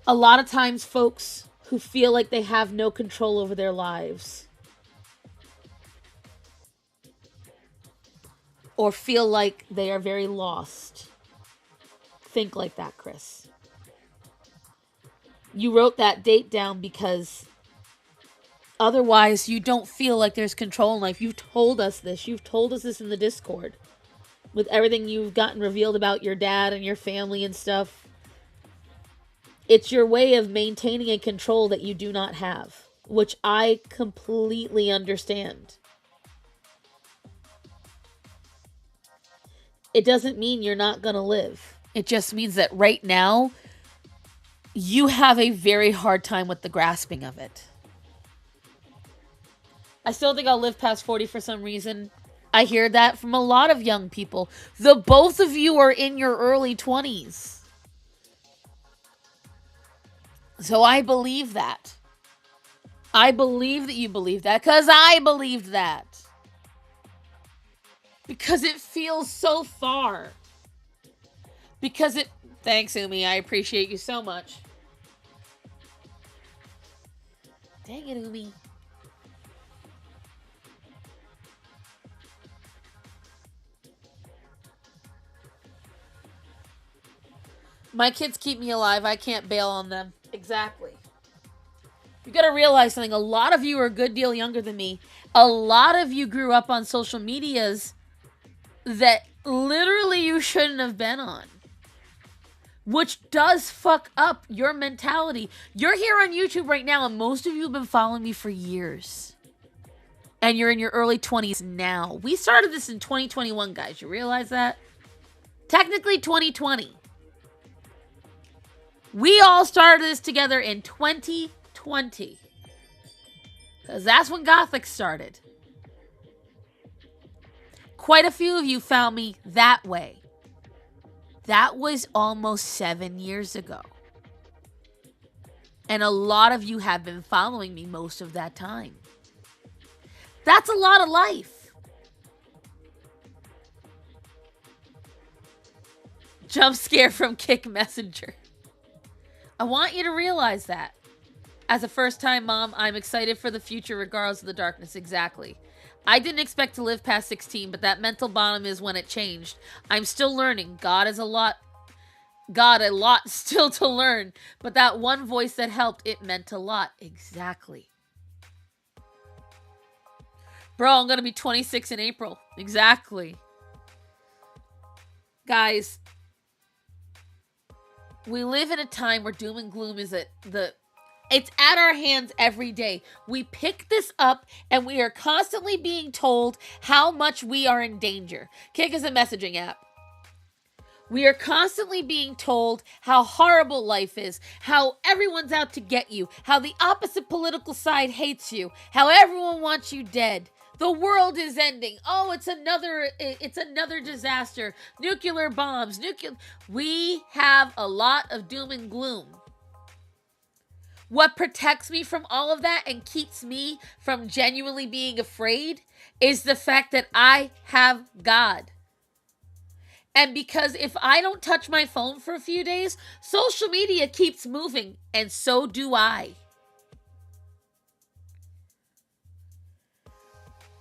A lot of times, folks who feel like they have no control over their lives or feel like they are very lost, think like that, Chris. You wrote that date down because otherwise you don't feel like there's control in life. You've told us this. You've told us this in the Discord. with everything you've gotten revealed about your dad and your family and stuff. It's your way of maintaining a control that you do not have, which I completely understand. It doesn't mean you're not going to live. It just means that right now, you have a very hard time with the grasping of it. I still think I'll live past 40 for some reason. I hear that from a lot of young people. The both of you are in your early 20s. So I believe that. I believe that you believe that because I believed that. Because it feels so far. Because it... Thanks, Umi. I appreciate you so much. Dang it, Umi. My kids keep me alive. I can't bail on them. Exactly. You gotta realize something. A lot of you are a good deal younger than me. A lot of you grew up on social medias that literally you shouldn't have been on. Which does fuck up your mentality. You're here on YouTube right now, and most of you have been following me for years. And you're in your early 20s now. We started this in 2021, guys. You realize that? Technically 2020. We all started this together in 2020. Because that's when Gothic started. Quite a few of you found me that way. That was almost 7 years ago. And a lot of you have been following me most of that time. That's a lot of life. Jump scare from Kick Messenger. I want you to realize that. As a first-time mom, I'm excited for the future regardless of the darkness. Exactly. I didn't expect to live past 16, but that mental bottom is when it changed. I'm still learning. God, a lot still to learn. But that one voice that helped, it meant a lot. Exactly. Bro, I'm going to be 26 in April. Exactly. Guys, we live in a time where doom and gloom is it's at our hands every day. We pick this up and we are constantly being told how much we are in danger. Kick is a messaging app. We are constantly being told how horrible life is, how everyone's out to get you, how the opposite political side hates you, how everyone wants you dead. The world is ending. Oh, it's another disaster. Nuclear bombs. We have a lot of doom and gloom. What protects me from all of that and keeps me from genuinely being afraid is the fact that I have God. And because if I don't touch my phone for a few days, social media keeps moving, and so do I.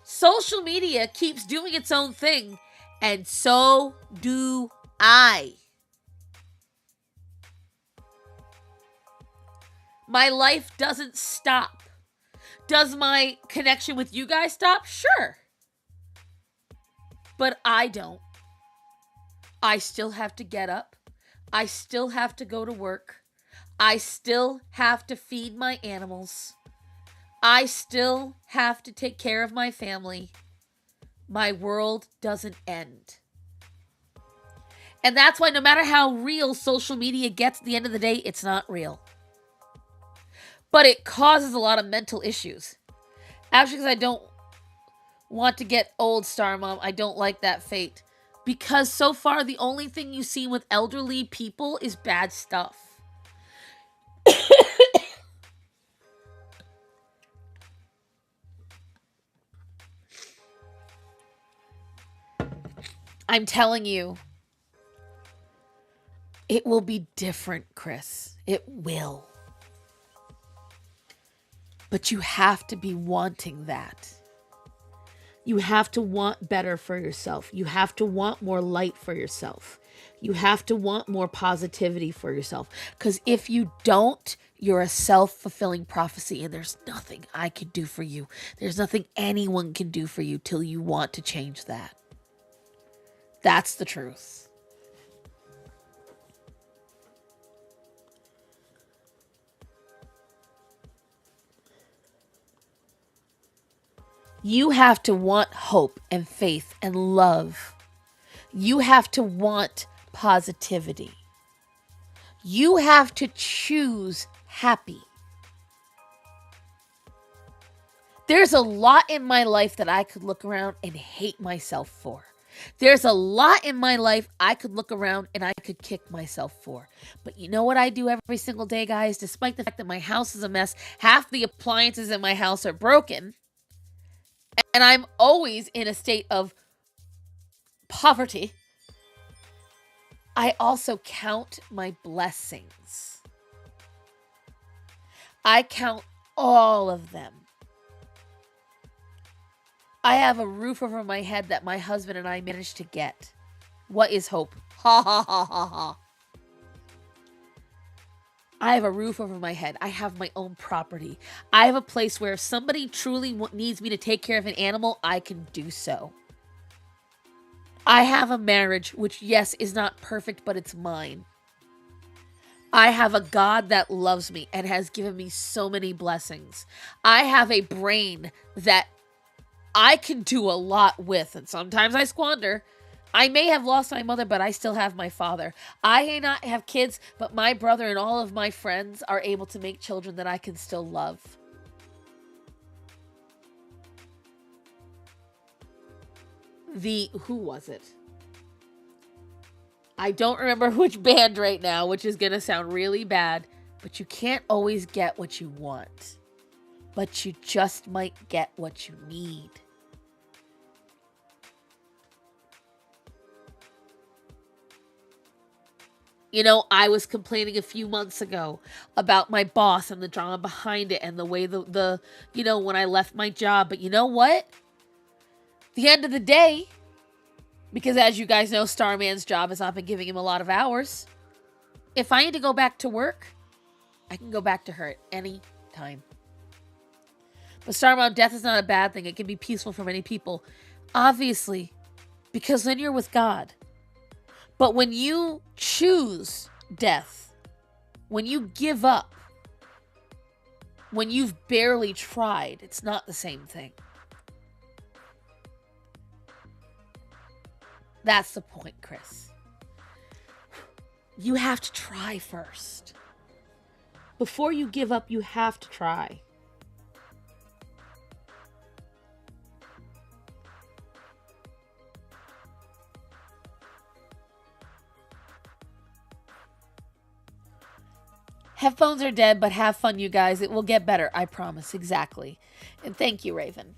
Social media keeps doing its own thing, and so do I. My life doesn't stop. Does my connection with you guys stop? Sure. But I don't. I still have to get up. I still have to go to work. I still have to feed my animals. I still have to take care of my family. My world doesn't end. And that's why no matter how real social media gets at the end of the day, it's not real. But it causes a lot of mental issues. Actually, because I don't want to get old, Star Mom. I don't like that fate. Because so far, the only thing you've seen with elderly people is bad stuff. I'm telling you, it will be different, Chris. It will. But you have to be wanting that. You have to want better for yourself. You have to want more light for yourself. You have to want more positivity for yourself. Because if you don't, you're a self-fulfilling prophecy, and there's nothing I can do for you. There's nothing anyone can do for you till you want to change that. That's the truth. You have to want hope and faith and love. You have to want positivity. You have to choose happy. There's a lot in my life that I could look around and hate myself for. There's a lot in my life I could look around and I could kick myself for. But you know what I do every single day, guys? Despite the fact that my house is a mess, half the appliances in my house are broken, and I'm always in a state of poverty, I also count my blessings. I count all of them. I have a roof over my head that my husband and I managed to get. What is hope? Ha ha ha ha ha. I have a roof over my head. I have my own property. I have a place where if somebody truly needs me to take care of an animal, I can do so. I have a marriage, which, yes, is not perfect, but it's mine. I have a God that loves me and has given me so many blessings. I have a brain that I can do a lot with, and sometimes I squander. I may have lost my mother, but I still have my father. I may not have kids, but my brother and all of my friends are able to make children that I can still love. Who was it? I don't remember which band right now, which is going to sound really bad, but you can't always get what you want. But you just might get what you need. You know, I was complaining a few months ago about my boss and the drama behind it and the way when I left my job. But you know what? The end of the day, because as you guys know, Starman's job has not been giving him a lot of hours. If I need to go back to work, I can go back to her at any time. But Starman, death is not a bad thing. It can be peaceful for many people. Obviously, because then you're with God. But when you choose death, when you give up, when you've barely tried, it's not the same thing. That's the point, Chris. You have to try first. Before you give up, you have to try. Headphones are dead, but have fun, you guys. It will get better, I promise. Exactly. And thank you, Raven.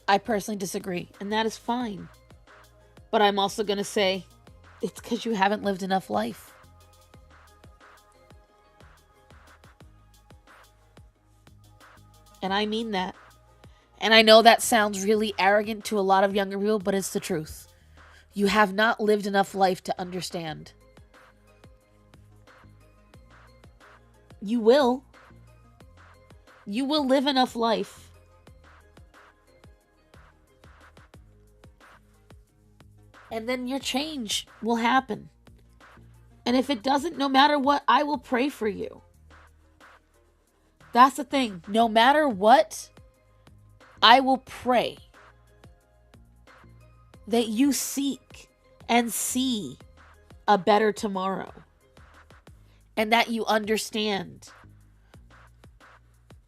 I personally disagree, and that is fine. But I'm also going to say it's because you haven't lived enough life. And I mean that. And I know that sounds really arrogant to a lot of younger people, but it's the truth. You have not lived enough life to understand. You will. You will live enough life. And then your change will happen. And if it doesn't, no matter what, I will pray for you. That's the thing. No matter what, I will pray that you seek and see a better tomorrow. And that you understand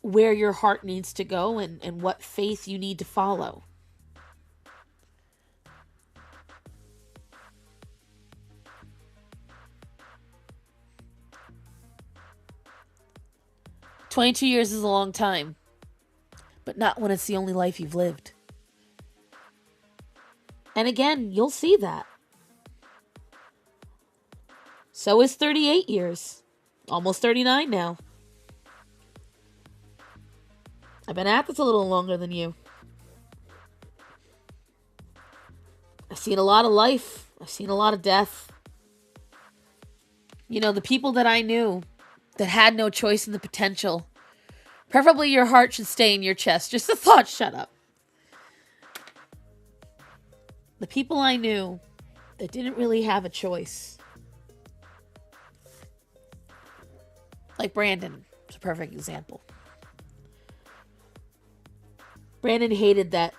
where your heart needs to go and what faith you need to follow. 22 years is a long time, but not when it's the only life you've lived. And again, you'll see that. So is 38 years. Almost 39 now. I've been at this a little longer than you. I've seen a lot of life. I've seen a lot of death. You know, the people that I knew that had no choice in the potential. Preferably your heart should stay in your chest. Just the thought, shut up. The people I knew that didn't really have a choice. Like Brandon, is a perfect example. Brandon hated that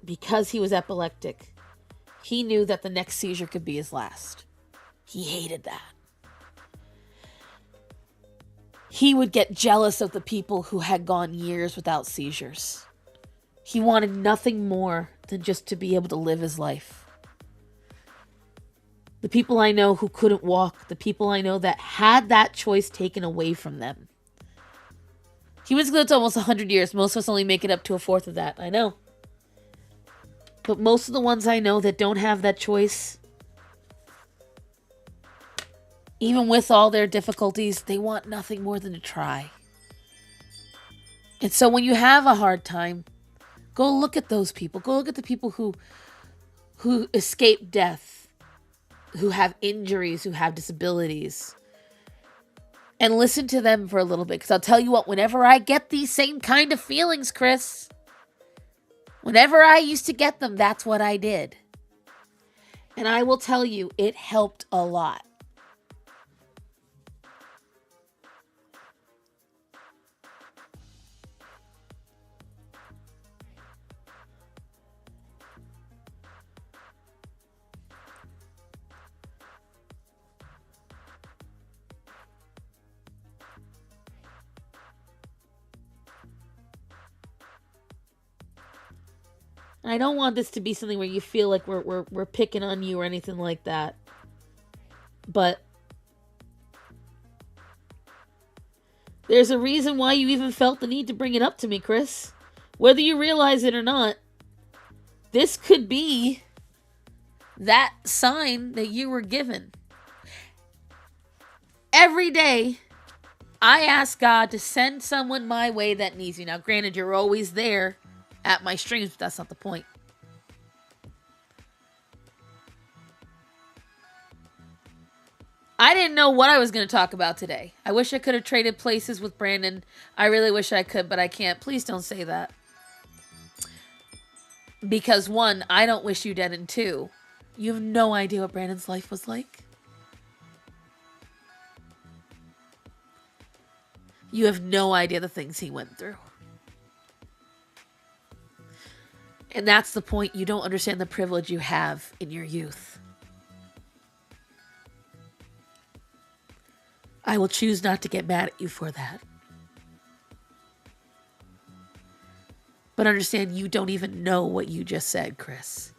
because he was epileptic, he knew that the next seizure could be his last. He hated that. He would get jealous of the people who had gone years without seizures. He wanted nothing more than just to be able to live his life. The people I know who couldn't walk, the people I know that had that choice taken away from them. Humans live to almost 100 years. Most of us only make it up to a fourth of that. I know. But most of the ones I know that don't have that choice, even with all their difficulties, they want nothing more than to try. And so when you have a hard time, go look at those people. Go look at the people who escape death, who have injuries, who have disabilities. And listen to them for a little bit. Because I'll tell you what, whenever I get these same kind of feelings, Chris, whenever I used to get them, that's what I did. And I will tell you, it helped a lot. And I don't want this to be something where you feel like we're picking on you or anything like that. But there's a reason why you even felt the need to bring it up to me, Chris. Whether you realize it or not, this could be that sign that you were given. Every day, I ask God to send someone my way that needs you. Now, granted, you're always there at my streams, but that's not the point. I didn't know what I was going to talk about today. I wish I could have traded places with Brandon. I really wish I could, but I can't. Please don't say that. Because one, I don't wish you dead, and two, you have no idea what Brandon's life was like. You have no idea the things he went through. And that's the point. You don't understand the privilege you have in your youth. I will choose not to get mad at you for that. But understand, you don't even know what you just said, Chris.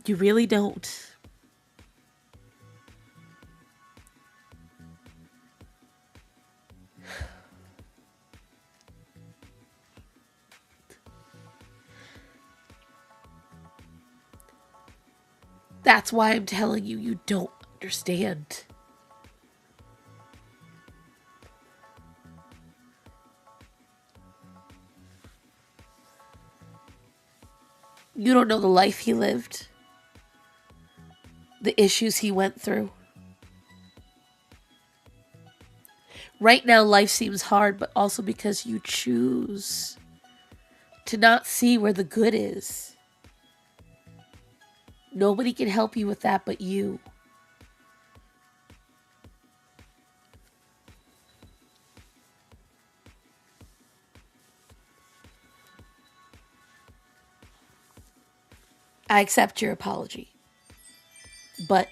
You really don't. That's why I'm telling you, you don't understand. You don't know the life he lived, the issues he went through. Right now, life seems hard, but also because you choose to not see where the good is. Nobody can help you with that but you. I accept your apology. But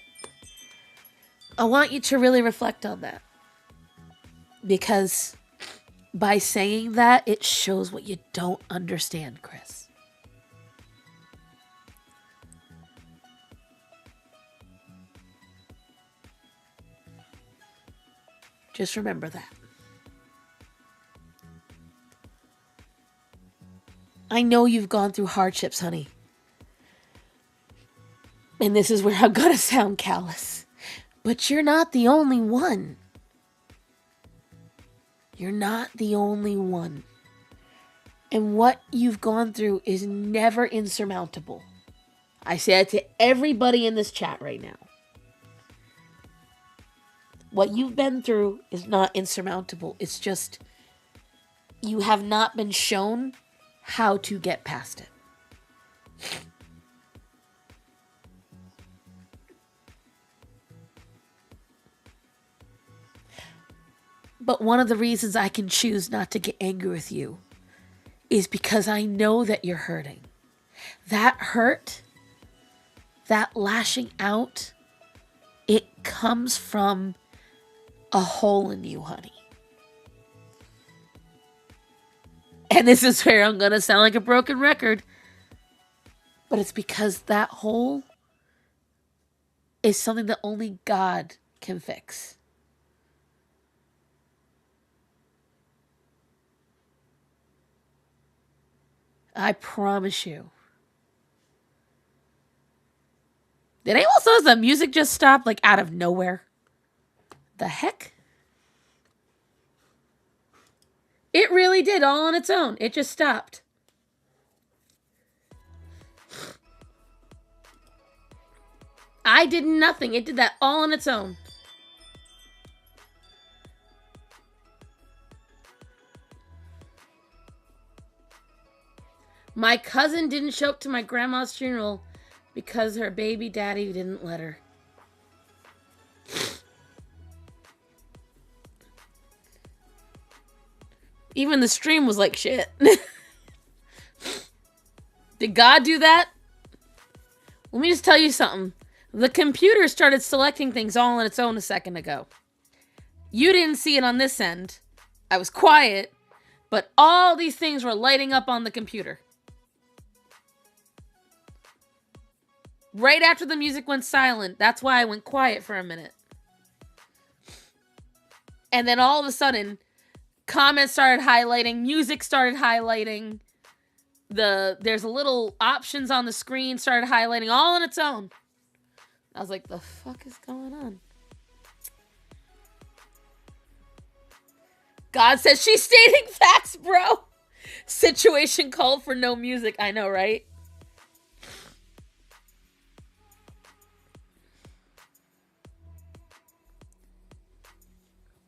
I want you to really reflect on that. Because by saying that, it shows what you don't understand, Chris. Just remember that. I know you've gone through hardships, honey. And this is where I'm gonna sound callous. But you're not the only one. You're not the only one. And what you've gone through is never insurmountable. I say it to everybody in this chat right now. What you've been through is not insurmountable. It's just you have not been shown how to get past it. But one of the reasons I can choose not to get angry with you is because I know that you're hurting. That hurt, that lashing out, it comes from a hole in you, honey. And this is where I'm going to sound like a broken record. But it's because that hole is something that only God can fix. I promise you. Did anyone else notice the music just stopped like out of nowhere? The heck? It really did all on its own. It just stopped. I did nothing. It did that all on its own. My cousin didn't show up to my grandma's funeral because her baby daddy didn't let her. Even the stream was like shit. Did God do that? Let me just tell you something. The computer started selecting things all on its own a second ago. You didn't see it on this end. I was quiet, but all these things were lighting up on the computer. Right after the music went silent, that's why I went quiet for a minute. And then all of a sudden, comments started highlighting, music started highlighting, there's a little options on the screen started highlighting all on its own. I was like, the fuck is going on? God says she's stating facts, bro. Situation called for no music. I know, right?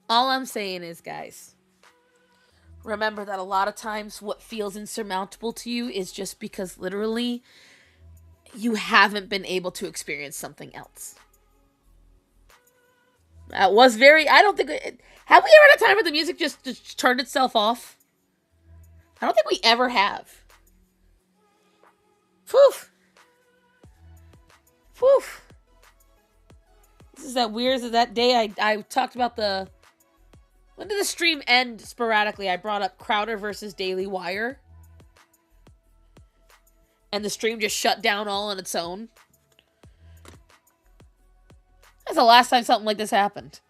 All I'm saying is, guys, remember that a lot of times what feels insurmountable to you is just because literally you haven't been able to experience something else. That was very, I don't think, have we ever had a time where the music just turned itself off? I don't think we ever have. Whew. Whew. This is that weird as that day I talked about the, when did the stream end sporadically? I brought up Crowder versus Daily Wire. And the stream just shut down all on its own. That's the last time something like this happened.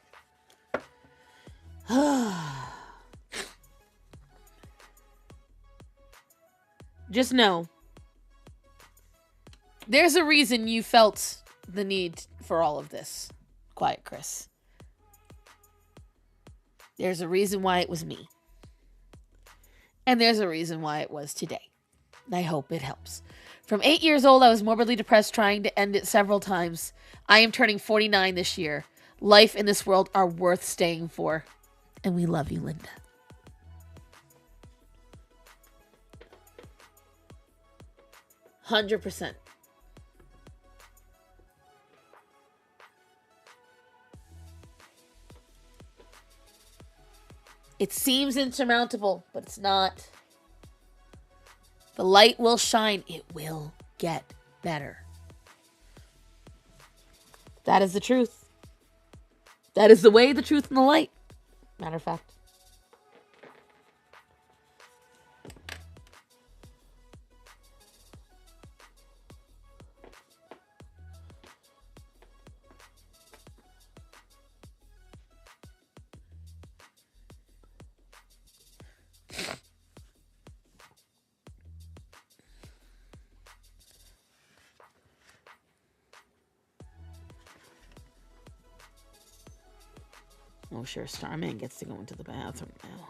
Just know, there's a reason you felt the need for all of this. Quiet, Chris. There's a reason why it was me. And there's a reason why it was today. I hope it helps. From 8 years old, I was morbidly depressed, trying to end it several times. I am turning 49 this year. Life in this world are worth staying for. And we love you, Linda. %. It seems insurmountable, but it's not. The light will shine. It will get better. That is the truth. That is the way, the truth, and the light. Matter of fact. Oh, sure, Starman gets to go into the bathroom now.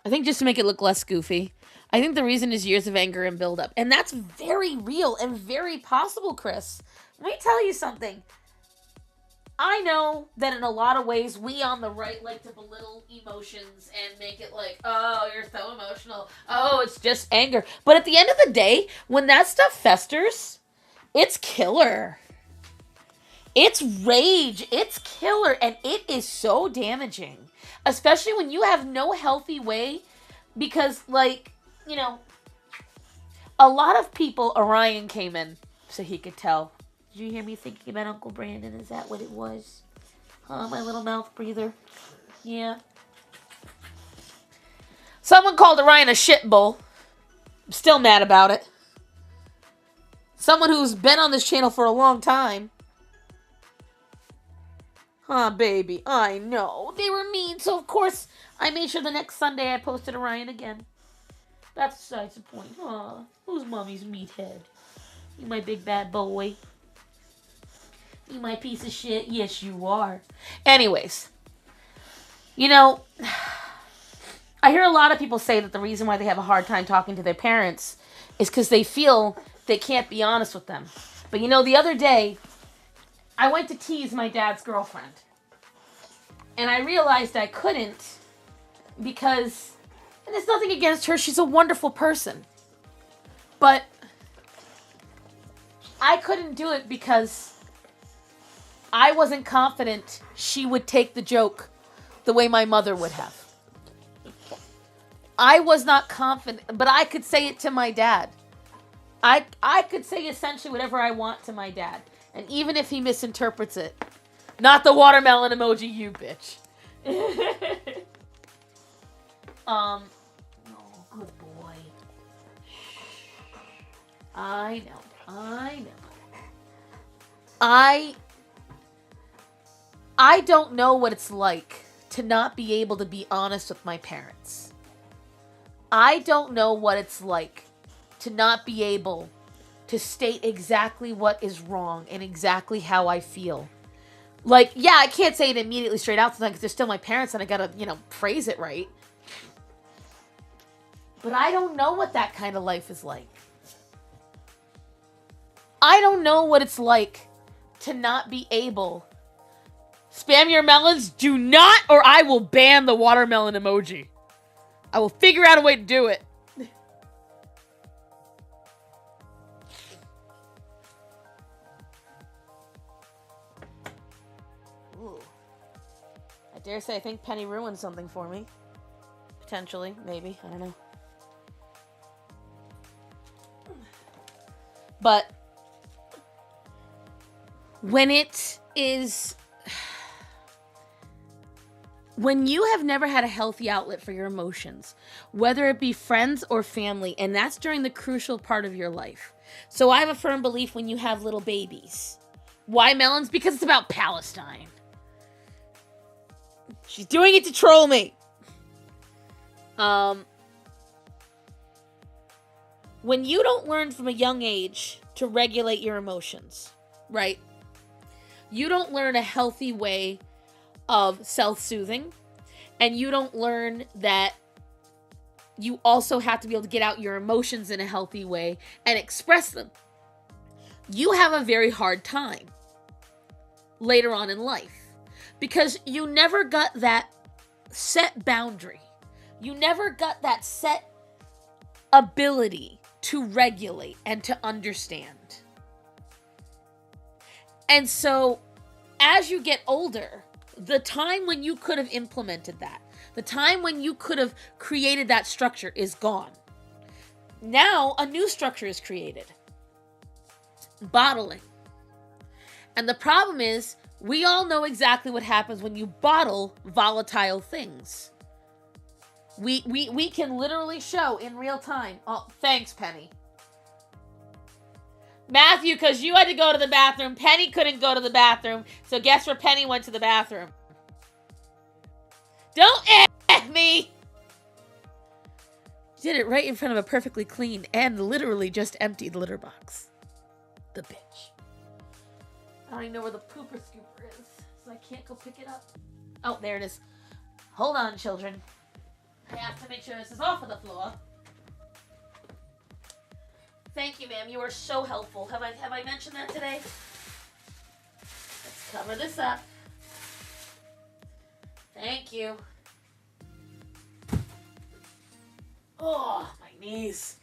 I think just to make it look less goofy. I think the reason is years of anger and buildup. And that's very real and very possible, Chris. Let me tell you something. I know that in a lot of ways, we on the right like to belittle emotions and make it like, oh, you're so emotional. Oh, it's just anger. But at the end of the day, when that stuff festers, it's killer. It's rage. It's killer. And it is so damaging. Especially when you have no healthy way. Because, like, you know, a lot of people, Orion came in so he could tell. Did you hear me thinking about Uncle Brandon? Is that what it was? Huh, my little mouth breather? Yeah. Someone called Orion a shit bull. I'm still mad about it. Someone who's been on this channel for a long time. Huh, baby. I know. They were mean, so of course I made sure the next Sunday I posted Orion again. That's besides the point. Huh. Who's mommy's meathead? You my big bad boy. You my piece of shit? Yes, you are. Anyways, you know, I hear a lot of people say that the reason why they have a hard time talking to their parents is because they feel they can't be honest with them. But you know, the other day, I went to tease my dad's girlfriend. And I realized I couldn't because, and it's nothing against her, she's a wonderful person. But I couldn't do it because I wasn't confident she would take the joke the way my mother would have. I was not confident, but I could say it to my dad. I could say essentially whatever I want to my dad. And even if he misinterprets it, not the watermelon emoji, you bitch. Oh, good boy. I know. I don't know what it's like to not be able to be honest with my parents. I don't know what it's like to not be able to state exactly what is wrong and exactly how I feel. Like, yeah, I can't say it immediately straight out sometimes because they're still my parents and I gotta, phrase it right. But I don't know what that kind of life is like. I don't know what it's like to not be able. Spam your melons, do not, or I will ban the watermelon emoji. I will figure out a way to do it. Ooh. I dare say I think Penny ruined something for me. Potentially, maybe, I don't know. But when it is, when you have never had a healthy outlet for your emotions, whether it be friends or family, and that's during the crucial part of your life. So I have a firm belief when you have little babies. Why melons? Because it's about Palestine. She's doing it to troll me. When you don't learn from a young age to regulate your emotions, right? You don't learn a healthy way of self-soothing, and you don't learn that you also have to be able to get out your emotions in a healthy way and express them. You have a very hard time later on in life because you never got that set boundary. You never got that set ability to regulate and to understand. And so as you get older, the time when you could have implemented that, the time when you could have created that structure is gone. Now a new structure is created. Bottling. And the problem is, we all know exactly what happens when you bottle volatile things. We can literally show in real time. Oh, thanks, Penny. Matthew, because you had to go to the bathroom. Penny couldn't go to the bathroom. So guess where Penny went to the bathroom? Don't at me! Did it right in front of a perfectly clean and literally just emptied litter box. The bitch. I don't even know where the pooper scooper is, so I can't go pick it up. Oh, there it is. Hold on, children. I have to make sure this is off of the floor. Thank you, ma'am. You are so helpful. Have I mentioned that today? Let's cover this up. Thank you. Oh, my knees.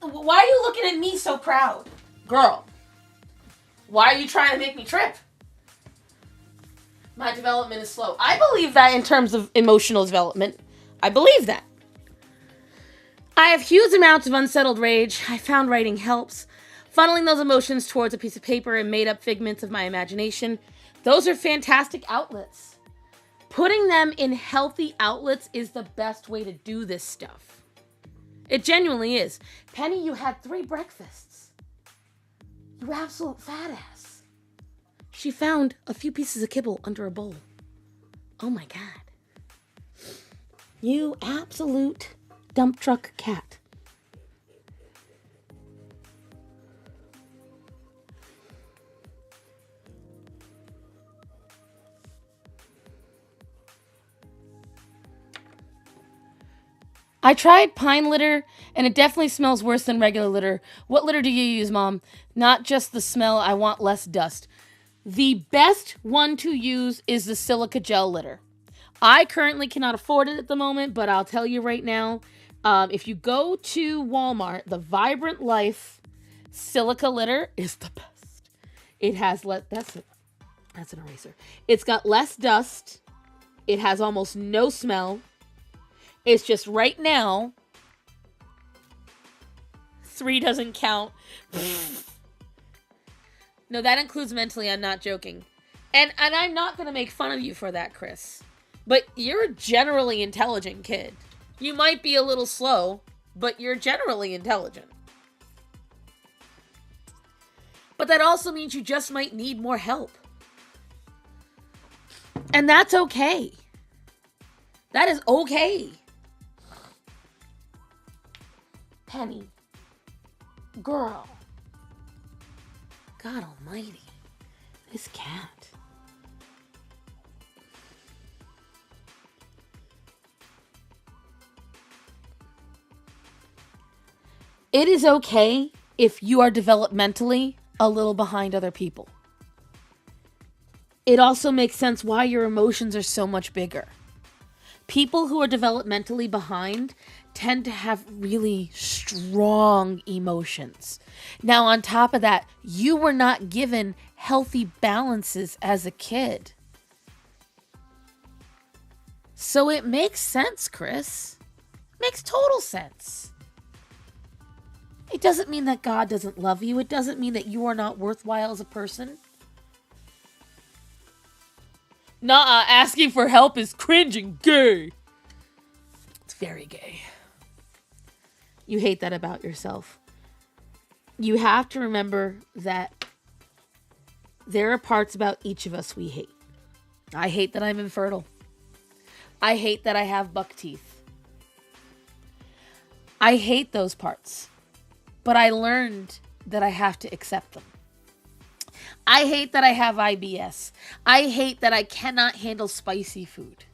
Why are you looking at me so proud? Girl, why are you trying to make me trip? My development is slow. I believe that in terms of emotional development. I believe that. I have huge amounts of unsettled rage. I found writing helps. Funneling those emotions towards a piece of paper and made up figments of my imagination. Those are fantastic outlets. Putting them in healthy outlets is the best way to do this stuff. It genuinely is. Penny, you had 3 breakfasts. You absolute fat ass. She found a few pieces of kibble under a bowl. Oh my God. You absolute dump truck cat. I tried pine litter, and it definitely smells worse than regular litter. What litter do you use, Mom? Not just the smell, I want less dust. The best one to use is the silica gel litter. I currently cannot afford it at the moment, but I'll tell you right now, if you go to Walmart, the Vibrant Life silica litter is the best. It has that's an eraser. It's got less dust. It has almost no smell. It's just right now, 3 doesn't count. No, that includes mentally. I'm not joking. And I'm not going to make fun of you for that, Chris. But you're a generally intelligent kid. You might be a little slow, but you're generally intelligent. But that also means you just might need more help. And that's okay. That is okay. Penny. Girl. God almighty. This cat. It is okay if you are developmentally a little behind other people. It also makes sense why your emotions are so much bigger. People who are developmentally behind tend to have really strong emotions. Now, on top of that, you were not given healthy balances as a kid. So it makes sense, Chris. Makes total sense. It doesn't mean that God doesn't love you. It doesn't mean that you are not worthwhile as a person. Nuh-uh, asking for help is cringe and gay. It's very gay. You hate that about yourself. You have to remember that there are parts about each of us we hate. I hate that I'm infertile. I hate that I have buck teeth. I hate those parts. But I learned that I have to accept them. I hate that I have IBS. I hate that I cannot handle spicy food.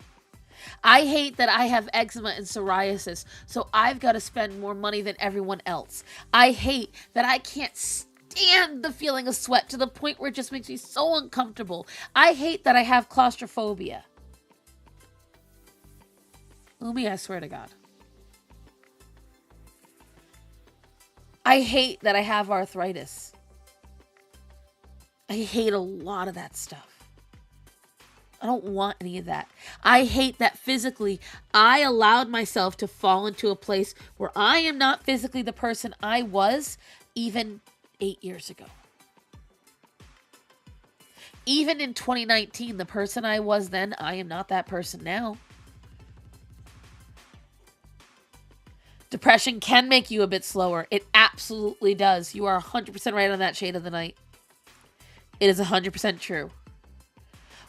I hate that I have eczema and psoriasis, so I've got to spend more money than everyone else. I hate that I can't stand the feeling of sweat to the point where it just makes me so uncomfortable. I hate that I have claustrophobia. Umi, I swear to God. I hate that I have arthritis. I hate a lot of that stuff. I don't want any of that. I hate that physically I allowed myself to fall into a place where I am not physically the person I was even 8 years ago. Even in 2019, the person I was then, I am not that person now. Depression can make you a bit slower. It absolutely does. You are 100% right on that shade of the night. It is 100% true.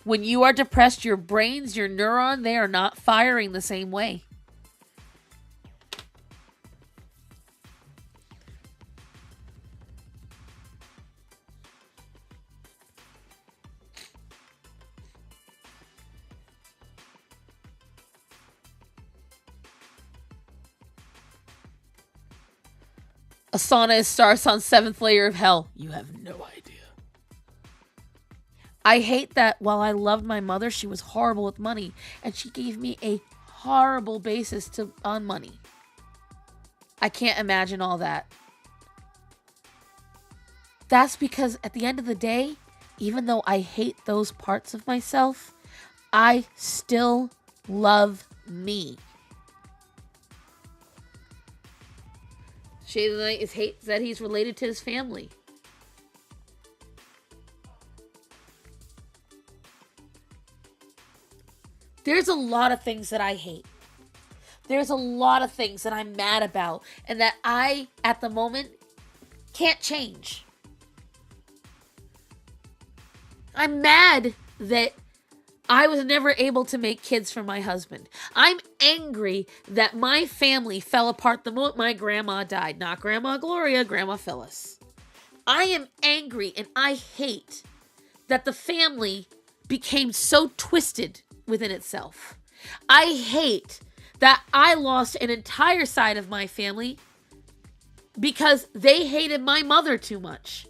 When you are depressed, your brains, your neuron, they are not firing the same way. Asana starts on 7th layer of hell. You have no idea. I hate that while I loved my mother, she was horrible with money. And she gave me a horrible basis on money. I can't imagine all that. That's because at the end of the day, even though I hate those parts of myself, I still love me. Shade of the Night is hate that he's related to his family. There's a lot of things that I hate. There's a lot of things that I'm mad about and that I, at the moment, can't change. I'm mad that I was never able to make kids for my husband. I'm angry that my family fell apart the moment my grandma died. Not Grandma Gloria, Grandma Phyllis. I am angry and I hate that the family became so twisted within itself. I hate that I lost an entire side of my family because they hated my mother too much.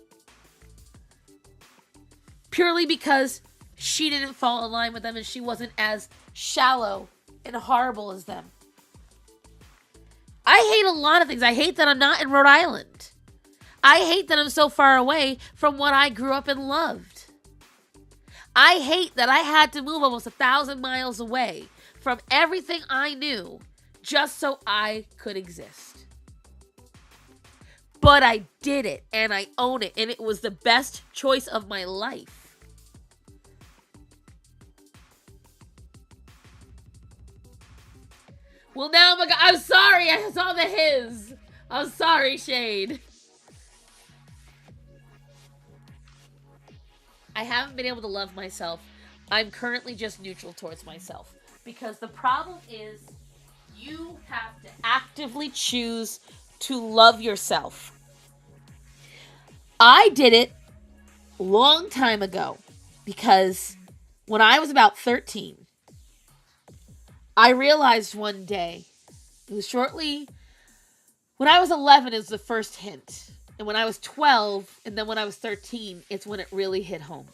Purely because she didn't fall in line with them and she wasn't as shallow and horrible as them. I hate a lot of things. I hate that I'm not in Rhode Island. I hate that I'm so far away from what I grew up and loved. I hate that I had to move almost 1,000 miles away from everything I knew just so I could exist. But I did it and I own it and it was the best choice of my life. Well, now I'm sorry. I saw the his. I'm sorry, Shade. I haven't been able to love myself. I'm currently just neutral towards myself. Because the problem is you have to actively choose to love yourself. I did it a long time ago. Because when I was about 13, I realized one day, it was shortly, when I was 11 is the first hint. And when I was 12, and then when I was 13, it's when it really hit home.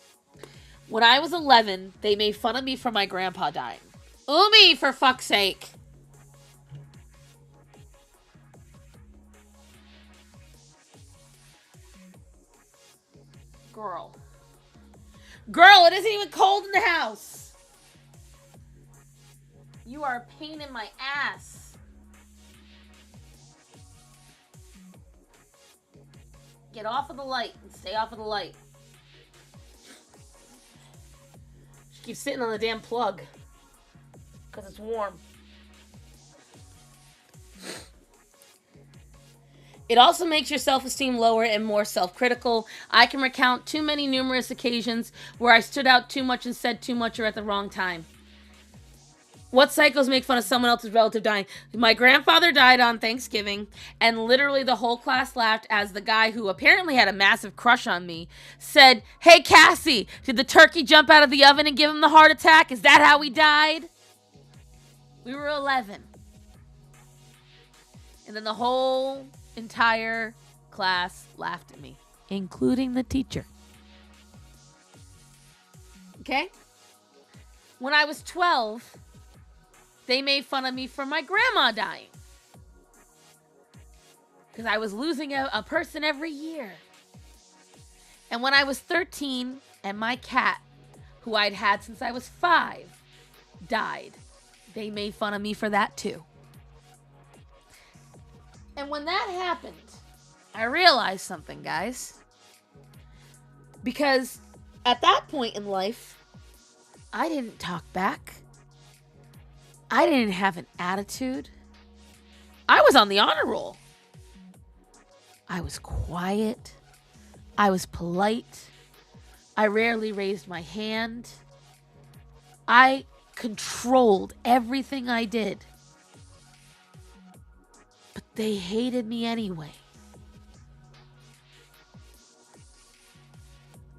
When I was 11, they made fun of me for my grandpa dying. Umi, for fuck's sake. Girl, it isn't even cold in the house. You are a pain in my ass. Get off of the light and stay off of the light. She keeps sitting on the damn plug. Because it's warm. It also makes your self-esteem lower and more self-critical. I can recount too many numerous occasions where I stood out too much and said too much or at the wrong time. What psychos make fun of someone else's relative dying? My grandfather died on Thanksgiving, and literally the whole class laughed as the guy who apparently had a massive crush on me said, "Hey, Cassie, did the turkey jump out of the oven and give him the heart attack? Is that how he died?" We were 11. And then the whole entire class laughed at me, including the teacher. Okay? When I was 12... they made fun of me for my grandma dying. Because I was losing a person every year. And when I was 13 and my cat, who I'd had since I was 5, died, they made fun of me for that too. And when that happened, I realized something, guys. Because at that point in life, I didn't talk back. I didn't have an attitude. I was on the honor roll. I was quiet. I was polite. I rarely raised my hand. I controlled everything I did. But they hated me anyway.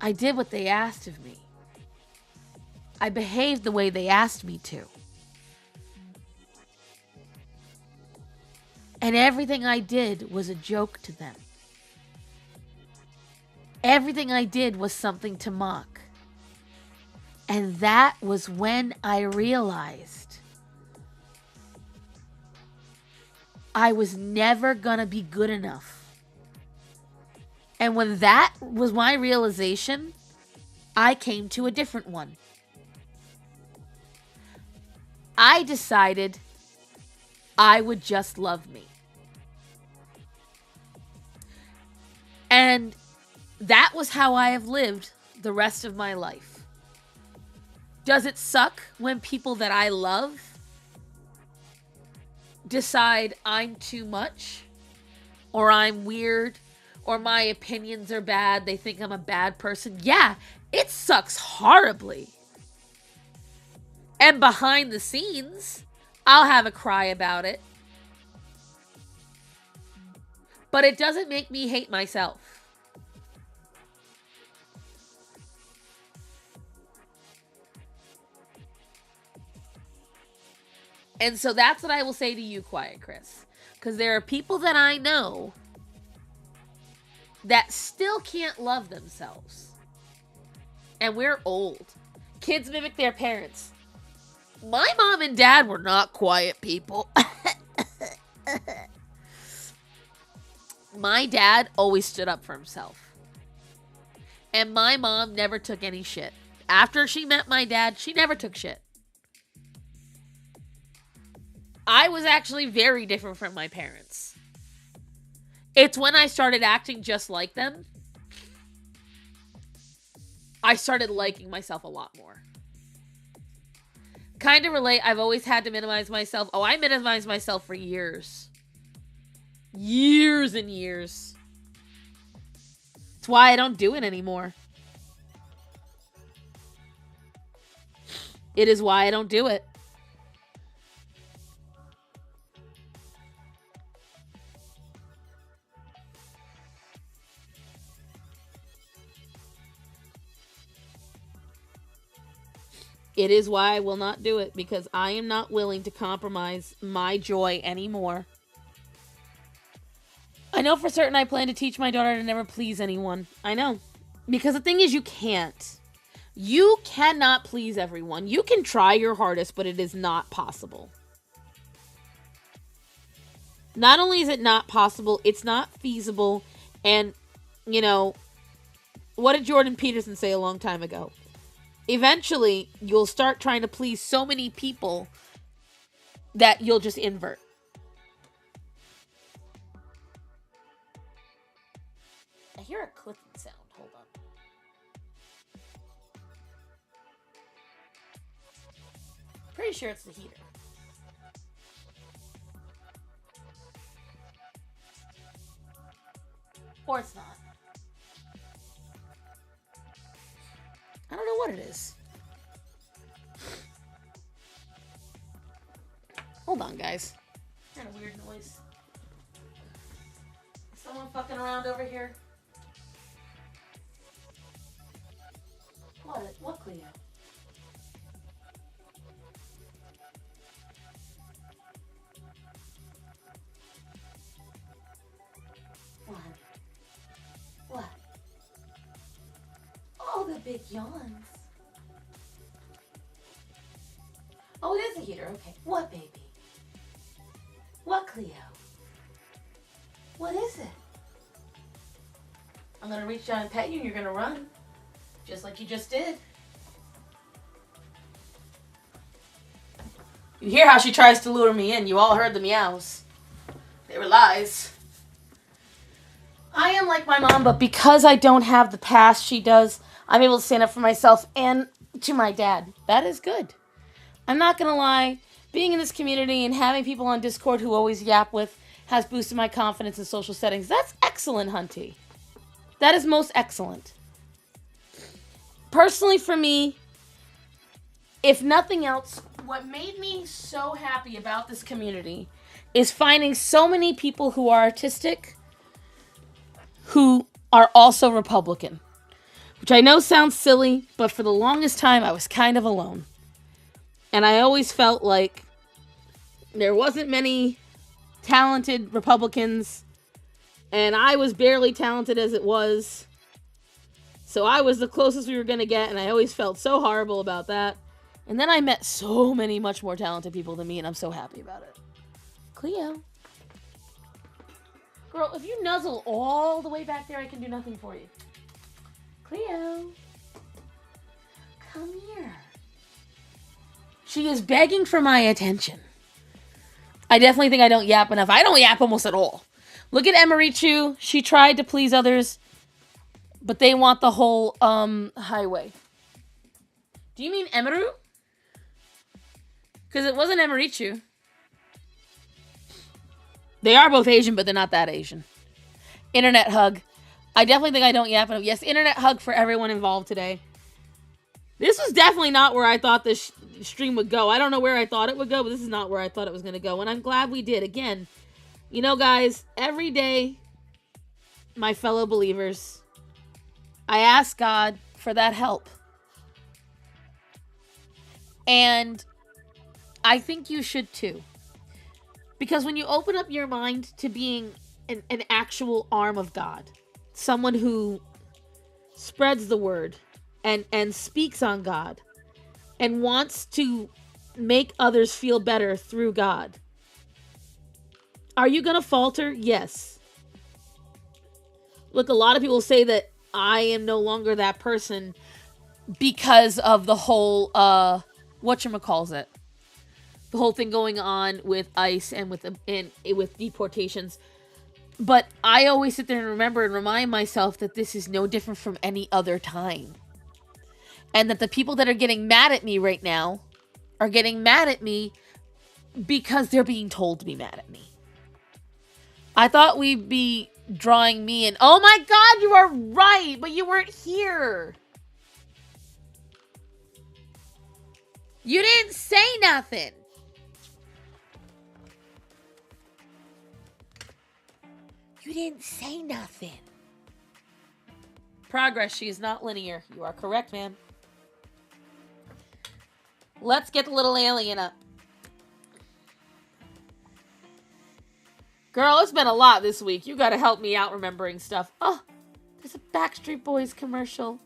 I did what they asked of me. I behaved the way they asked me to. And everything I did was a joke to them. Everything I did was something to mock. And that was when I realized I was never gonna be good enough. And when that was my realization, I came to a different one. I decided I would just love me. And that was how I have lived the rest of my life. Does it suck when people that I love decide I'm too much, or I'm weird, or my opinions are bad, they think I'm a bad person? Yeah, it sucks horribly. And behind the scenes, I'll have a cry about it. But it doesn't make me hate myself. And so that's what I will say to you, Quiet Chris. Because there are people that I know that still can't love themselves. And we're old. Kids mimic their parents. My mom and dad were not quiet people. My dad always stood up for himself. And my mom never took any shit. After she met my dad, she never took shit. I was actually very different from my parents. It's when I started acting just like them, I started liking myself a lot more. Kind of relate, I've always had to minimize myself. Oh, I minimized myself for years. Years and years. That's why I don't do it anymore. It is why I don't do it. It is why I will not do it, because I am not willing to compromise my joy anymore. I know for certain I plan to teach my daughter to never please anyone. I know. Because the thing is, you can't. You cannot please everyone. You can try your hardest, but it is not possible. Not only is it not possible, it's not feasible. And, you know, what did Jordan Peterson say a long time ago? Eventually, you'll start trying to please so many people that you'll just invert. I hear a clicking sound. Hold on. Pretty sure it's the heater. Or it's not. I don't know what it is. Hold on, guys. I heard a weird noise. Is someone fucking around over here? What, Cleo? What? What? Oh, the big yawns. Oh, it is a heater. Okay. What, baby? What, Cleo? What is it? I'm gonna reach down and pet you and you're gonna run. Just like you just did. You hear how she tries to lure me in. You all heard the meows. They were lies. I am like my mom, but because I don't have the past she does, I'm able to stand up for myself and to my dad. That is good. I'm not gonna lie. Being in this community and having people on Discord who always yap with has boosted my confidence in social settings. That's excellent, Hunty. That is most excellent. Personally, for me, if nothing else, what made me so happy about this community is finding so many people who are artistic who are also Republican. Which I know sounds silly, but for the longest time I was kind of alone. And I always felt like there wasn't many talented Republicans, and I was barely talented as it was. So I was the closest we were going to get, and I always felt so horrible about that. And then I met so many much more talented people than me, and I'm so happy about it. Cleo. Girl, if you nuzzle all the way back there, I can do nothing for you. Cleo. Come here. She is begging for my attention. I definitely think I don't yap enough. I don't yap almost at all. Look at Emerichu. She tried to please others, but they want the whole highway. Do you mean Emeru? Because it wasn't Emerichu. They are both Asian, but they're not that Asian. Internet hug. I definitely think I don't yap enough. Yes, internet hug for everyone involved today. This was definitely not where I thought this stream would go. I don't know where I thought it would go, but this is not where I thought it was going to go. And I'm glad we did. Again, you know, guys, every day, my fellow believers, I ask God for that help. And I think you should too. Because when you open up your mind to being an actual arm of God, someone who spreads the word and speaks on God and wants to make others feel better through God, are you going to falter? Yes. Look, a lot of people say that I am no longer that person because of the whole, whatchamacallit, the whole thing going on with ICE and with deportations. But I always sit there and remember and remind myself that this is no different from any other time. And that the people that are getting mad at me right now are getting mad at me because they're being told to be mad at me. I thought we'd be drawing me in. Oh my God, you are right, but you weren't here. You didn't say nothing. You didn't say nothing. Progress, she is not linear. You are correct, ma'am. Let's get the little alien up. Girl, it's been a lot this week. You gotta help me out remembering stuff. Oh, there's a Backstreet Boys commercial.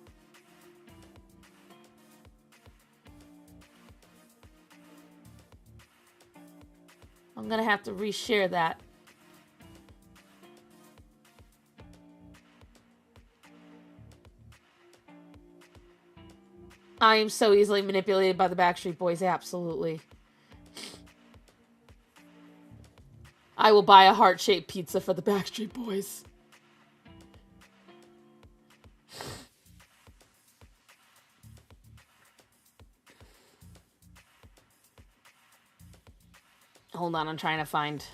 I'm gonna have to reshare that. I am so easily manipulated by the Backstreet Boys, absolutely. I will buy a heart-shaped pizza for the Backstreet Boys. Hold on, I'm trying to find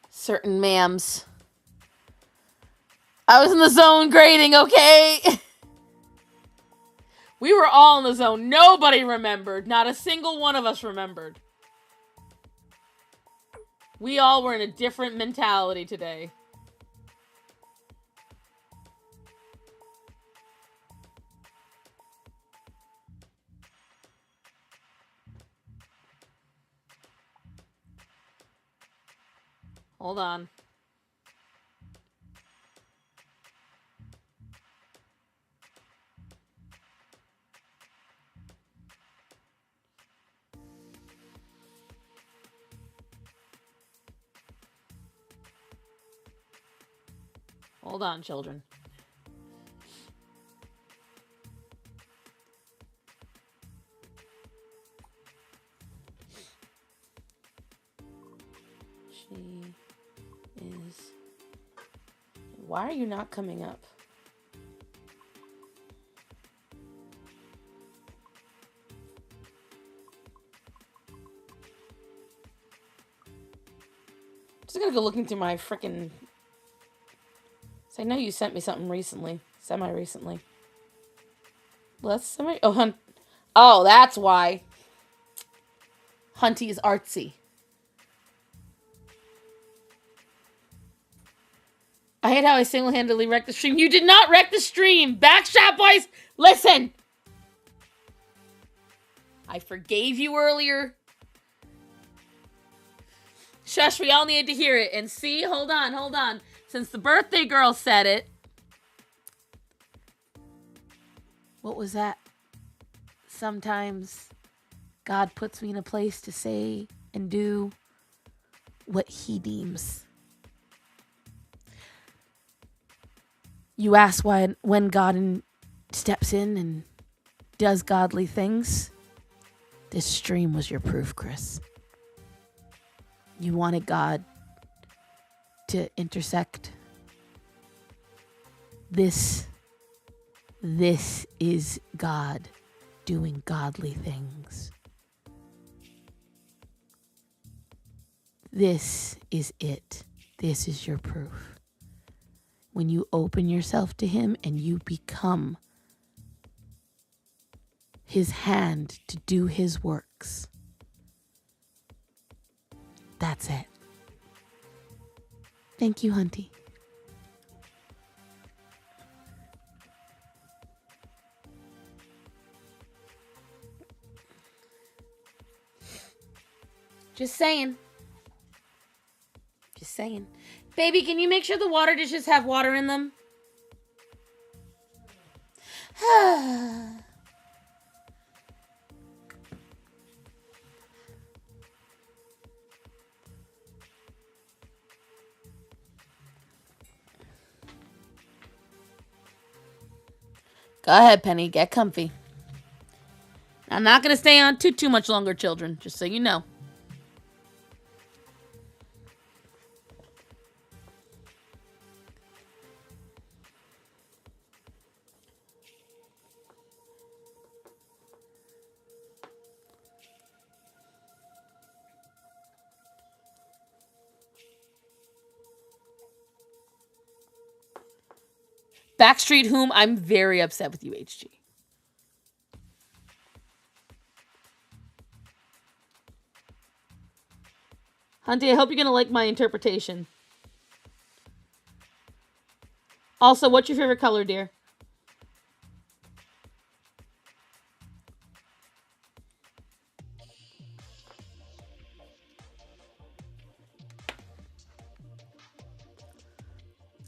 certain ma'ams. I was in the zone grading, okay? We were all in the zone. Nobody remembered. Not a single one of us remembered. We all were in a different mentality today. Hold on. Hold on, children. She is... Why are you not coming up? Just gonna go looking through my frickin'... So I know you sent me something recently. Semi-recently. Let's somebody. Oh, oh, that's why. Hunty is artsy. I hate how I single-handedly wrecked the stream. You did not wreck the stream! Backshot boys, listen! I forgave you earlier. Shush, we all need to hear it. And see, hold on. Since the birthday girl said it. What was that? Sometimes God puts me in a place to say and do what he deems. You ask why when God steps in and does godly things. This stream was your proof, Chris. You wanted God to intersect. This is God doing godly things. This is it. This is your proof. When you open yourself to him and you become his hand to do his works. That's it. Thank you, Hunty. Just saying. Just saying. Baby, can you make sure the water dishes have water in them? Go ahead, Penny. Get comfy. I'm not going to stay on too much longer, children. Just so you know. Backstreet whom? I'm very upset with you, HG. Hunty, I hope you're going to like my interpretation. Also, what's your favorite color, dear?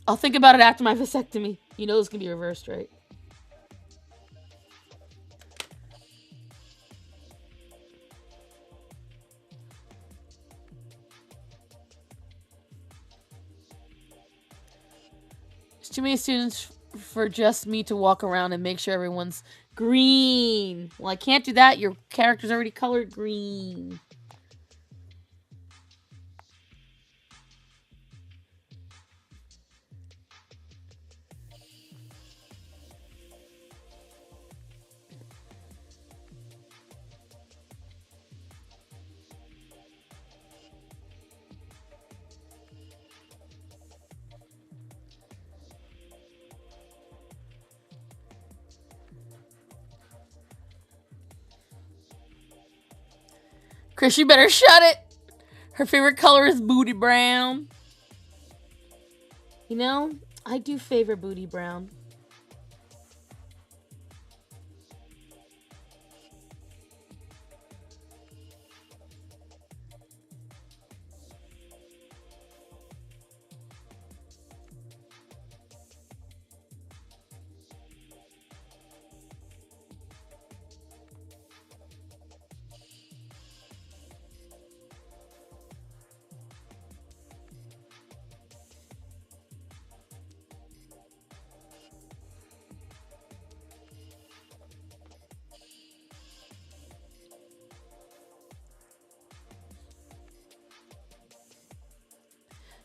I'll think about it after my vasectomy. You know it's going to be reversed, right? There's too many students for just me to walk around and make sure everyone's green. Well, I can't do that. Your character's already colored green. Chris, you better shut it. Her favorite color is booty brown. You know, I do favor booty brown.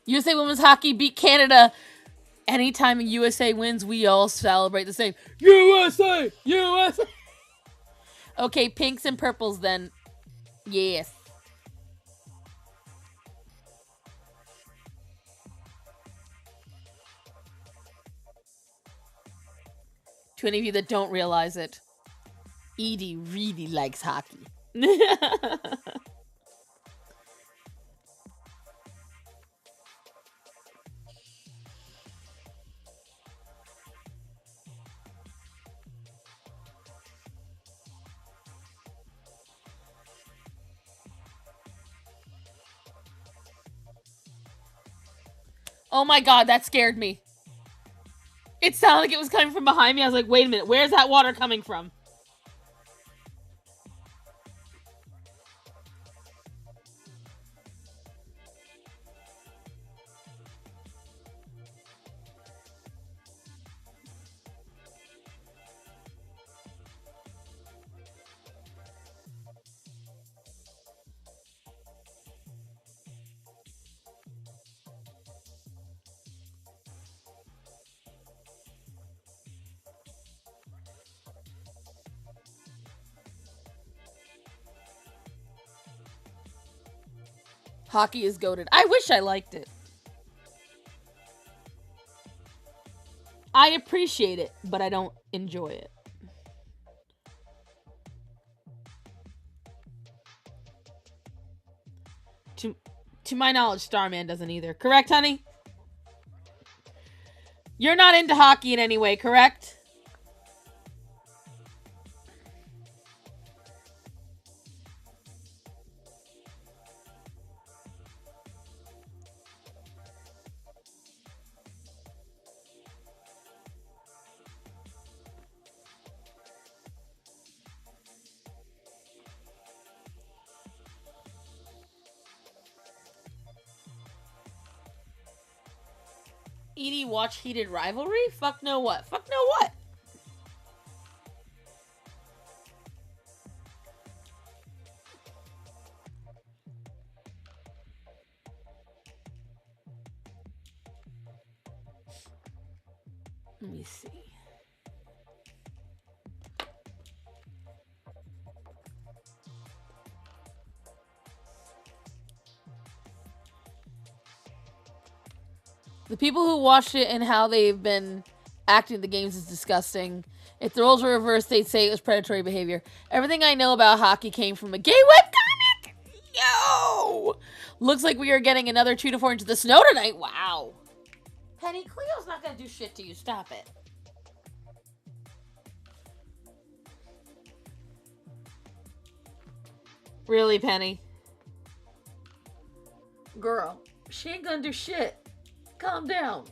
USA Women's Hockey beat Canada. Anytime USA wins, we all celebrate the same. USA! USA! Okay, pinks and purples then. Yes. To any of you that don't realize it. Edie really likes hockey. Oh my god, that scared me. It sounded like it was coming from behind me. I was like, wait a minute, where's that water coming from? Hockey is goated. I wish I liked it. I appreciate it, but I don't enjoy it. To my knowledge, Starman doesn't either. Correct, honey? You're not into hockey in any way, correct? Edie watch Heated Rivalry? Fuck no what? Fuck no what? Let me see. The people who watched it and how they've been acting the games is disgusting. If the roles were reversed, they'd say it was predatory behavior. Everything I know about hockey came from a gay webcomic! Yo! Looks like we are getting another 2 to 4 inches of snow tonight. Wow. Penny, Cleo's not gonna do shit to you. Stop it. Really, Penny? Girl, she ain't gonna do shit. Calm down.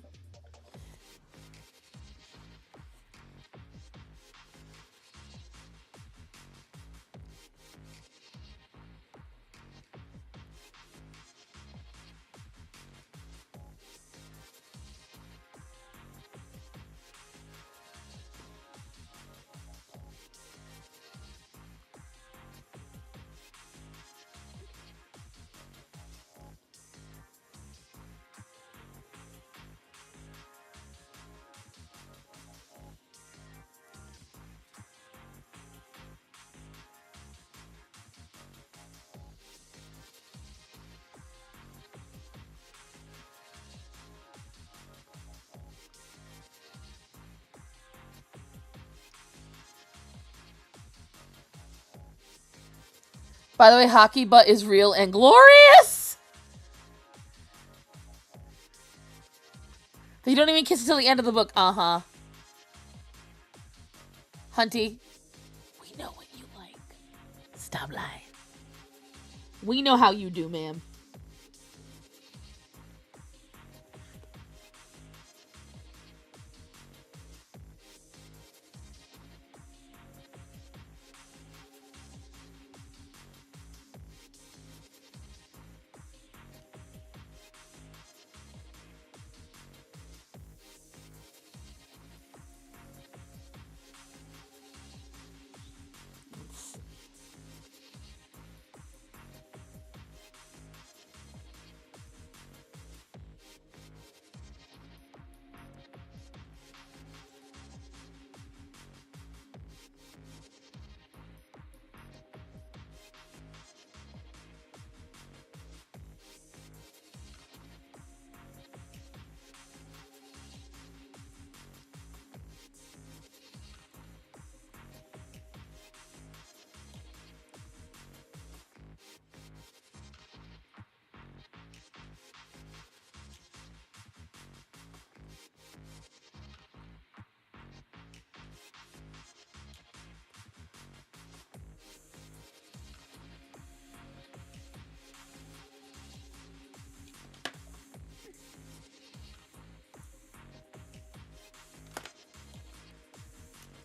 By the way, hockey butt is real and glorious. You don't even kiss until the end of the book. Uh-huh. Hunty, we know what you like. Stop lying. We know how you do, ma'am.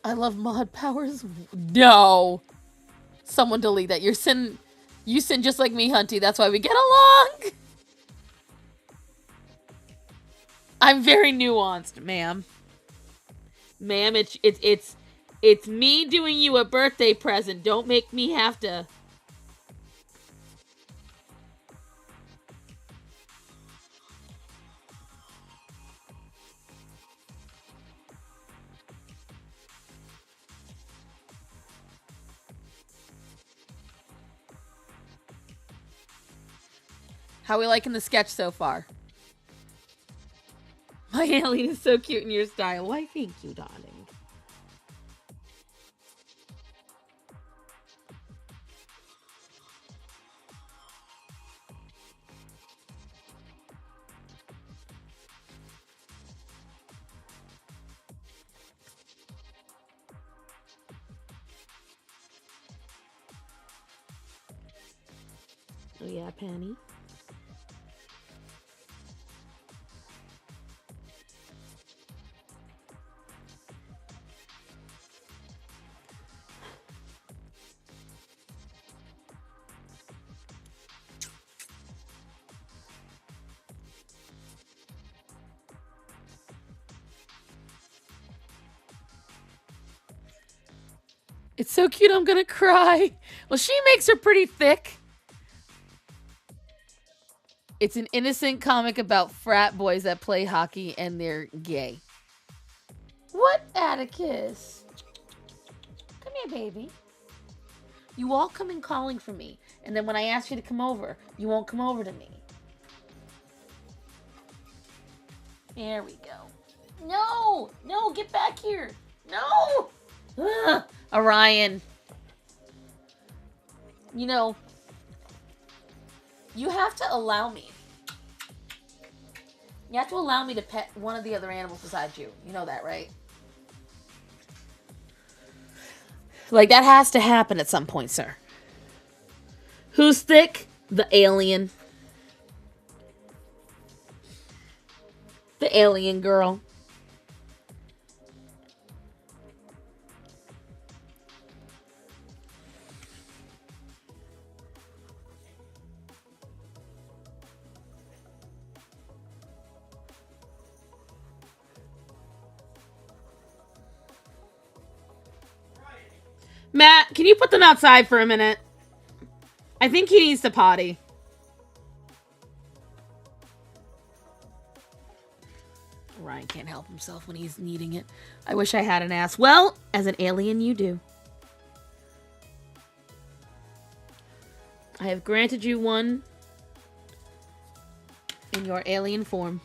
I love mod powers. No. Someone delete that. You sin just like me, Hunty. That's why we get along. I'm very nuanced, ma'am. Ma'am, it's me doing you a birthday present. Don't make me have to. How are we liking the sketch so far? My alien is so cute in your style. Why, thank you, darling. Oh yeah, Penny. It's so cute, I'm gonna cry. Well, she makes her pretty thick. It's an innocent comic about frat boys that play hockey and they're gay. What, Atticus? Come here, baby. You all come in calling for me, and then when I ask you to come over, you won't come over to me. There we go. No! No, get back here! No! Ugh, Orion. You know, you have to allow me. You have to allow me to pet one of the other animals besides you. You know that, right? Like, that has to happen at some point, sir. Who's thick? The alien. The alien girl. Matt, can you put them outside for a minute? I think he needs to potty. Ryan can't help himself when he's needing it. I wish I had an ass. Well, as an alien, you do. I have granted you one in your alien form.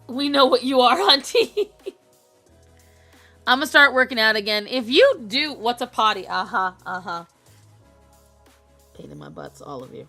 We know what you are, Hunty. I'm gonna start working out again. If you do, what's a potty? Pain in my butts, all of you.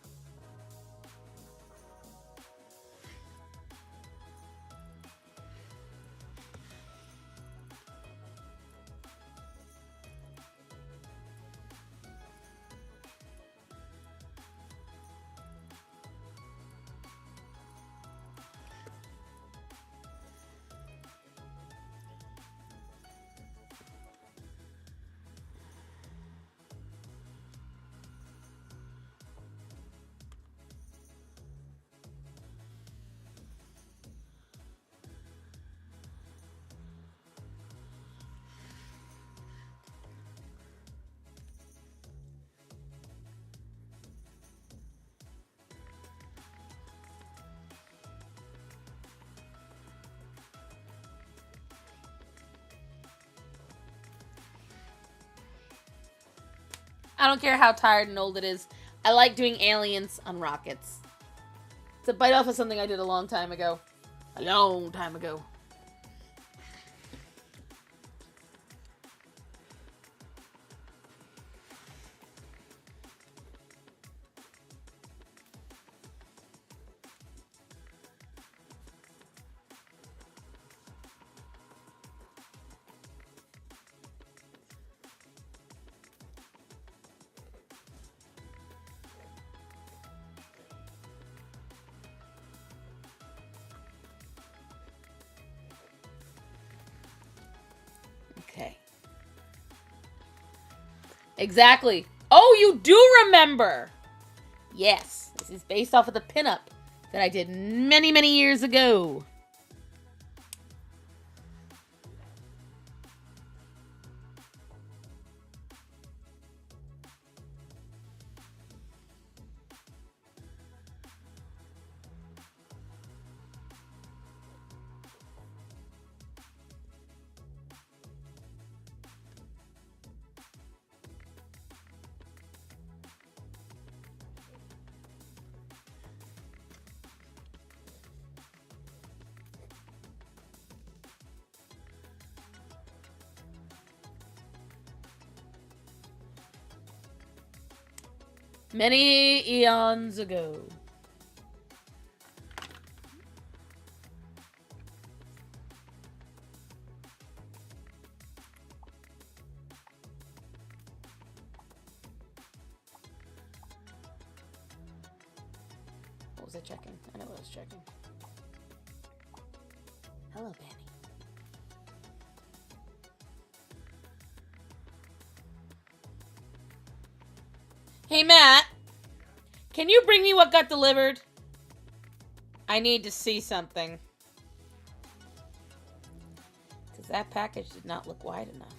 I don't care how tired and old it is. I like doing aliens on rockets. It's a bite off of something I did a long time ago. A long time ago. Exactly. Oh, you do remember. Yes. This is based off of the pinup that I did many, many years ago. Many eons ago. What was I checking? I know what I was checking. Hello, Benny. Hey, Matt. Can you bring me what got delivered? I need to see something. Because that package did not look wide enough.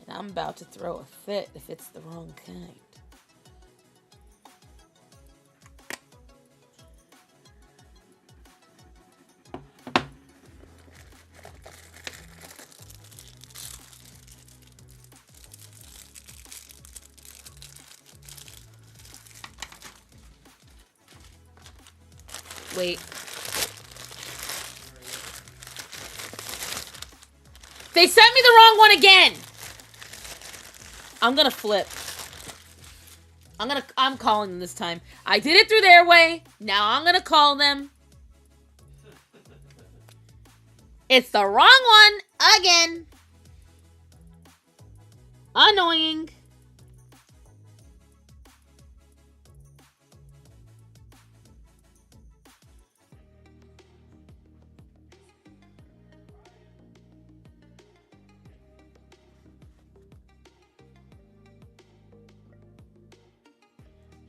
And I'm about to throw a fit if it's the wrong kind. Wait. They sent me the wrong one again! I'm gonna flip. I'm calling them this time. I did it through their way. Now I'm gonna call them. It's the wrong one again. Annoying.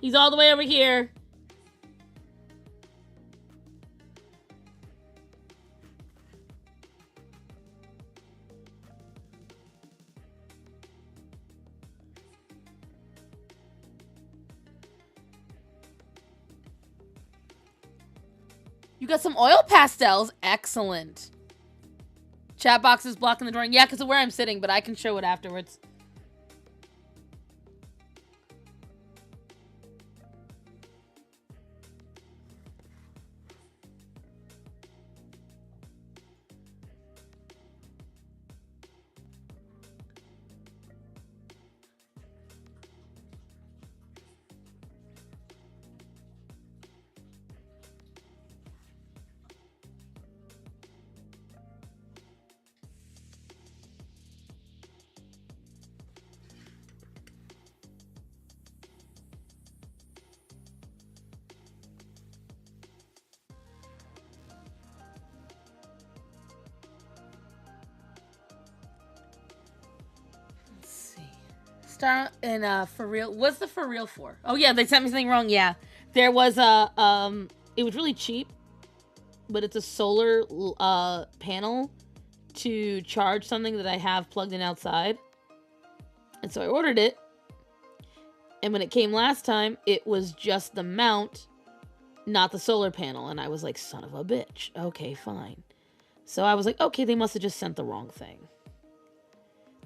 He's all the way over here. You got some oil pastels. Excellent. Chat box is blocking the drawing. Yeah, because of where I'm sitting, but I can show it afterwards. Star and for real. What's the for real for? Oh yeah, they sent me something wrong. Yeah, there was a it was really cheap, but it's a solar panel to charge something that I have plugged in outside, and so I ordered it. And when it came last time, it was just the mount, not the solar panel, and I was like, son of a bitch. Okay, fine. So I was like, okay, they must have just sent the wrong thing.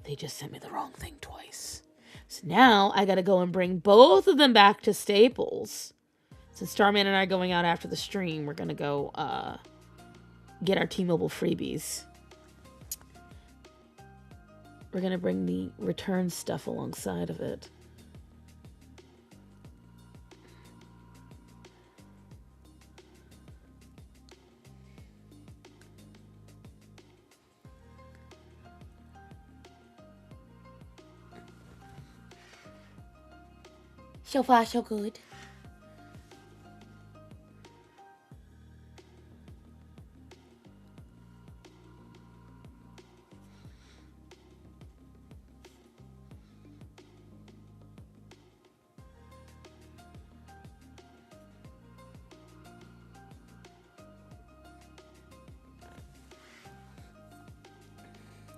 They just sent me the wrong thing twice. So now I gotta go and bring both of them back to Staples. Since Starman and I are going out after the stream, we're gonna go get our T-Mobile freebies. We're gonna bring the return stuff alongside of it. So far, so good.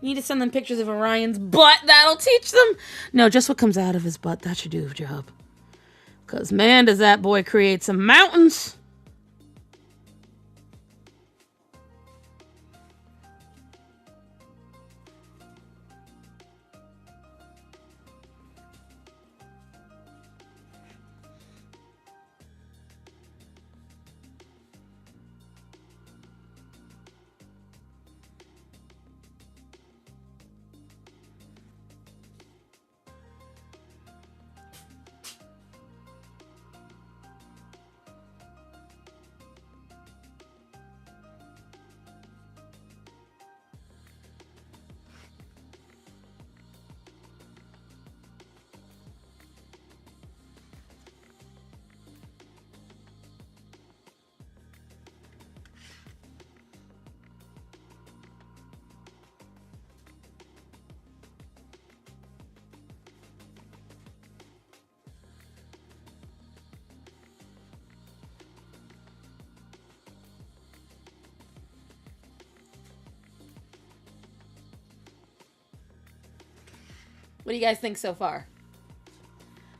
You need to send them pictures of Orion's butt. That'll teach them. No, just what comes out of his butt. That should do the job. Because, man, does that boy create some mountains. What do you guys think so far?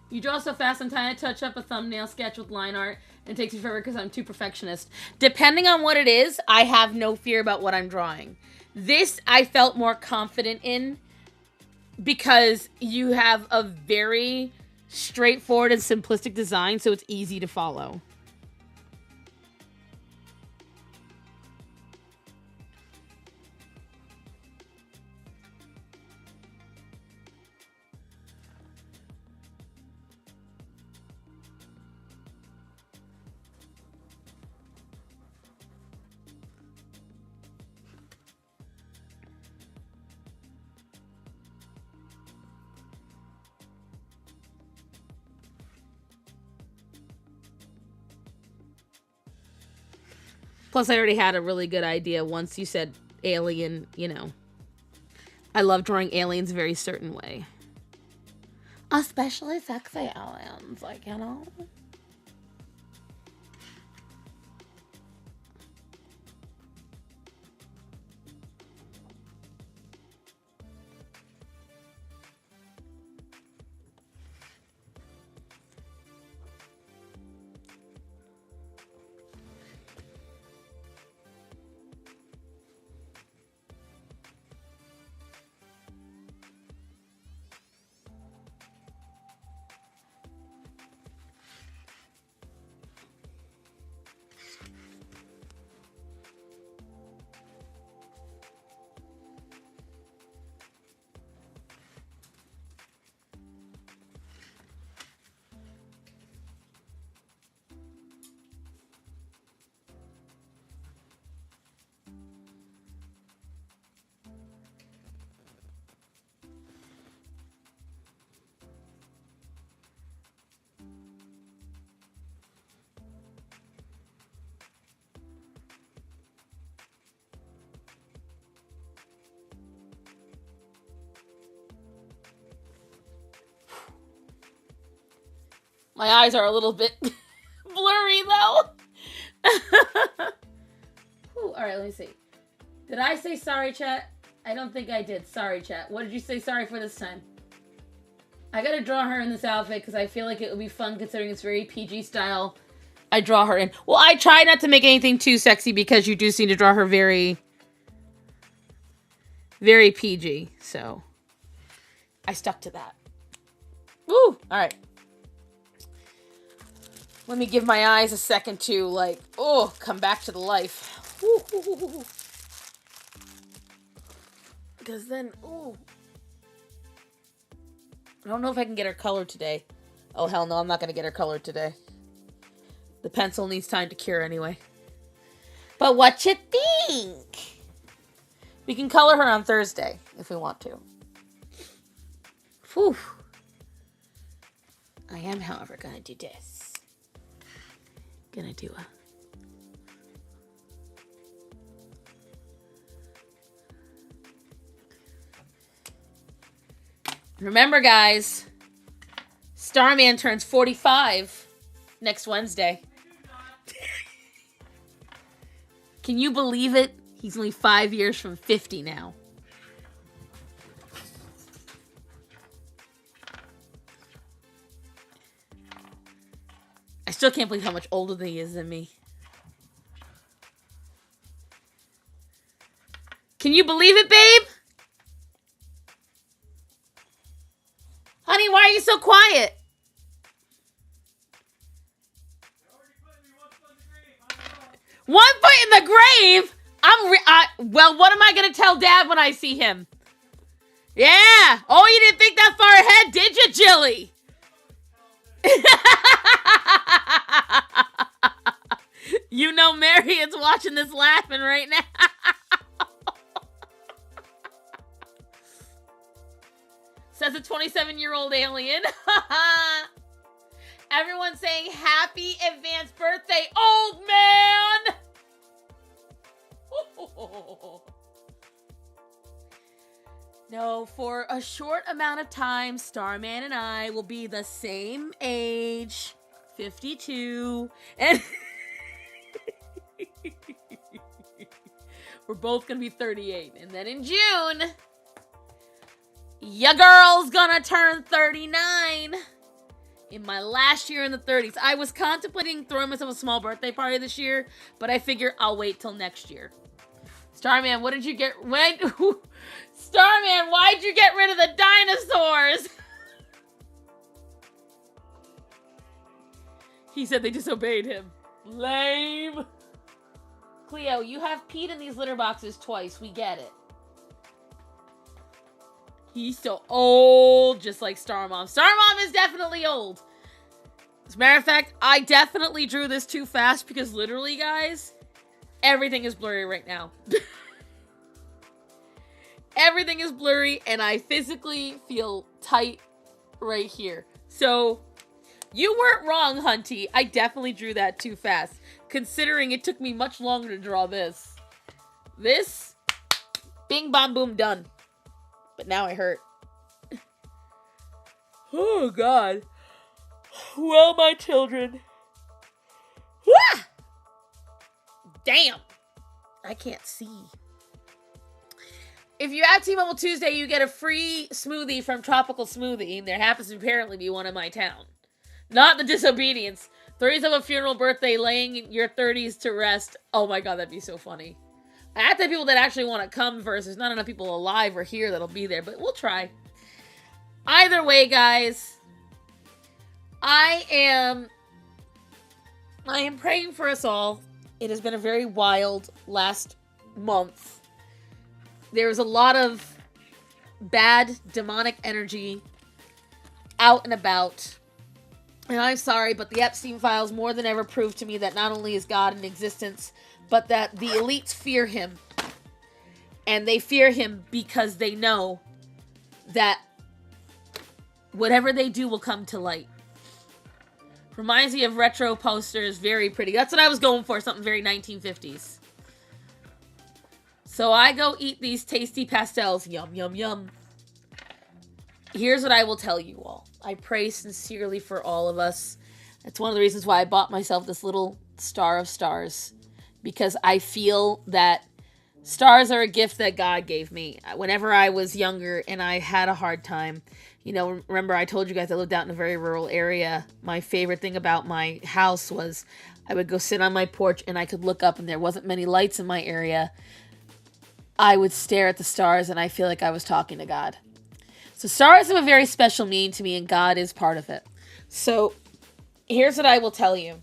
You draw so fast, I'm trying to touch up a thumbnail sketch with line art, and it takes me forever because I'm too perfectionist. Depending on what it is, I have no fear about what I'm drawing. This, I felt more confident in because you have a very straightforward and simplistic design, so it's easy to follow. Plus, I already had a really good idea once you said alien, you know. I love drawing aliens a very certain way. Especially sexy aliens, like, you know. My eyes are a little bit blurry, though. Ooh, all right, let me see. Did I say sorry, chat? I don't think I did. Sorry, chat. What did you say sorry for this time? I gotta draw her in this outfit because I feel like it would be fun considering it's very PG style. I draw her in. Well, I try not to make anything too sexy because you do seem to draw her very, very PG. So I stuck to that. Woo! All right. Let me give my eyes a second to, like, oh, come back to the life. Because then, ooh. I don't know if I can get her colored today. Oh, hell no, I'm not going to get her colored today. The pencil needs time to cure anyway. But what you think? We can color her on Thursday if we want to. Whew. I am, however, going to do this. Gonna do a... Remember, guys, Starman turns 45 next Wednesday. Can you believe it? He's only 5 years from 50 now. still can't believe how much older he is than me. Can you believe it, babe? Honey, why are you so quiet? One foot in the grave? Well, what am I going to tell Dad when I see him? Yeah. Oh, you didn't think that far ahead, did you, Jilly? You know Marion's watching this laughing right now. Says a 27-year-old alien. Everyone's saying happy advanced birthday, old man! No, for a short amount of time, Starman and I will be the same age, 52, and we're both gonna be 38. And then in June, ya girl's gonna turn 39. In my last year in the 30s. I was contemplating throwing myself a small birthday party this year, but I figure I'll wait till next year. Starman, what did you get? Starman, why'd you get rid of the dinosaurs? He said they disobeyed him. Lame. Cleo, you have peed in these litter boxes twice. We get it. He's so old, just like Star Mom. Star Mom is definitely old. As a matter of fact, I definitely drew this too fast because literally, guys, everything is blurry right now. Everything is blurry, and I physically feel tight right here. So, you weren't wrong, Hunty. I definitely drew that too fast, considering it took me much longer to draw this. This, bing, bom, boom, done. But now I hurt. Oh, God. Well, my children. Wah! Damn. I can't see. If you add T-Mobile Tuesday, you get a free smoothie from Tropical Smoothie. There happens to apparently be one in my town. Not the disobedience. 30s of a funeral birthday, laying your 30s to rest. Oh, my God, that'd be so funny. I have to have people that actually want to come first. There's not enough people alive or here that'll be there, but we'll try. Either way, guys, I am praying for us all. It has been a very wild last month. There's a lot of bad demonic energy out and about. And I'm sorry, but the Epstein files more than ever proved to me that not only is God in existence, but that the elites fear him. And they fear him because they know that whatever they do will come to light. Reminds me of retro posters, very pretty. That's what I was going for, something very 1950s. So I go eat these tasty pastels. Yum, yum, yum. Here's what I will tell you all. I pray sincerely for all of us. That's one of the reasons why I bought myself this little star of stars. Because I feel that stars are a gift that God gave me. Whenever I was younger and I had a hard time, you know, remember I told you guys I lived out in a very rural area. My favorite thing about my house was I would go sit on my porch and I could look up and there wasn't many lights in my area. I would stare at the stars and I feel like I was talking to God. So stars have a very special meaning to me and God is part of it. So here's what I will tell you.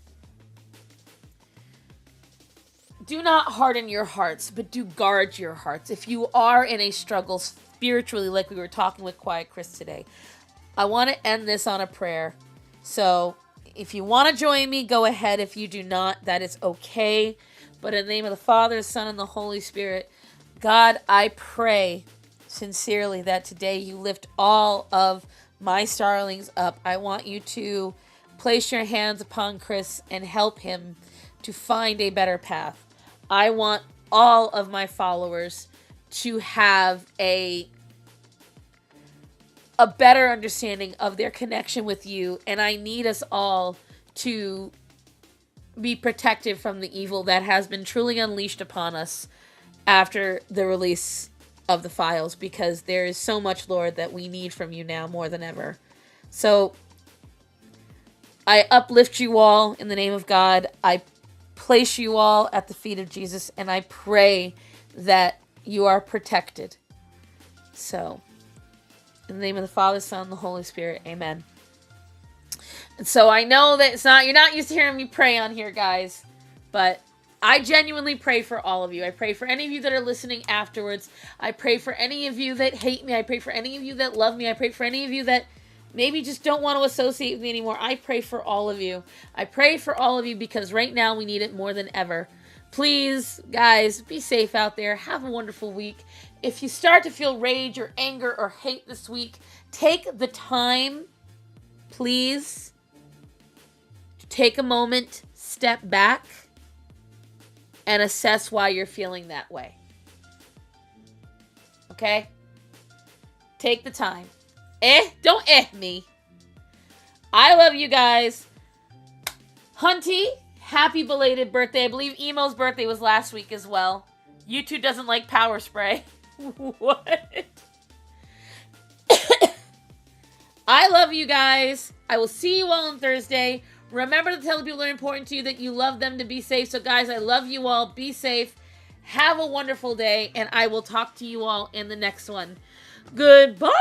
Do not harden your hearts, but do guard your hearts. If you are in a struggle spiritually, like we were talking with Quiet Chris today, I want to end this on a prayer. So if you want to join me, go ahead. If you do not, that is okay. But in the name of the Father, the Son, and the Holy Spirit, God, I pray sincerely that today you lift all of my starlings up. I want you to place your hands upon Chris and help him to find a better path. I want all of my followers to have a better understanding of their connection with you, and I need us all to be protected from the evil that has been truly unleashed upon us after the release of the files, because there is so much, Lord, that we need from you now more than ever. So I uplift you all in the name of God. I place you all at the feet of Jesus, and I pray that you are protected. So, in the name of the Father, Son, and the Holy Spirit, amen. And so I know that you're not used to hearing me pray on here, guys, but I genuinely pray for all of you. I pray for any of you that are listening afterwards. I pray for any of you that hate me. I pray for any of you that love me. I pray for any of you that maybe just don't want to associate with me anymore. I pray for all of you. I pray for all of you because right now we need it more than ever. Please, guys, be safe out there. Have a wonderful week. If you start to feel rage or anger or hate this week, take the time, please, to take a moment, step back, and assess why you're feeling that way. Okay? Take the time. Don't me. I love you guys. Hunty, happy belated birthday. I believe Emo's birthday was last week as well. YouTube doesn't like power spray. What? I love you guys. I will see you all on Thursday. Remember to tell the people that are important to you that you love them, to be safe. So guys, I love you all. Be safe. Have a wonderful day. And I will talk to you all in the next one. Goodbye.